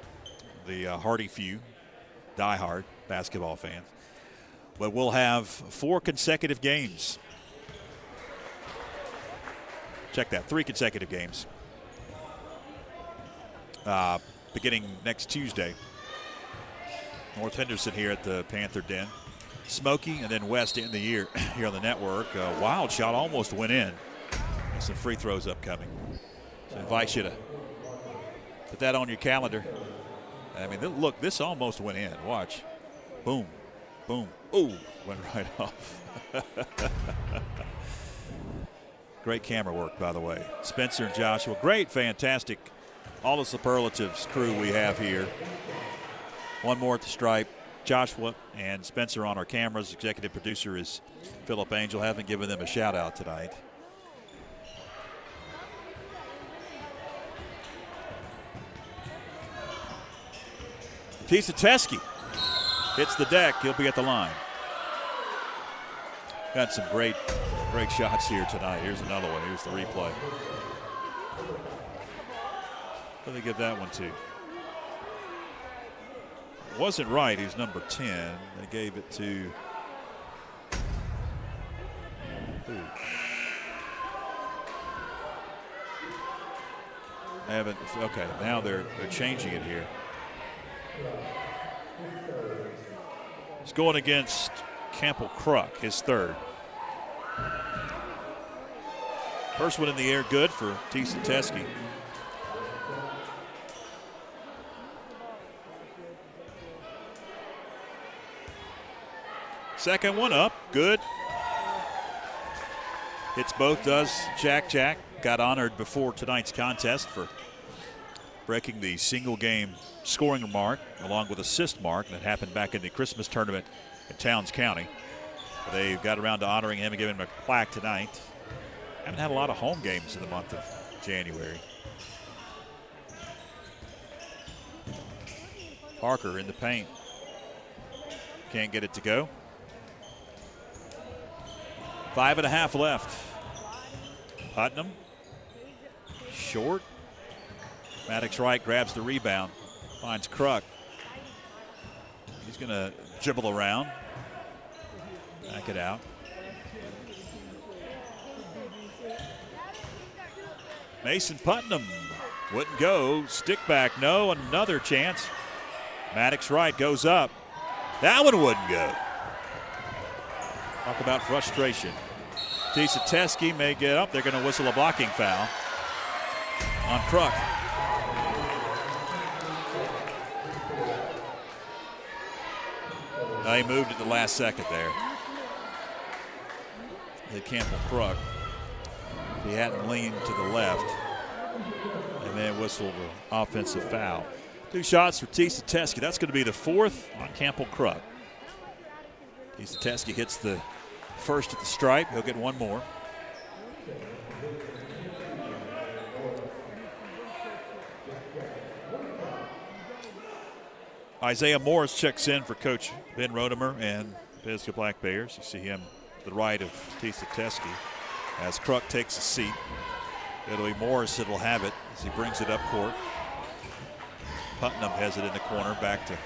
The hardy few, diehard basketball fans. but we'll have 4 consecutive games. Check that, 3 consecutive games. Beginning next Tuesday. North Henderson here at the Panther Den. Smokey and then West in the year here on the network. Wild shot almost went in. There's some free throws upcoming. So I invite you to put that on your calendar. I mean, look, this almost went in. Watch. Boom, boom. Ooh, went right off. Great camera work, by the way. Spencer and Joshua, great, fantastic, all the superlatives crew we have here. One more at the stripe. Joshua and Spencer on our cameras. Executive producer is Philip Angel. Haven't given them a shout out tonight. Teske hits the deck. He'll be at the line. Got some great shots here tonight. Here's another one. Here's the replay. Who do they give that one to? Wasn't right. He's number 10. They gave it to. Who? Okay, now they're changing it here. He's going against Campbell Kruk, his third. First one in the air, good for Teske. Second one up, good. Hits both, does Jack. Got honored before tonight's contest for breaking the single game scoring mark along with assist mark. And it happened back in the Christmas tournament in Towns County. They got around to honoring him and giving him a plaque tonight. Haven't had a lot of home games in the month of January. Parker in the paint. Can't get it to go. 5.5 left. Putnam. Short. Maddox Wright grabs the rebound. Finds Kruk. He's going to dribble around. Back it out. Mason Putnam wouldn't go. Stick back, no. Another chance. Maddox Wright goes up. That one wouldn't go. Talk about frustration. Teske may get up. They're going to whistle a blocking foul on Kruk. He moved at the last second there. Hit Campbell Kruk. He hadn't leaned to the left. And then whistled an offensive foul. 2 shots for Teske. That's going to be the 4th on Campbell Kruk. Teske hits the first at the stripe. He'll get one more. Isaiah Morris checks in for Coach Ben Rodemer and Pisgah Black Bears. You see him to the right of Teske as Kruk takes a seat. It'll be Morris that'll have it as he brings it up court. Putnam has it in the corner, back to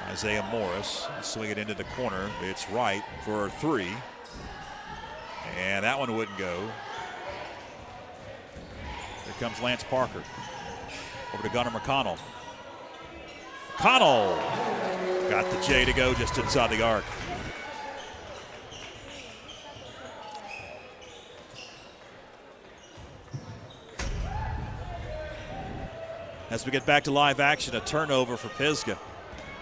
Isaiah Morris. Swing it into the corner. It's Wright for a 3. And that one wouldn't go. Here comes Lance Parker. Over to Gunnar McConnell. McConnell got the J to go just inside the arc. As we get back to live action, a turnover for Pisgah.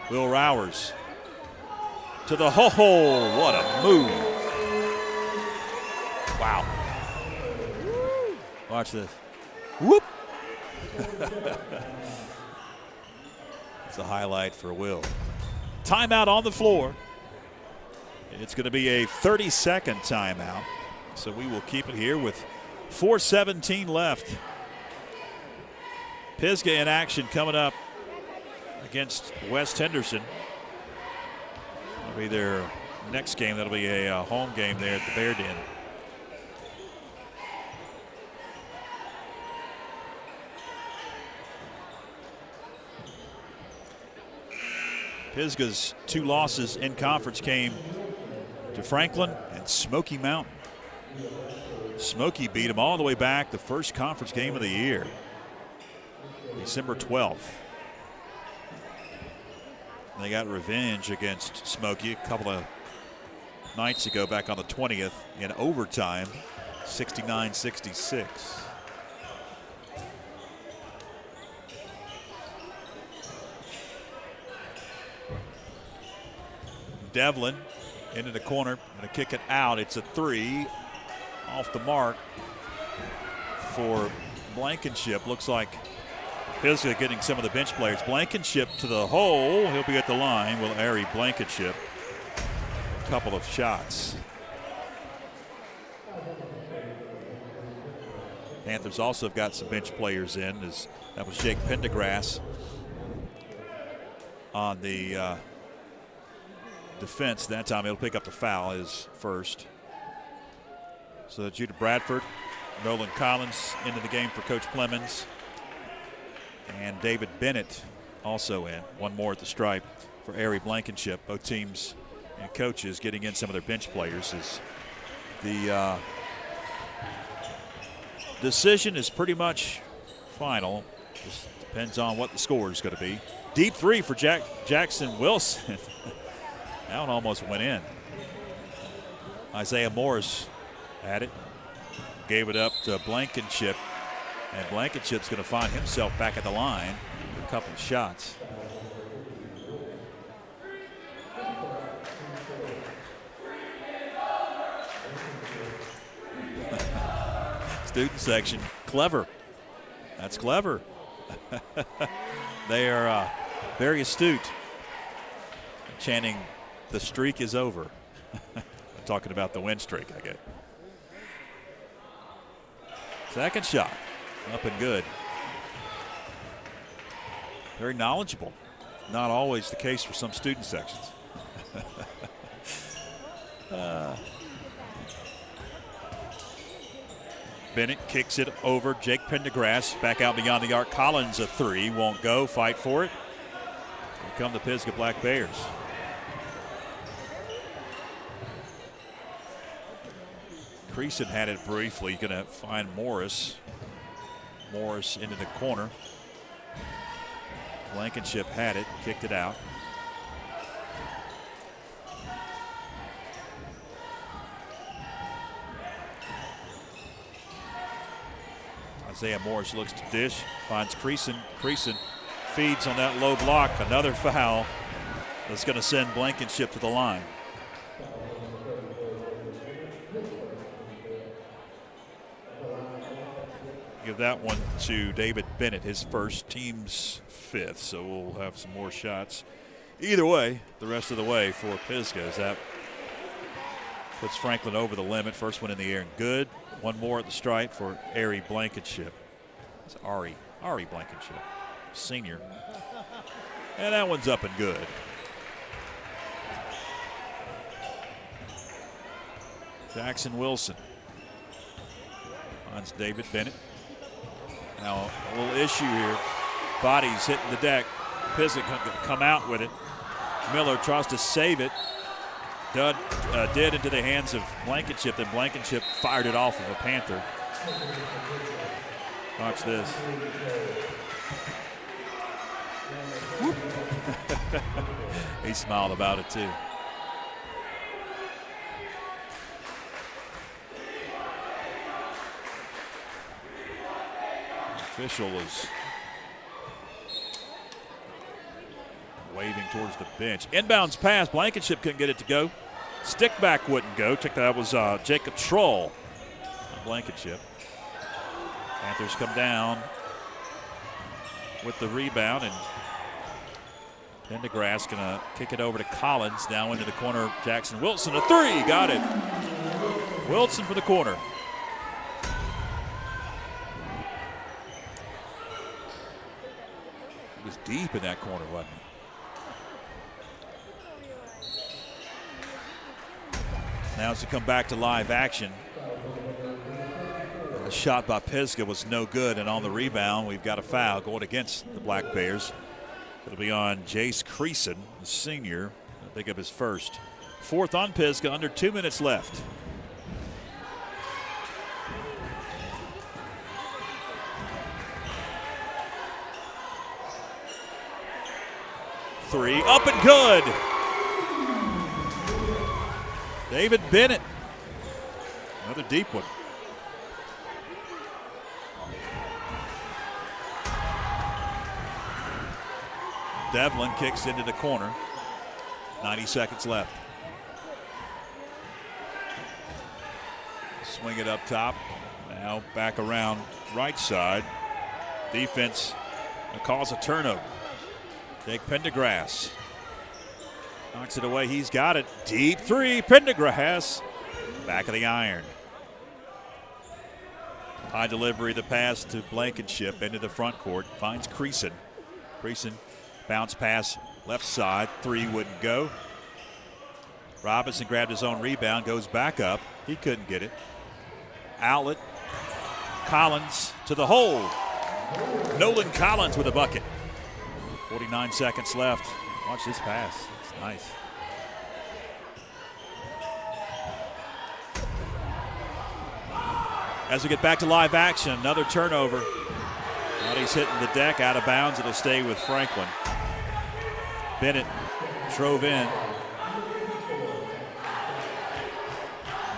Will Rowers to the hole. What a move. Wow. Watch this. Whoop. It's a highlight for Will. Timeout on the floor. It's going to be a 30-second timeout. So we will keep it here with 4:17 left. Pisgah in action coming up against West Henderson. That'll be their next game. That'll be a home game there at the Bear Den. Pisgah's 2 losses in conference came to Franklin and Smoky Mountain. Smoky beat them all the way back the first conference game of the year, December 12th. And they got revenge against Smoky a couple of nights ago, back on the 20th in overtime, 69-66. Devlin into the corner, going to kick it out. It's a 3 off the mark for Blankenship. Looks like Pisgah getting some of the bench players. Blankenship to the hole. He'll be at the line. Will Ari Blankenship. A couple of shots. Panthers also have got some bench players in. That was Jake Pendergrass on the defense. That time he'll pick up the foul, his first. So Judah Bradford, Nolan Collins into the game for Coach Clemens. And David Bennett also in. One more at the stripe for Ari Blankenship. Both teams and coaches getting in some of their bench players. As the decision is pretty much final. Just depends on what the score is going to be. Deep 3 for Jackson Wilson. That one almost went in. Isaiah Morris had it. Gave it up to Blankenship. And Blankenship's going to find himself back at the line for a couple of shots. Student section, clever. That's clever. They are very astute. Chanting, the streak is over. Talking about the win streak, I guess. Second shot, up and good. Very knowledgeable. Not always the case for some student sections. Bennett kicks it over. Jake Pendergrass back out beyond the arc. Collins a 3, won't go. Fight for it. Here come the Pisgah Black Bears. Creason had it briefly. Going to find Morris. Morris into the corner. Blankenship had it, kicked it out. Isaiah Morris looks to dish, finds Creason. Creason feeds on that low block. Another foul that's going to send Blankenship to the line. Give that one to David Bennett, his first, team's 5th. So we'll have some more shots. Either way, the rest of the way for Pisgah, as that puts Franklin over the limit. First one in the air and good. One more at the stripe for Ari Blankenship. It's Ari Blankenship, senior. And that one's up and good. Jackson Wilson finds David Bennett. Now a little issue here. Bodies hitting the deck. Pisgah going to come out with it. Miller tries to save it. Did into the hands of Blankenship. Then Blankenship fired it off of a Panther. Watch this. He smiled about it too. Official is waving towards the bench. Inbounds pass. Blankenship couldn't get it to go. Stick back wouldn't go. That was Jacob Schroll on Blankenship. Panthers come down with the rebound, and Pendergrass going to kick it over to Collins. Now into the corner. Jackson Wilson, a 3. Got it. Wilson for the corner. He was deep in that corner, wasn't he? Now as we come back to live action, a shot by Pisgah was no good, and on the rebound, we've got a foul going against the Black Bears. It'll be on Jace Creason, the senior. I think of his first. Fourth on Pisgah, under 2 minutes left. Three, up and good. David Bennett. Another deep one. Devlin kicks into the corner. 90 seconds left. Swing it up top. Now back around right side. Defense calls a turnover. Jake Pendergrass knocks it away. He's got it. Deep three. Pendergrass. Back of the iron. High delivery, the pass to Blankenship into the front court. Finds Creason. Creason bounce pass left side. Three wouldn't go. Robinson grabbed his own rebound. Goes back up. He couldn't get it. Outlet. Collins to the hole. Nolan Collins with a bucket. 49 seconds left. Watch this pass. It's nice. As we get back to live action, another turnover. Now he's hitting the deck, out of bounds. It'll stay with Franklin. Bennett drove in.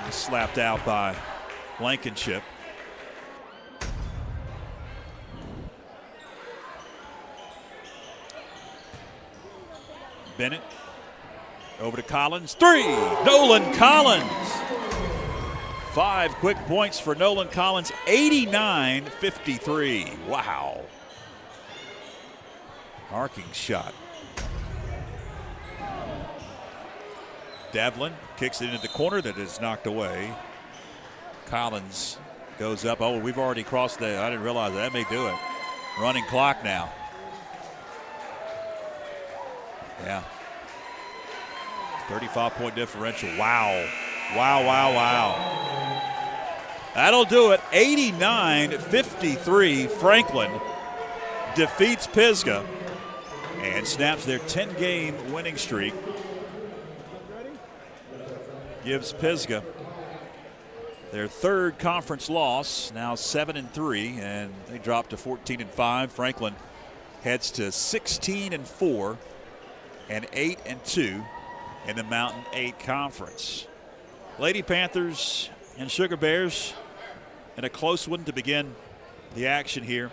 He's slapped out by Blankenship. Bennett over to Collins. Three! Nolan Collins. 5 quick points for Nolan Collins. 89-53. Wow. Arcing shot. Devlin kicks it into the corner that is knocked away. Collins goes up. Oh, we've already crossed the, I didn't realize that may do it. Running clock now. Yeah. 35-point differential. Wow. Wow, wow, wow. That'll do it. 89-53. Franklin defeats Pisgah and snaps their 10-game winning streak. Gives Pisgah their third conference loss, now 7-3, and they drop to 14-5. Franklin heads to 16-4 and 8-2 in the Mountain 8 Conference. Lady Panthers and Sugar Bears in a close one to begin the action here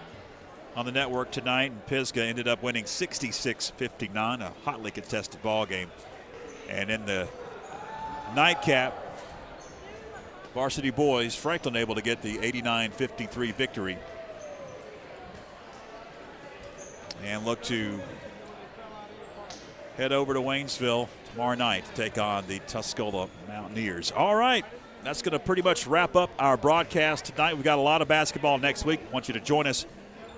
on the network tonight. And Pisgah ended up winning 66-59, a hotly contested ball game. And in the nightcap, Varsity boys, Franklin able to get the 89-53 victory and look to head over to Waynesville tomorrow night to take on the Tuscola Mountaineers. All right, that's going to pretty much wrap up our broadcast tonight. We've got a lot of basketball next week. I want you to join us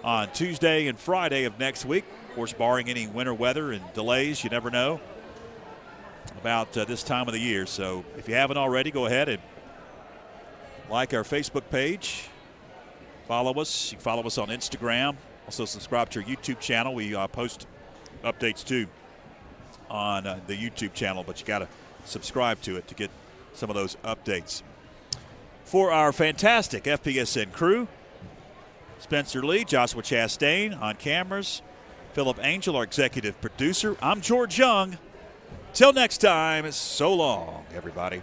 on Tuesday and Friday of next week. Of course, barring any winter weather and delays, you never know about this time of the year. So if you haven't already, go ahead and like our Facebook page. Follow us. You can follow us on Instagram. Also subscribe to our YouTube channel. We post updates too on the YouTube channel, but you got to subscribe to it to get some of those updates. For our fantastic FPSN crew, Spencer Lee, Joshua Chastain on cameras, Philip Angel, our executive producer. I'm George Young. Till next time, so long, everybody.